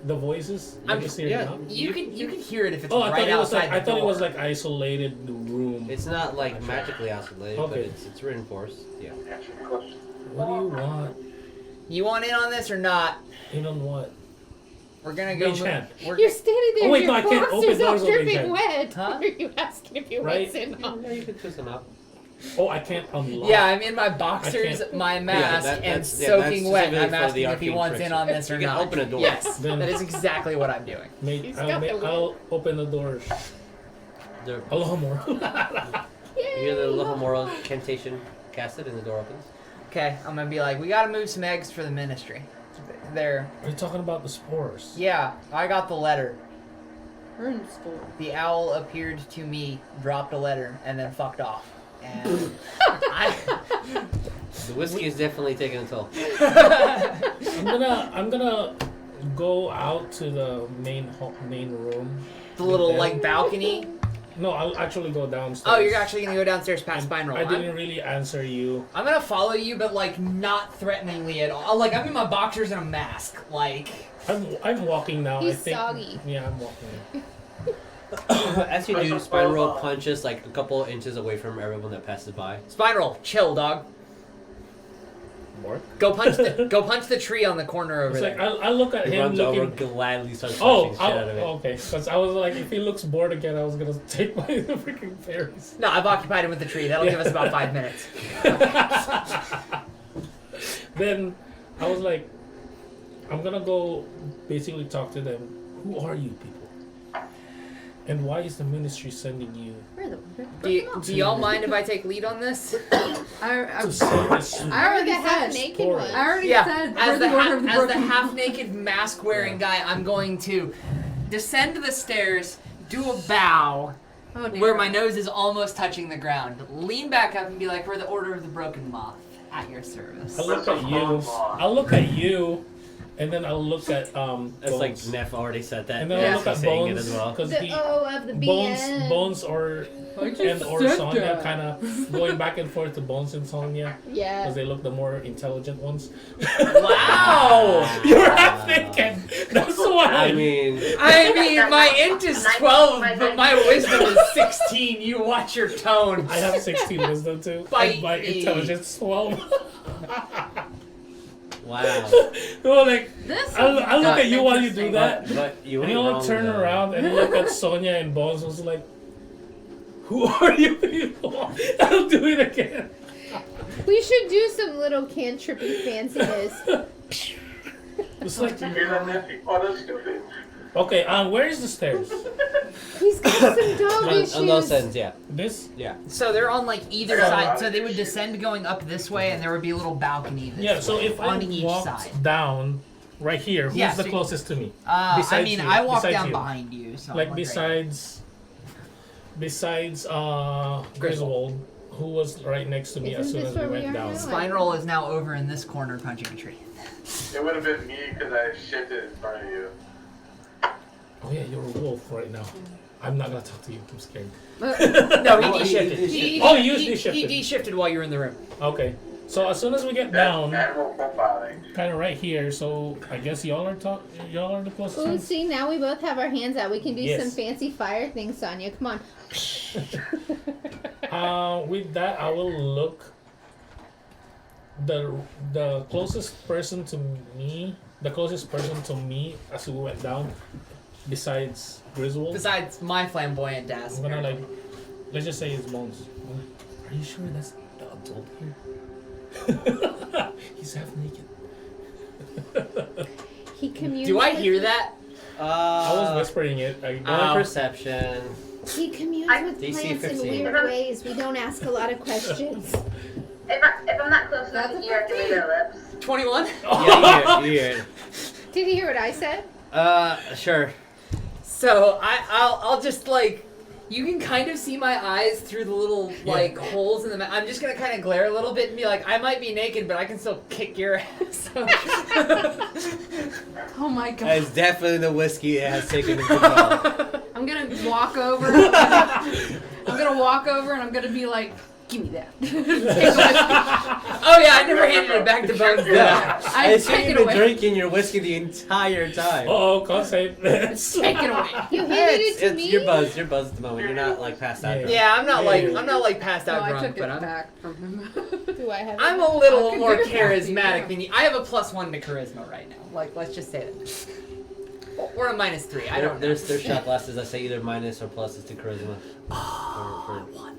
the voices. You I'm just hear yeah. them. You can hear it if it's Oh, I right thought it was outside like the door. I thought it was like isolated room. It's not like magically isolated, but Okay. it's reinforced. Yeah. What do you want? You want in on this or not? In on what? We're gonna go. Mage hand. We're You're standing there. Oh, wait, your no, I can't open boxers all doors with dripping Mage hand. wet. Huh? Are you asking if you Right? want in on? Yeah, you could twist them up. Oh, I can't unlock. Yeah, I'm in my boxers, my mask, that- and that's- yeah, soaking that's wet. specifically I'm for asking the if he arcane wants in tricks. on this You or can not. open a door. Yes, Then- that is exactly what I'm doing. He's got the I'll open the doors. There- A lot more. You hear the little moral incantation casted and the door opens. Okay, I'm gonna be like, we gotta move some eggs for the ministry. There. Are you talking about the spores? Yeah, I got the letter. Rune spore. The owl appeared to me, dropped a letter, and then fucked off. And The whiskey is definitely taking a toll. I'm gonna go out to the main room. the little Yeah. like balcony. No, I'll actually go downstairs. Oh, you're actually gonna go downstairs past Spine Roll. I didn't really answer you. I'm gonna follow you, but like not threateningly at all. Like I'm in my boxers and a mask. Like I'm walking now. He's I think. soggy. Yeah, I'm walking. As you do, Spine Roll punches like a couple inches away from everyone that passes by. Spine Roll, chill, dog. Bork. Go punch the tree on the corner over It's there. like I look at He him runs looking. over, gladly starts punching shit out of it. Okay. Because I was like, if he looks bored again, I was gonna take my freaking Ferris. No, I've occupied him with the tree. That'll give us about 5 minutes. Then I was like, I'm gonna go basically talk to them. Who are you people? And why is the ministry sending you Do y'all mind if I take lead on this? I to say this? already The half said. naked story. one. I already Yeah, said. as we're the, the order of the broken half-naked mask-wearing guy, I'm going to descend the stairs, do a bow, Oh, dear. where my nose is almost touching the ground, lean back up and be like, we're the Order of the Broken Moth, at your service. I look at you. I'll look at you, and then I'll look at It's Bones. like Neff already said that. And then Yeah. I'll look at He's saying it Bones as well. because The he O of the BN. Bones or I just and or said Sonya that. kind of going back and forth to Bones and Sonya Yeah. because they look the more intelligent ones. Wow! You're half naked. That's why. I mean, my int is 12, but my wisdom is 16. You watch your tone. I have 16 wisdom too. Bite And my me. intelligence 12. wow. So like, This I look at you while you do interesting. that. But you And ain't you'll wrong, turn though. around and look at Sonya and Bones was like, who are you people? I'll do it again. We should do some little cantrippy fanciness. It's like, You hear that, Nephew? Oh, that's stupid. okay, where is the stairs? He's got some dog issues. On those ends, yeah. This? Yeah. So they're on like either Yeah. side. So they would descend going up this way, and there would be a little balcony. This Yeah, so way, if I on each walked side. down right here, who's Yeah, the so- closest to me? I besides mean, you, I walk besides down you. behind you, so Like I'm right besides Griswold, who was right next to me as Isn't soon this as we where we went are down. now? Spine roll is now over in this corner punching a tree. It would have been me because I shifted in front of you. Oh yeah, you're a wolf right now. I'm not gonna talk to you. I'm scared. No, Oh, he he de-shifted. de-shifted. Oh, you de-shifted. He de-shifted while you were in the room. Okay. So as soon as we get That's down, animal profiling. kind of right here. So I guess y'all are the closest Ooh, ones. see, now we both have our hands out. We can do Yes. some fancy fire things, Sonya. Come on. With that, I will look. The closest person to me, as we went down, besides Griswold. Besides my flamboyant ass. I'm gonna like, let's just say it's Bones. Are you sure that's the adult here? He's half naked. He communes. Do I with hear me- that? I was whispering it. Roll perception. He communes with DC plants in 15. weird ways. We don't ask a lot of questions. If I'm not close enough to hear, I can move their lips. 21? Yeah, you hear it. Did you hear what I said? Sure. So I'll just like, you can kind of see my eyes through the little like holes in the I'm just gonna kind of glare a little bit and be like, I might be naked, but I can still kick your ass. Oh my god. It's definitely the whiskey it has taken the control. I'm gonna walk over. I'm gonna walk over and I'm gonna be like, give me that. Take away. Oh yeah, I never handed it back to Bones. Yeah. I I assume take you've it been away. drinking your whiskey the entire time. Oh, can't say this. Take it away. You handed it to It's me? you're buzzed at the moment. You're not like passed out. Yeah. drunk. Yeah, I'm not Yeah. like passed out No, I drunk, took but it I'm back from him. Do I have it? I'm a little I'll more give it back to you, charismatic yeah. than you. I have a +1 to charisma right now. Like, let's just say that. Or a -3. I don't know. There's shot glasses that say either minus or pluses to charisma. What?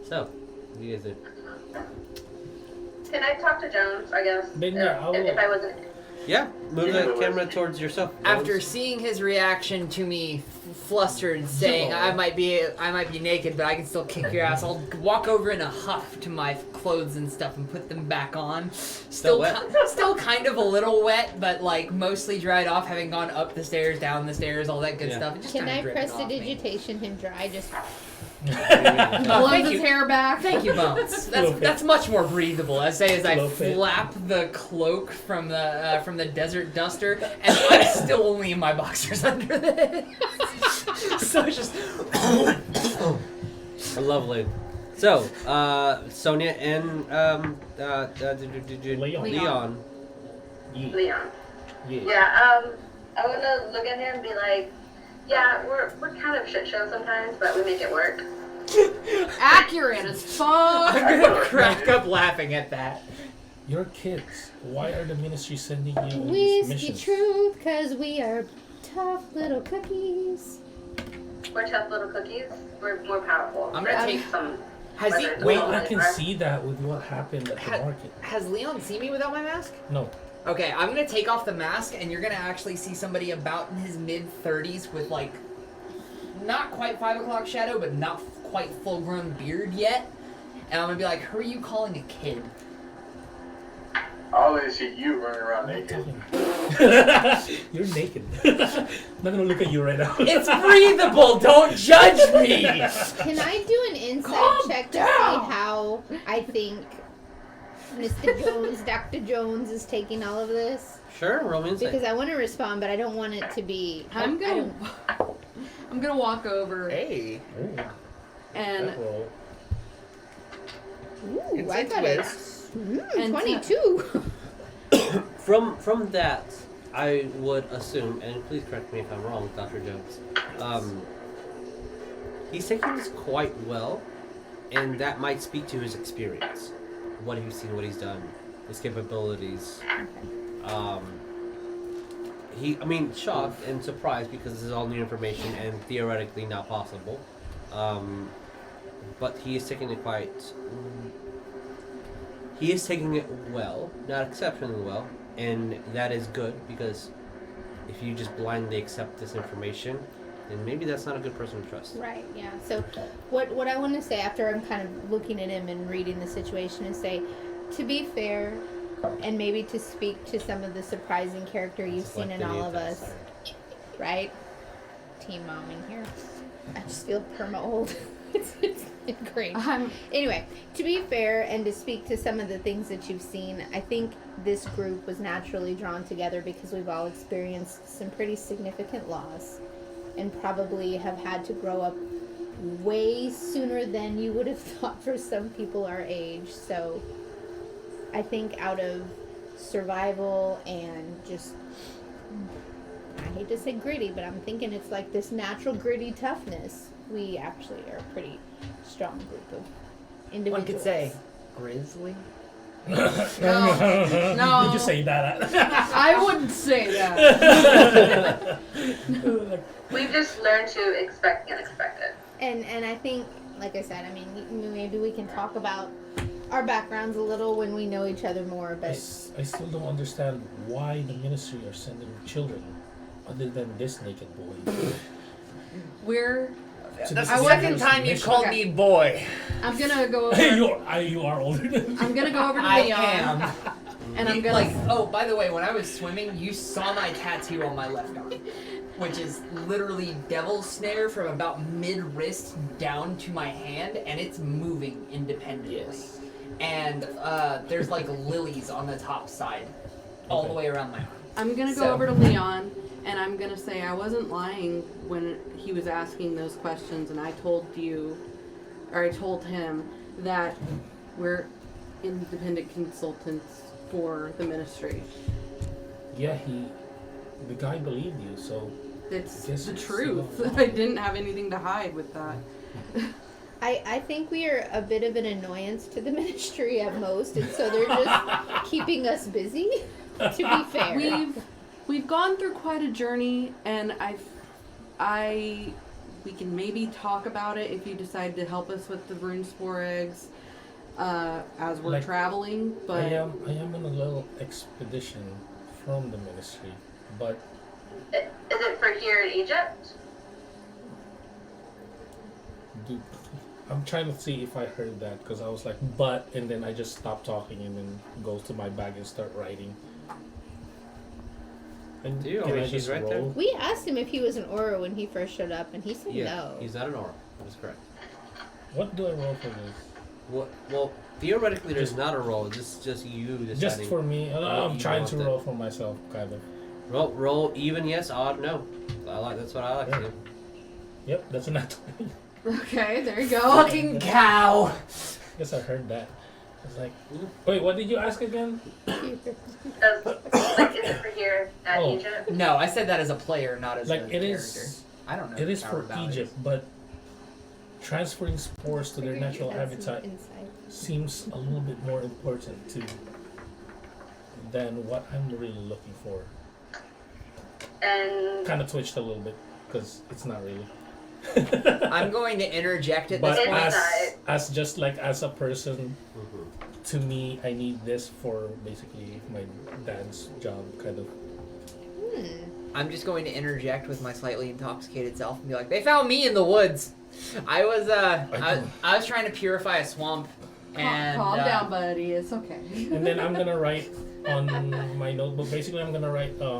So, what do you guys do? Can I talk to Jones, I guess? Then, yeah, I will. if I wasn't. Yeah, move the camera towards yourself. After Bones. seeing his reaction to me, flustered, saying I might be naked, but I can still kick your ass, I'll walk over in a huff to my clothes and stuff and put them back on. Still wet? Still kind of a little wet, but like mostly dried off, having gone up the stairs, down the stairs, all that good Yeah. stuff. It just Can kinda I dripping off me. prestidigitation him dry? Just Blows thank his you. hair back. Thank you, Bones. Little bit. That's much more breathable. I say as I Little bit. flap the cloak from the desert duster, and I'm still only in my boxers under this. So it's just Lovely. So, Sonya and Leon. Leon. Leon. Yeah. Yeah, I'm gonna look at him and be like, yeah, we're kind of shit show sometimes, but we make it work. Accurate as fuck. I'm gonna crack up laughing at that. You're kids. Why are the ministry sending you on these Whiskey missions? truth, cause we are tough little cookies. We're tough little cookies. We're more powerful. I'm gonna take some. Has he? whether- Wait, whether I can are- see that with what happened at the market. Has Leon seen me without my mask? No. Okay, I'm gonna take off the mask, and you're gonna actually see somebody about in his mid-30s with like, not quite 5 o'clock shadow, but not quite full-grown beard yet. And I'm gonna be like, "Who are you calling a kid?" All I see you running around I'm naked. talking. You're naked. I'm not gonna look at you right now. It's breathable. Don't judge me. Can I do an insight Calm check to down. see how I think Mr. Jones, Dr. Jones is taking all of this? Sure, roll me insight. Because I want to respond, but I don't want it to be. I'm I gonna walk over Hey. Ooh, and that roll. Ooh, I Insight got whiz. And 22. From that, I would assume, and please correct me if I'm wrong, Dr. Jones. He's taking this quite well, and that might speak to his experience, what he's seen, what he's done, his capabilities. Shocked and surprised because this is all new information and theoretically not possible. But he is taking it He is taking it well, not exceptionally well, and that is good because if you just blindly accept this information, then maybe that's not a good person to trust. Right, yeah. So what I want to say after I'm kind of looking at him and reading the situation is say, to be fair, and maybe to speak to some of the surprising character you've It's seen like in the all of atheist us, side. right? Team momming here. I just feel perma old. it's ingrained. Anyway, to be fair and to speak to some of the things that you've seen, I think this group was naturally drawn together because we've all experienced some pretty significant loss and probably have had to grow up way sooner than you would have thought for some people our age. So I think out of survival and just, I hate to say gritty, but I'm thinking it's like this natural gritty toughness. We actually are a pretty strong group of individuals. One could say, grizzly. no. Did you say that? I wouldn't say that. We've just learned to expect the unexpected. And I think, like I said, I mean, maybe we can talk about our backgrounds a little when we know each other more, I but still don't understand why the ministry are sending children other than this naked boy. We're. To That's this the second dangerous time you mission. called me boy. I'm gonna go over. You are older than me. I'm gonna go over to I Leon. am. And I'm You- gonna like, oh, by the way, when I was swimming, you saw my tattoo on my left arm, which is literally devil's snare from about mid-wrist down to my hand, and it's moving independently. Yes. And there's like lilies on the top side, all the Okay. way around my arm. I'm gonna go So- over to Leon, and I'm gonna say I wasn't lying when he was asking those questions, and I told him that we're independent consultants for the ministry. Yeah, the guy believed you, so It's Yes, the it's truth. so- I didn't have anything to hide with that. I think we are a bit of an annoyance to the ministry at most, and so they're just keeping us busy, to be fair. We've gone through quite a journey, and we can maybe talk about it if you decide to help us with the rune spore eggs as we're Like, traveling. But I am on a little expedition from the ministry, but Is it for here in Egypt? I'm trying to see if I heard that because I was like, but, and then I just stopped talking and then go to my bag and start writing. And Do you? can Oh, I she's just right there. roll? We asked him if he was an aura when he first showed up, and he said Yeah, no. he's not an aura. That is correct. What do I roll for this? Well, theoretically, there's not a roll. Just you deciding. Just for me. what I'm you trying want to it. roll for myself, kind of. Roll even yes, odd no. That's what I like to do. Yep, that's a nat 20. okay, there you go. Fucking cow! Guess I heard that. I was like, wait, what did you ask again? Like, is it for here at Oh. Egypt? No, I said that as a player, not as Like, a it character. is. I don't know. It is how for about Egypt, but transferring spores to their Figured natural you had some habitat insight. seems a little bit more important than what I'm really looking for. And Kind of twitched a little bit because it's not really. I'm going to interject at But this point. as just like as a person, to me, I need this for basically my dad's job, kind of. I'm just going to interject with my slightly intoxicated self and be like, "They found me in the woods. I was trying to purify a swamp." And Calm down, buddy. It's okay. And then I'm gonna write on my notebook. Basically, I'm gonna write a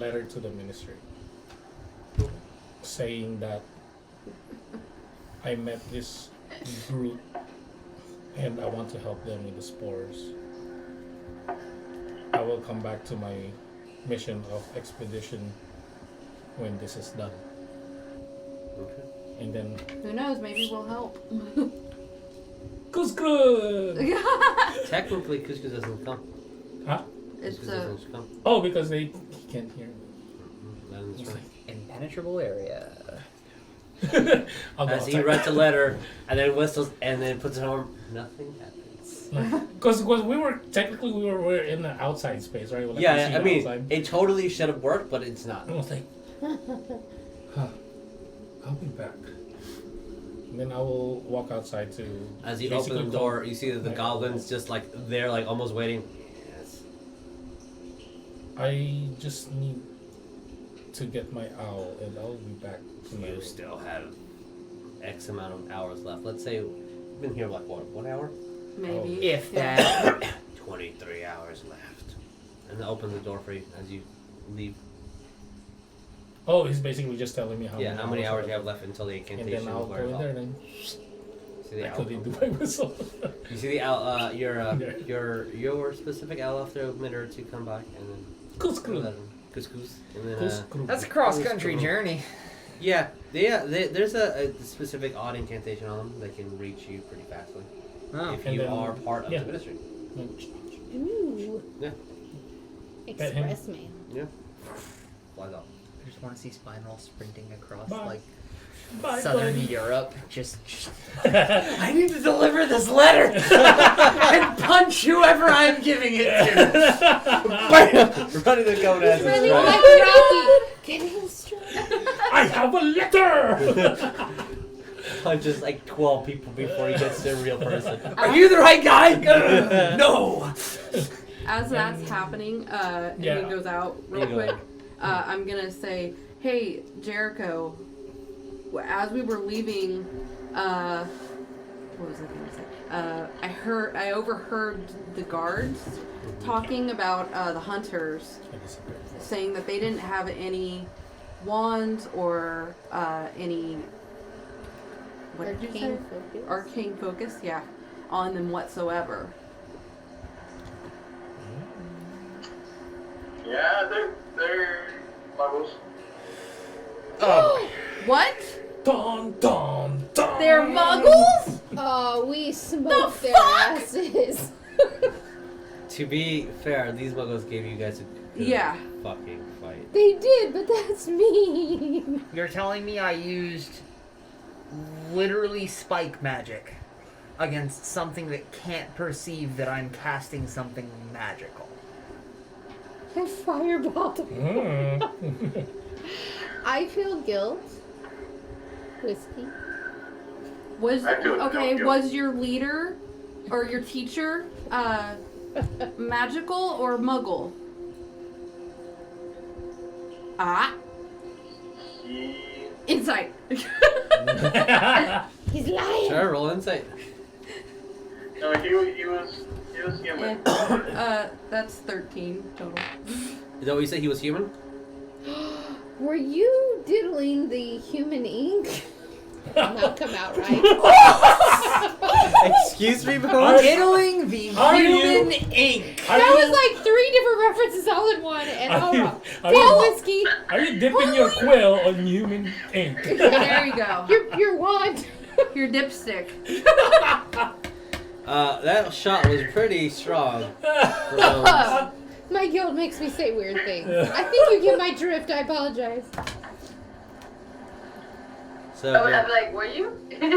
letter to the ministry, saying that I met this brute and I want to help them with the spores. I will come back to my mission of expedition when this is done. Okay. And then Who knows? Maybe we'll help. Couscous! Technically, Couscous doesn't come. Huh? It's Couscous doesn't come. Oh, because he can't hear me. That's right. impenetrable area. I'll go As he outside. writes a letter and then whistles and then puts it on, nothing happens. Because we were in the outside space, right? Like, Yeah, I mean, outside. it totally should have worked, but it's not. I was like, I'll be back. And then I will walk outside to. As you open the door, you see that the goblins just like they're like almost waiting. Yes. I just need to get my owl, and I'll be back. You still have X amount of hours left. Let's say you've been here like what, 1 hour? Maybe. If that. 23 hours left. And then open the door for you as you leave. Oh, he's basically just telling me how many hours you have left until the And incantation. then I'll go wears in off. there then. See the I owl couldn't come. do my whistle. You see the owl, your specific owl after a minute or two come back and then Couscous. Couscous and then That's a cross-country journey. there's a specific odd incantation on them that can reach you pretty fastly if And you then- are part of yeah. the ministry. Ooh. Yeah. Express mail. Yeah. Flies off. I just want to see Spinal sprinting across Bye. like Bye, southern buddy. Just I need to deliver this letter and punch whoever I'm giving it to. Running the gonads is Running right. like Rocky. Getting straight. I have a letter! Punches like 12 people before he gets to a real person. Are you the right guy? No. As that's happening, and he Yeah. goes out real You go quick, ahead. I'm gonna say, "Hey, Jericho, as we were leaving, what was I gonna say? I overheard the guards talking about the hunters, saying that they didn't have any wands or any what did you say? Arcane focus. Arcane focus, yeah, on them whatsoever." Yeah, they're muggles. Oh. What? Dun, dun, dun. They're muggles? Oh, we smoked their fuck? asses. To be fair, these muggles gave you guys a good Yeah. fucking fight. They did, but that's mean. You're telling me I used literally spike magic against something that can't perceive that I'm casting something magical. I fireballed them. Mm. I feel guilt. Whiskey. Was I feel okay? no guilt. Was your leader or your teacher magical or muggle? He Insight. He's lying. Sure, roll insight. no, he was human. That's 13 total. Is that what you said? He was human? Were you diddling the human ink? That'll come out right. Excuse me, Diddling the Are you- human ink. Are That you- was like 3 different references all in one. And Are you- are Tell you- whiskey. Are you dipping your quill on human ink? There you go. Your wand. Your dipstick. That shot was pretty strong. For those. My guilt makes me say weird things. I think you get my drift. I apologize. So I'm yeah. like, were you? I don't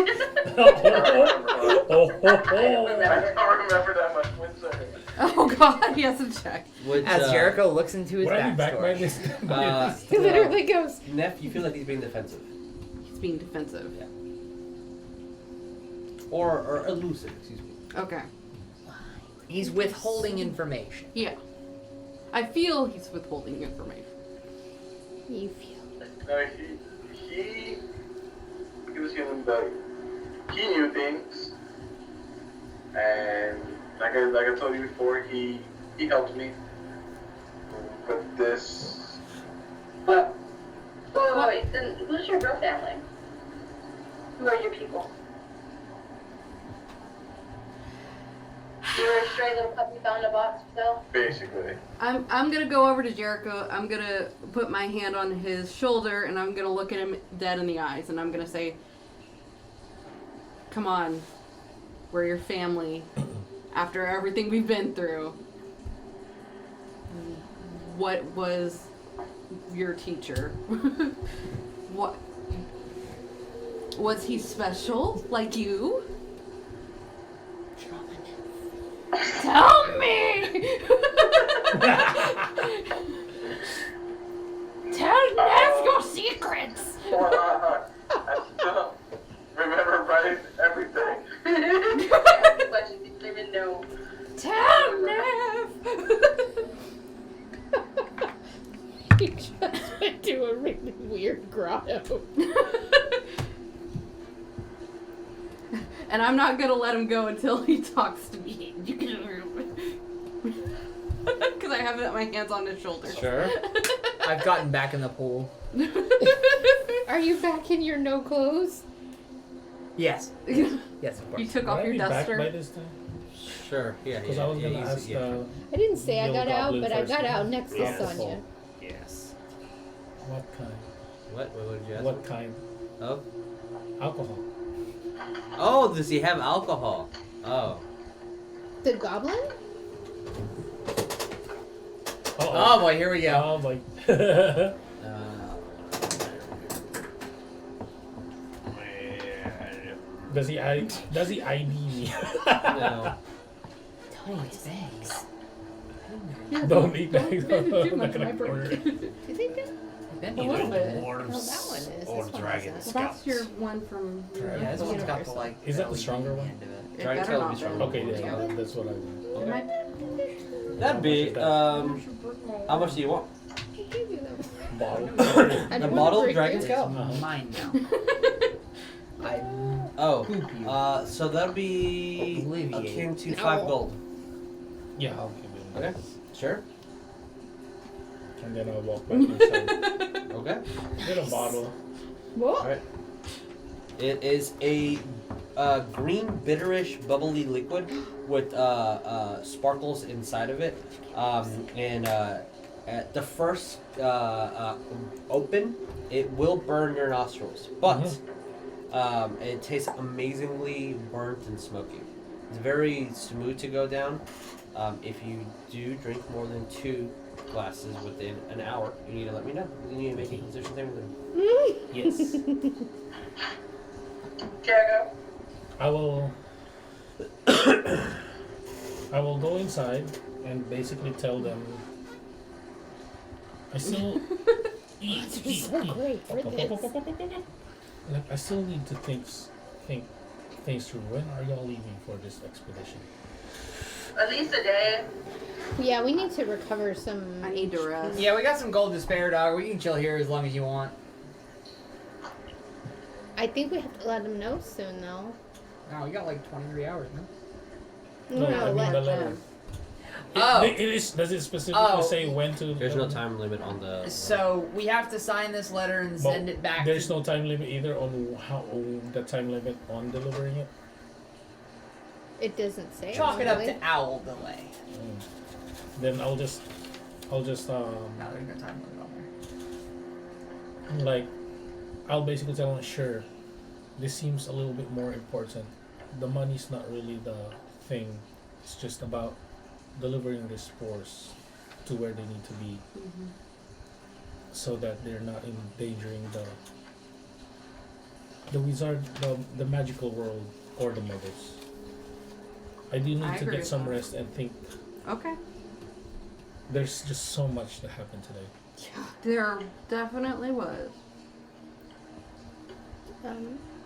remember that much. What's that? Oh god, he has to check. Which, As Jericho looks into his Would I be back by backstory. this? He literally goes. Neff, you feel like he's being defensive. He's being defensive. Yeah. Or elusive, excuse me. Okay. He's withholding information. Yeah. I feel he's withholding information. You feel. No, he was human, but he knew things, and like I told you before, he helped me with this. What? Wait, then who's your real family? Who are your people? You were a stray little puppy found in a box, so? Basically. I'm gonna go over to Jericho. I'm gonna put my hand on his shoulder and I'm gonna look at him dead in the eyes and I'm gonna say, "Come on, we're your family. After everything we've been through, what was your teacher? What was he special like you? Tell me! Tell Neff your secrets! I still remember writing everything. Questions you didn't even know. Tell Neff! He just went to a really weird grotto. And I'm not gonna let him go until he talks to me. Because I have my hands on his shoulder. Sure. I've gotten back in the pool. Are you back in your no clothes? Yes. Yes, of You course. took off Would I your be back duster. by this time? Sure. Yeah. Because yeah, I was gonna yeah, ask yeah. I didn't say I Yellow got out, Goblin but I first. got out next to Yes. Sonya. Yes. What kind? What would you ask? What kind? Oh. Alcohol. Oh, does he have alcohol? Oh. The goblin? Oh boy, here we go. Oh boy. Does he ID me? No. Don't eat bags. Don't eat bags. Too I'm much not my gonna break. order it. Do you think that? Been A little eating. bit. Well, that one is. This one dragons. isn't. Well, that's your one from your Yeah, this one's got the universe. like. Is that the LED stronger one? end of it. It Dragon better tail not would be strong. Okay, yeah, that's what I want. Am I- That'd be how much do you want? I gave you them. Bottle. I A didn't wanna bottle of break dragon it. scalp? Mine now. I Oh. poop you. So that'd be Obliviate. akin to No. 5 gold. Yeah, I'll give it. Okay. Sure. And then I'll walk back inside. Okay. Get a bottle. What? Alright. It is a green, bitterish, bubbly liquid with sparkles inside of it. And at the first open, it will burn your nostrils, but it tastes amazingly burnt and smoky. It's very smooth to go down. If you do drink more than 2 glasses within an hour, you need to let me know. You need to make a constitution thing with them. Yes. Jericho. I will go inside and basically tell them I still It's just so great for this. Like I still need to think things through. When are y'all leaving for this expedition? At least a day. Yeah, we need to recover some. I need to rest. Yeah, we got some gold to spare, dog. We can chill here as long as you want. I think we have to let them know soon, though. Oh, we got like 23 hours, no? No, I mean let the letter. them. Oh. It is. Does it specifically say when to? There's no time limit on the. So we have to sign this letter and But send it back. There's no time limit either on the time limit on delivering it. It doesn't say. Chalk it up really. to owl delay. Then I'll just No, there's no time limit on there. like I'll basically tell them, sure, this seems a little bit more important. The money's not really the thing. It's just about delivering the spores to where they need to be, so that they're not endangering the wizard, the magical world, or the muggles. I do need I to agree get with some that. rest and think. Okay. There's just so much that happened today. There definitely was.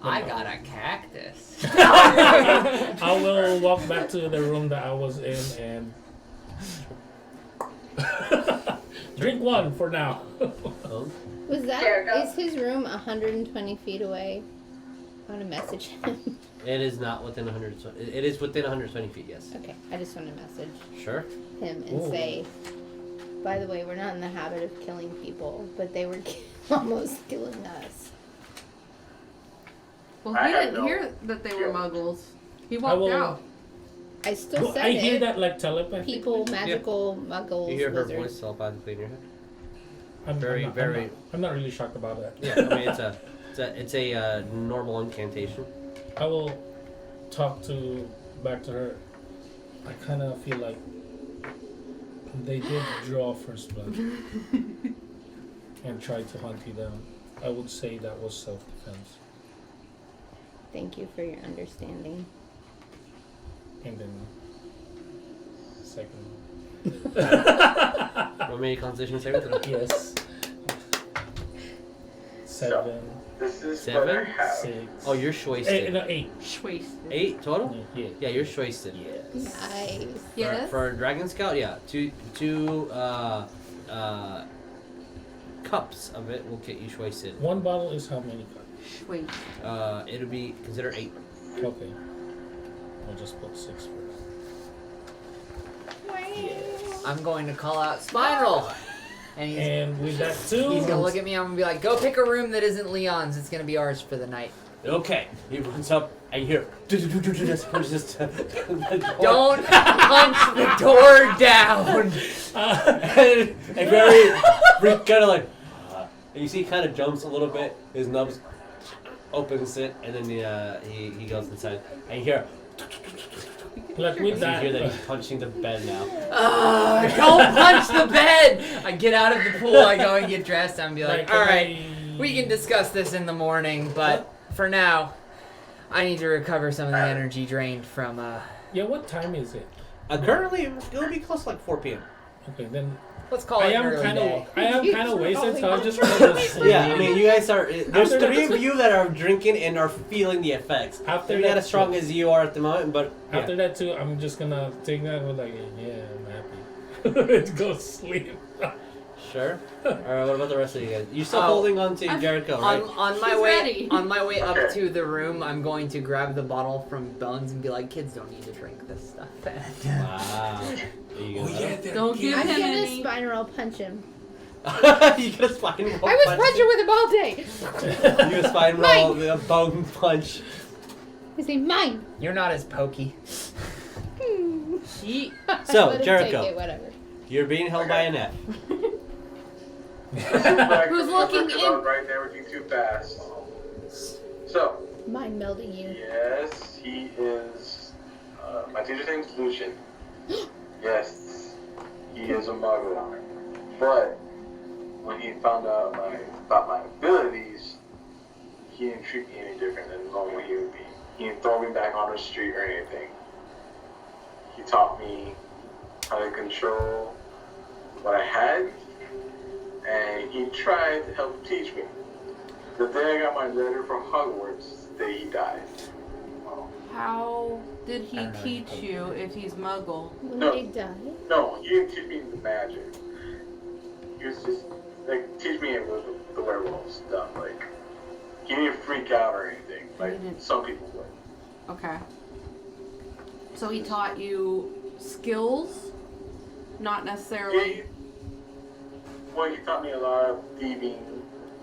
I got a cactus. I will walk back to the room that I was in and drink one for now. Oh. Was that, Jericho. is his room 120 feet away? I want to message him. It is not within 120. It is within 120 feet. Yes. Okay, I just want to message Sure. him and Ooh. say, by the way, we're not in the habit of killing people, but they were almost killing us. Well, I he had didn't no hear that they were feeling. muggles. He I walked will- out. I still Well, said I it. hear that like telepathy. People, magical, muggles, You hear her wizards. voice telepathically in your head. I'm Very, not, very- I'm not really shocked about that. Yeah. I mean, it's a normal incantation. I will talk back to her. I kind of feel like they did draw first blood and tried to hunt you down. I would say that was self-defense. Thank you for your understanding. And then second. What made constitution saving throw? Yes. 7, This is Seven? what I have. 6. Oh, you're shwasted. No, 8. Schwasted. 8 total? Yeah. Yeah, you're shwasted. Yes. Nice. Yes. For a Dragon Scout, yeah, two cups of it will get you shwasted. One bottle is how many cups? Schwasted. It'll be considered 8. Okay. I'll just put 6 first. I'm going to call out Spiral. And And with that too, he's gonna look at me. I'm gonna be like, "Go pick a room that isn't Leon's. It's gonna be ours for the night." Okay, he runs up and you hear just punches the door. Don't punch the door down. and very kind of like, and you see he kind of jumps a little bit. His nubs opens it, and then he goes inside, and you hear. like with You that, hear that he's punching the bed now. Don't punch the bed. I get out of the pool. I go and get dressed. I'm be like, like, "All right, we can discuss this in the morning, but for now, I need to recover some of the energy drained from." Yeah, what time is it? Currently, it'll be close to like 4 p.m. Okay, then Let's call I it an am early kind day. of wasted, so I just want to sleep. Yeah, I mean, you guys are. There's After 3 that- of you that are drinking and are feeling the effects. After Maybe not that as strong too. as you are at the moment, but yeah. After that too, I'm just gonna take that with like, yeah, I'm happy. Let's go sleep. Sure. Alright, what about the rest of you guys? You're still Oh. holding on to Jericho, right? On my She's way ready. on my way up Okay. to the room, I'm going to grab the bottle from Bones and be like, "Kids don't need to drink this stuff." Wow. There you go. Don't give I'm him gonna any. spiral punch him. You get a spine roll. I was punch. punching with him all day. You get a spine roll, a bone punch. I say mine. You're not as pokey. Yeet. So, Let him Jericho. take it, whatever. You're being held by a net. Who's looking in- Right there with you too fast. So, Mind melding you. yes, he is. My teacher's name's Lucian. Yes, he is a muggle. But when he found out about my abilities, he didn't treat me any different than normal he would be. He didn't throw me back on the street or anything. He taught me how to control what I had, and he tried to help teach me. The day I got my letter from Hogwarts, the day he died. How did he I don't know. teach you if he's Muggle? When No. they die. No, he didn't teach me the magic. He was just like teach me with the werewolf stuff. Like he didn't freak out or anything. Like He didn't. some people would. Okay. So he taught you skills, not necessarily. Well, he taught me a lot of thieving,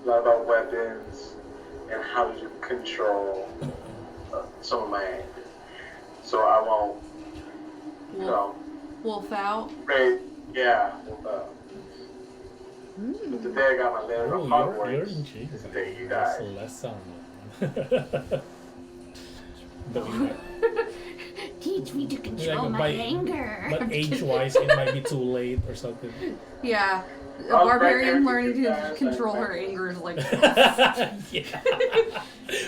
a lot about weapons, and how to control some of my anger. So I won't, you know, Wolf out. raid. Yeah. But the day I got my letter Oh, from you're Hogwarts intrigued. is the day he That's died. less sound. But you Teach teach me to control like, my anger. But age-wise, it might be too late or something. Yeah. A I'll barbarian break learning to everything control down. her anger is like, Yeah.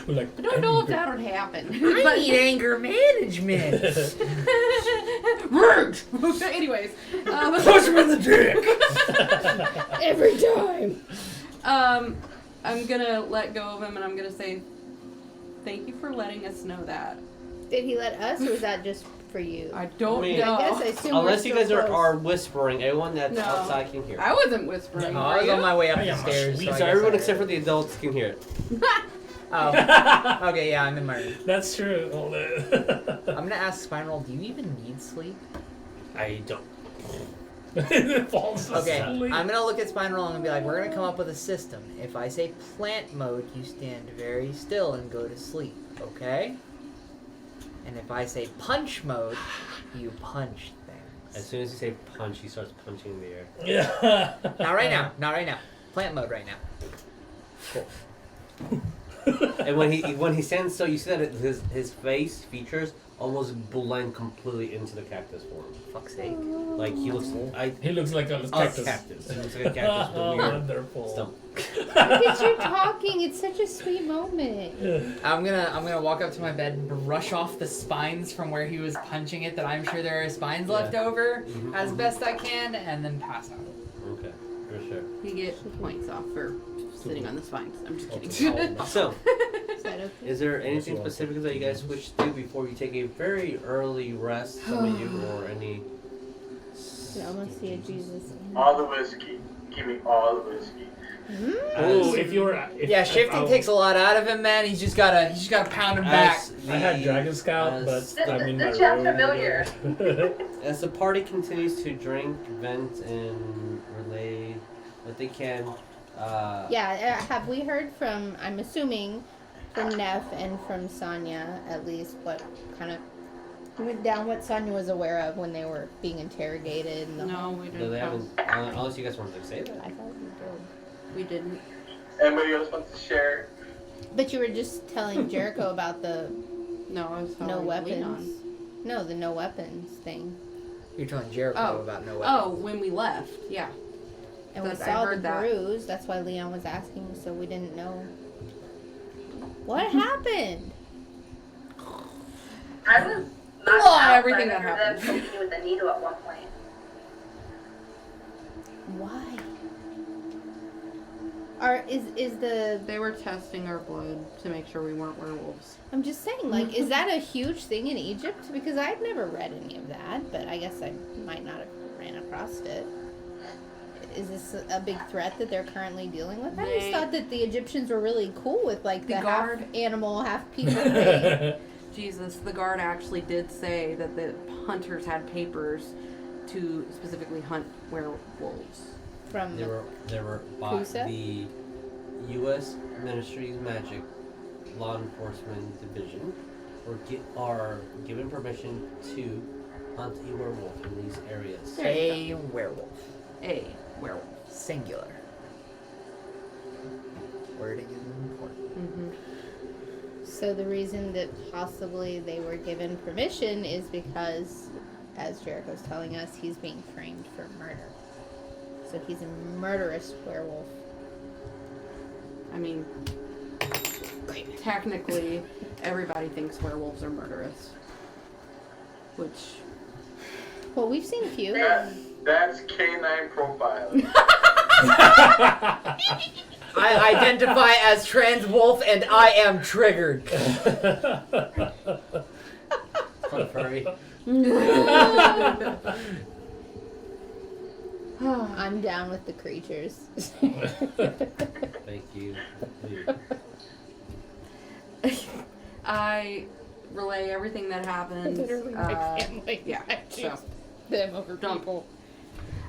We're like, I don't know if that would happen. I need anger management. Rude! Anyways. Push him in the dick. Every time. I'm gonna let go of him and I'm gonna say, thank you for letting us know that. Did he let us, or was that just for you? I don't I mean, know. I guess I assume Unless we're you guys still are close. whispering, everyone that's No. outside can hear. I wasn't whispering. Oh, I was on my way up I the am a stairs. sweet- I So guess everyone I- except for the adults can hear it. Oh. Okay, yeah, I'm in my room. That's true. Hold it. I'm gonna ask Spinal, do you even need sleep? I don't. It falls Okay, asleep. I'm gonna look at Spinal and be like, we're gonna come up with a system. If I say plant mode, you stand very still and go to sleep, okay? And if I say punch mode, you punch As things. soon as you say punch, he starts punching in the air. Yeah. Not right now, not right now. Plant mode right now. Cool. And when he stands still, you see that his face features almost blend completely into the cactus form. Fuck's sake. Like he looks, He looks like a cactus. cactus. He looks like a cactus with a weird Wonderful. stump. Look at you talking. It's such a sweet moment. I'm gonna walk up to my bed and brush off the spines from where he was punching it that I'm sure there are spines Yeah. left over Mhm. as best I can, and then pass out. Okay, for sure. You get points off for sitting on the spines. I'm just kidding. So, Is that okay? is there anything specific that you guys wish to do before you take a very early rest, some of you, or any? I almost see a Jesus. All the whiskey. Give me all the whiskey. Oh, if you're. Yeah, shifting takes a lot out of him, man. He's just gotta pound him back. I had Dragon Scout, as- but I'm in my This sounds room. familiar. As the party continues to drink, vent, and relay what they can, Yeah, have we heard from, I'm assuming, from Neff and from Sonya, at least, what kind of went down, what Sonya was aware of when they were being interrogated? And the No, we though didn't. they haven't, unless you guys wanted to say that. I thought you did. We didn't. Anybody else want to share? But you were just telling Jericho about the No, I was no telling weapons. Leon. No, the no weapons thing. You're telling Jericho Oh. about no weapons. Oh, when we left, yeah. And we That's- I saw the heard that. bruise. That's why Leon was asking, so we didn't know. What happened? I was knocked Well, out, everything but I that remember them happened. poking me with a needle at one point. Why? Is the They were testing our blood to make sure we weren't werewolves. I'm just saying, like, is that a huge thing in Egypt? Because I've never read any of that, but I guess I might not have ran across it. Is this a big threat that they're currently dealing with? I just They- thought that the Egyptians were really cool with, like, The the guard- half animal, half people thing. Jesus, the guard actually did say that the hunters had papers to specifically hunt werewolves. From They the, were by Kusa? the U.S. Ministry of Magic Law Enforcement Division are given permission to hunt a werewolf in these areas. A werewolf. A werewolf. Singular. Wording is important. Mm-hmm. so the reason that possibly they were given permission is because, as Jericho's telling us, he's being framed for murder. So he's a murderous werewolf. I mean, technically, everybody thinks werewolves are murderous. Which, Well, we've seen a few. That's canine profiling. I identify as trans wolf and I am triggered. Furry. I'm down with the creatures. Thank you. I relay everything that happened. Literally my family. Yeah, I so choose them over Don't. people.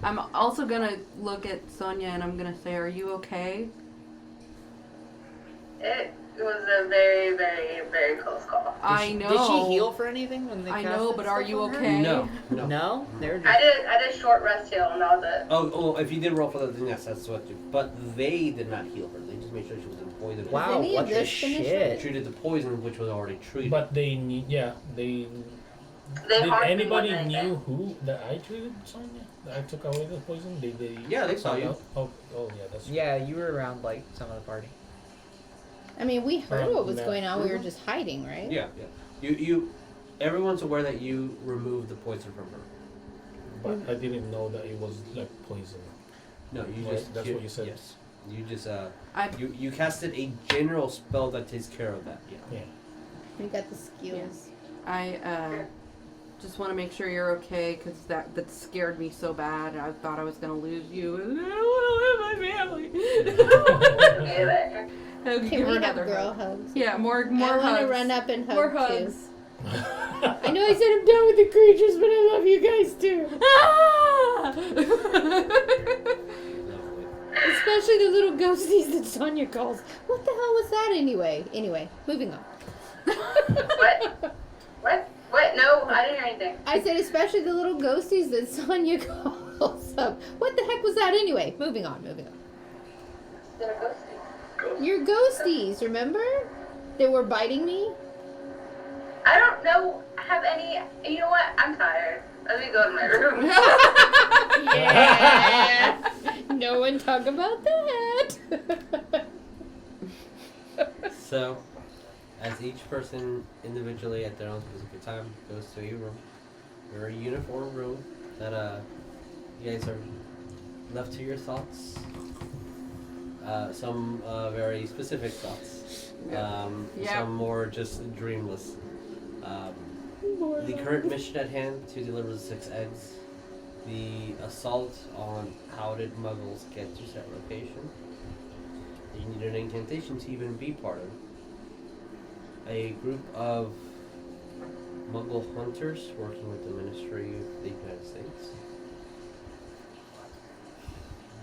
I'm also gonna look at Sonya and I'm gonna say, "Are you okay?" It was a very, very, very close call. I know. Did she heal for anything when they I cast know, that but are stuff you on her? okay? No, no. No? They're just... I did short rest heal and that was it. Oh, if you did roll for that, then yes, that's what. But they did not heal her. They just made sure she was poisoned. Wow, any of what the this finish shit. Treated the poison, which was already treated. But they need, yeah, they They Did harmed me more anybody than anything. knew who that I treated Sonya? That I took away the poison? Did they? Yeah, they saw find you. out? Oh, yeah, that's true. Yeah, you were around like some of the party. I mean, we heard what was No. going on. We were just hiding, right? Yeah, yeah. Everyone's aware that you removed the poison from her. But I didn't know that it was like poison. No, you Right, just. that's what you said. Yes. You just I you casted a general spell that takes care of that. Yeah. Yeah. We got the skills. I just want to make sure you're okay because that scared me so bad. I thought I was gonna lose you. And I don't want to live my family. Yeah, Okay, Can give her we have another girl hug. hugs? Yeah, more I want hugs. to run up and hug More too. hugs. I know I said I'm done with the creatures, but I love you guys too. Especially the little ghosties that Sonya calls. What the hell was that anyway? Anyway, moving on. What? No, I didn't hear anything. I said especially the little ghosties that Sonya calls up. What the heck was that anyway? Moving on. They're a ghosty. Your ghosties, remember? They were biting me? I don't know. Have any? You know what? I'm tired. Let me go to my room. Yeah. No one talk about that. So, as each person individually at their own specific time goes to a room, you're a uniform room that you guys are left to your thoughts. Some very specific thoughts. Yeah. Some more just dreamless. The current mission at hand to deliver the 6 eggs. The assault on how did muggles get to that location. You need an incantation to even be part of it. A group of muggle hunters working with the Ministry of the United States.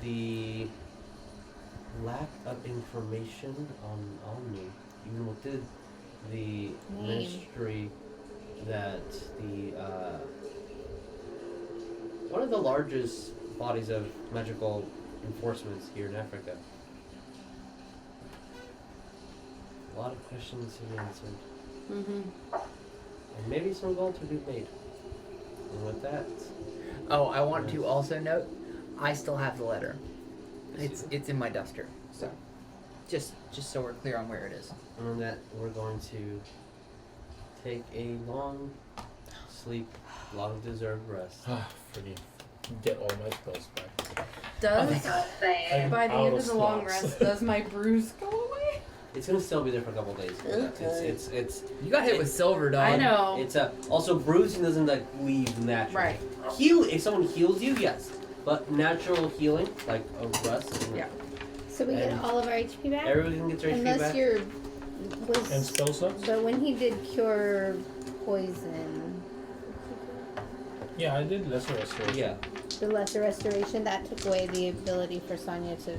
The lack of information on me, even within the ministry, that the one of the largest bodies of magical enforcements here in Africa. A lot of questions to be answered. Mm-hmm. And maybe some gold to be made. And with that, Oh, I want to also note, I still have the letter. It's in my duster. So, just so we're clear on where it is. and on that, we're going to take a long sleep, long deserved rest. Freaking get all my spells back. Does Same. by the Out end of of the long slots. rest, does my bruise go away? It's gonna still be there for a couple days. It's You got hit with silver, dog. I know. It's also bruising doesn't like leave naturally. Right. Heal if someone heals you, yes, but natural healing like a rest. Yeah. So we get And all of our HP back? Everyone gets their HP Unless back. you're... And Was, spell slots? but when he did cure poison, Yeah, I did lesser restoration. Yeah. the lesser restoration, that took away the ability for Sonya to go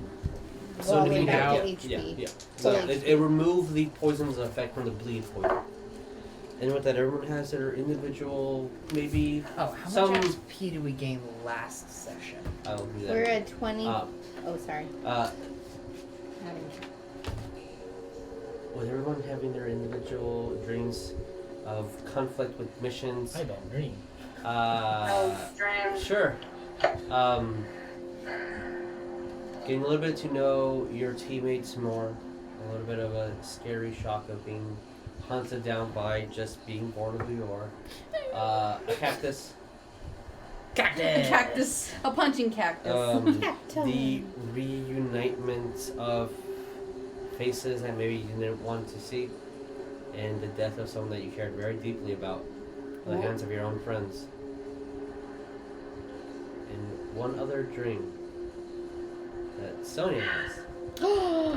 So all to the way be back out. to HP. Yeah. So Full it removed the poison's effect from the bleed poison. And with that, everyone has their individual, maybe. Oh, how Some- much XP did we gain last session? I'll do that. We're at 20. Uh, Oh, sorry. With everyone having their individual dreams of conflict with missions. I don't dream. Dreams. Sure. Getting a little bit to know your teammates more. A little bit of a scary shock of being hunted down by just being born of who you are. A cactus. A cactus. A punching cactus. The reunitement of faces that maybe you didn't want to see. And the death of someone that you cared very deeply about. At the hands of your own friends. And one other dream that Sonya has. Oh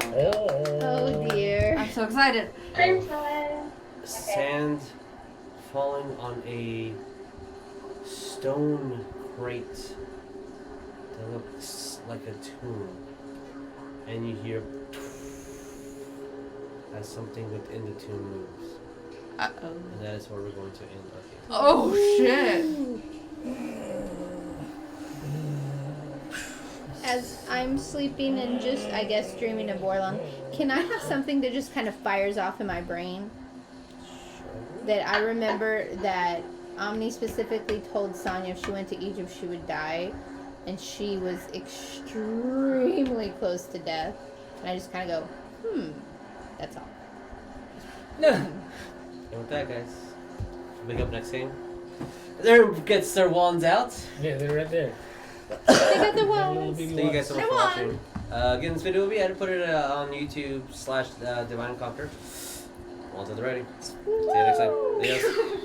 dear. I'm so excited. Dream time. Sand falling on a stone crate that looks like a tomb. And you hear as something within the tomb moves. Uh-oh. And that is where we're going to end our game. Oh, shit. As I'm sleeping and just, I guess, dreaming of Warlong, can I have something that just kind of fires off in my brain? That I remember that Omni specifically told Sonya if she went to Egypt, she would die. And she was extremely close to death. And I just kind of go, that's all. And with that, guys, pick up next game. There gets their wands out. Yeah, they're right there. They got the wands. Thank you guys so much for watching. Again, this video will be added, put it on YouTube /Divine and Conquer. Wands at the ready. See you next time. Adios.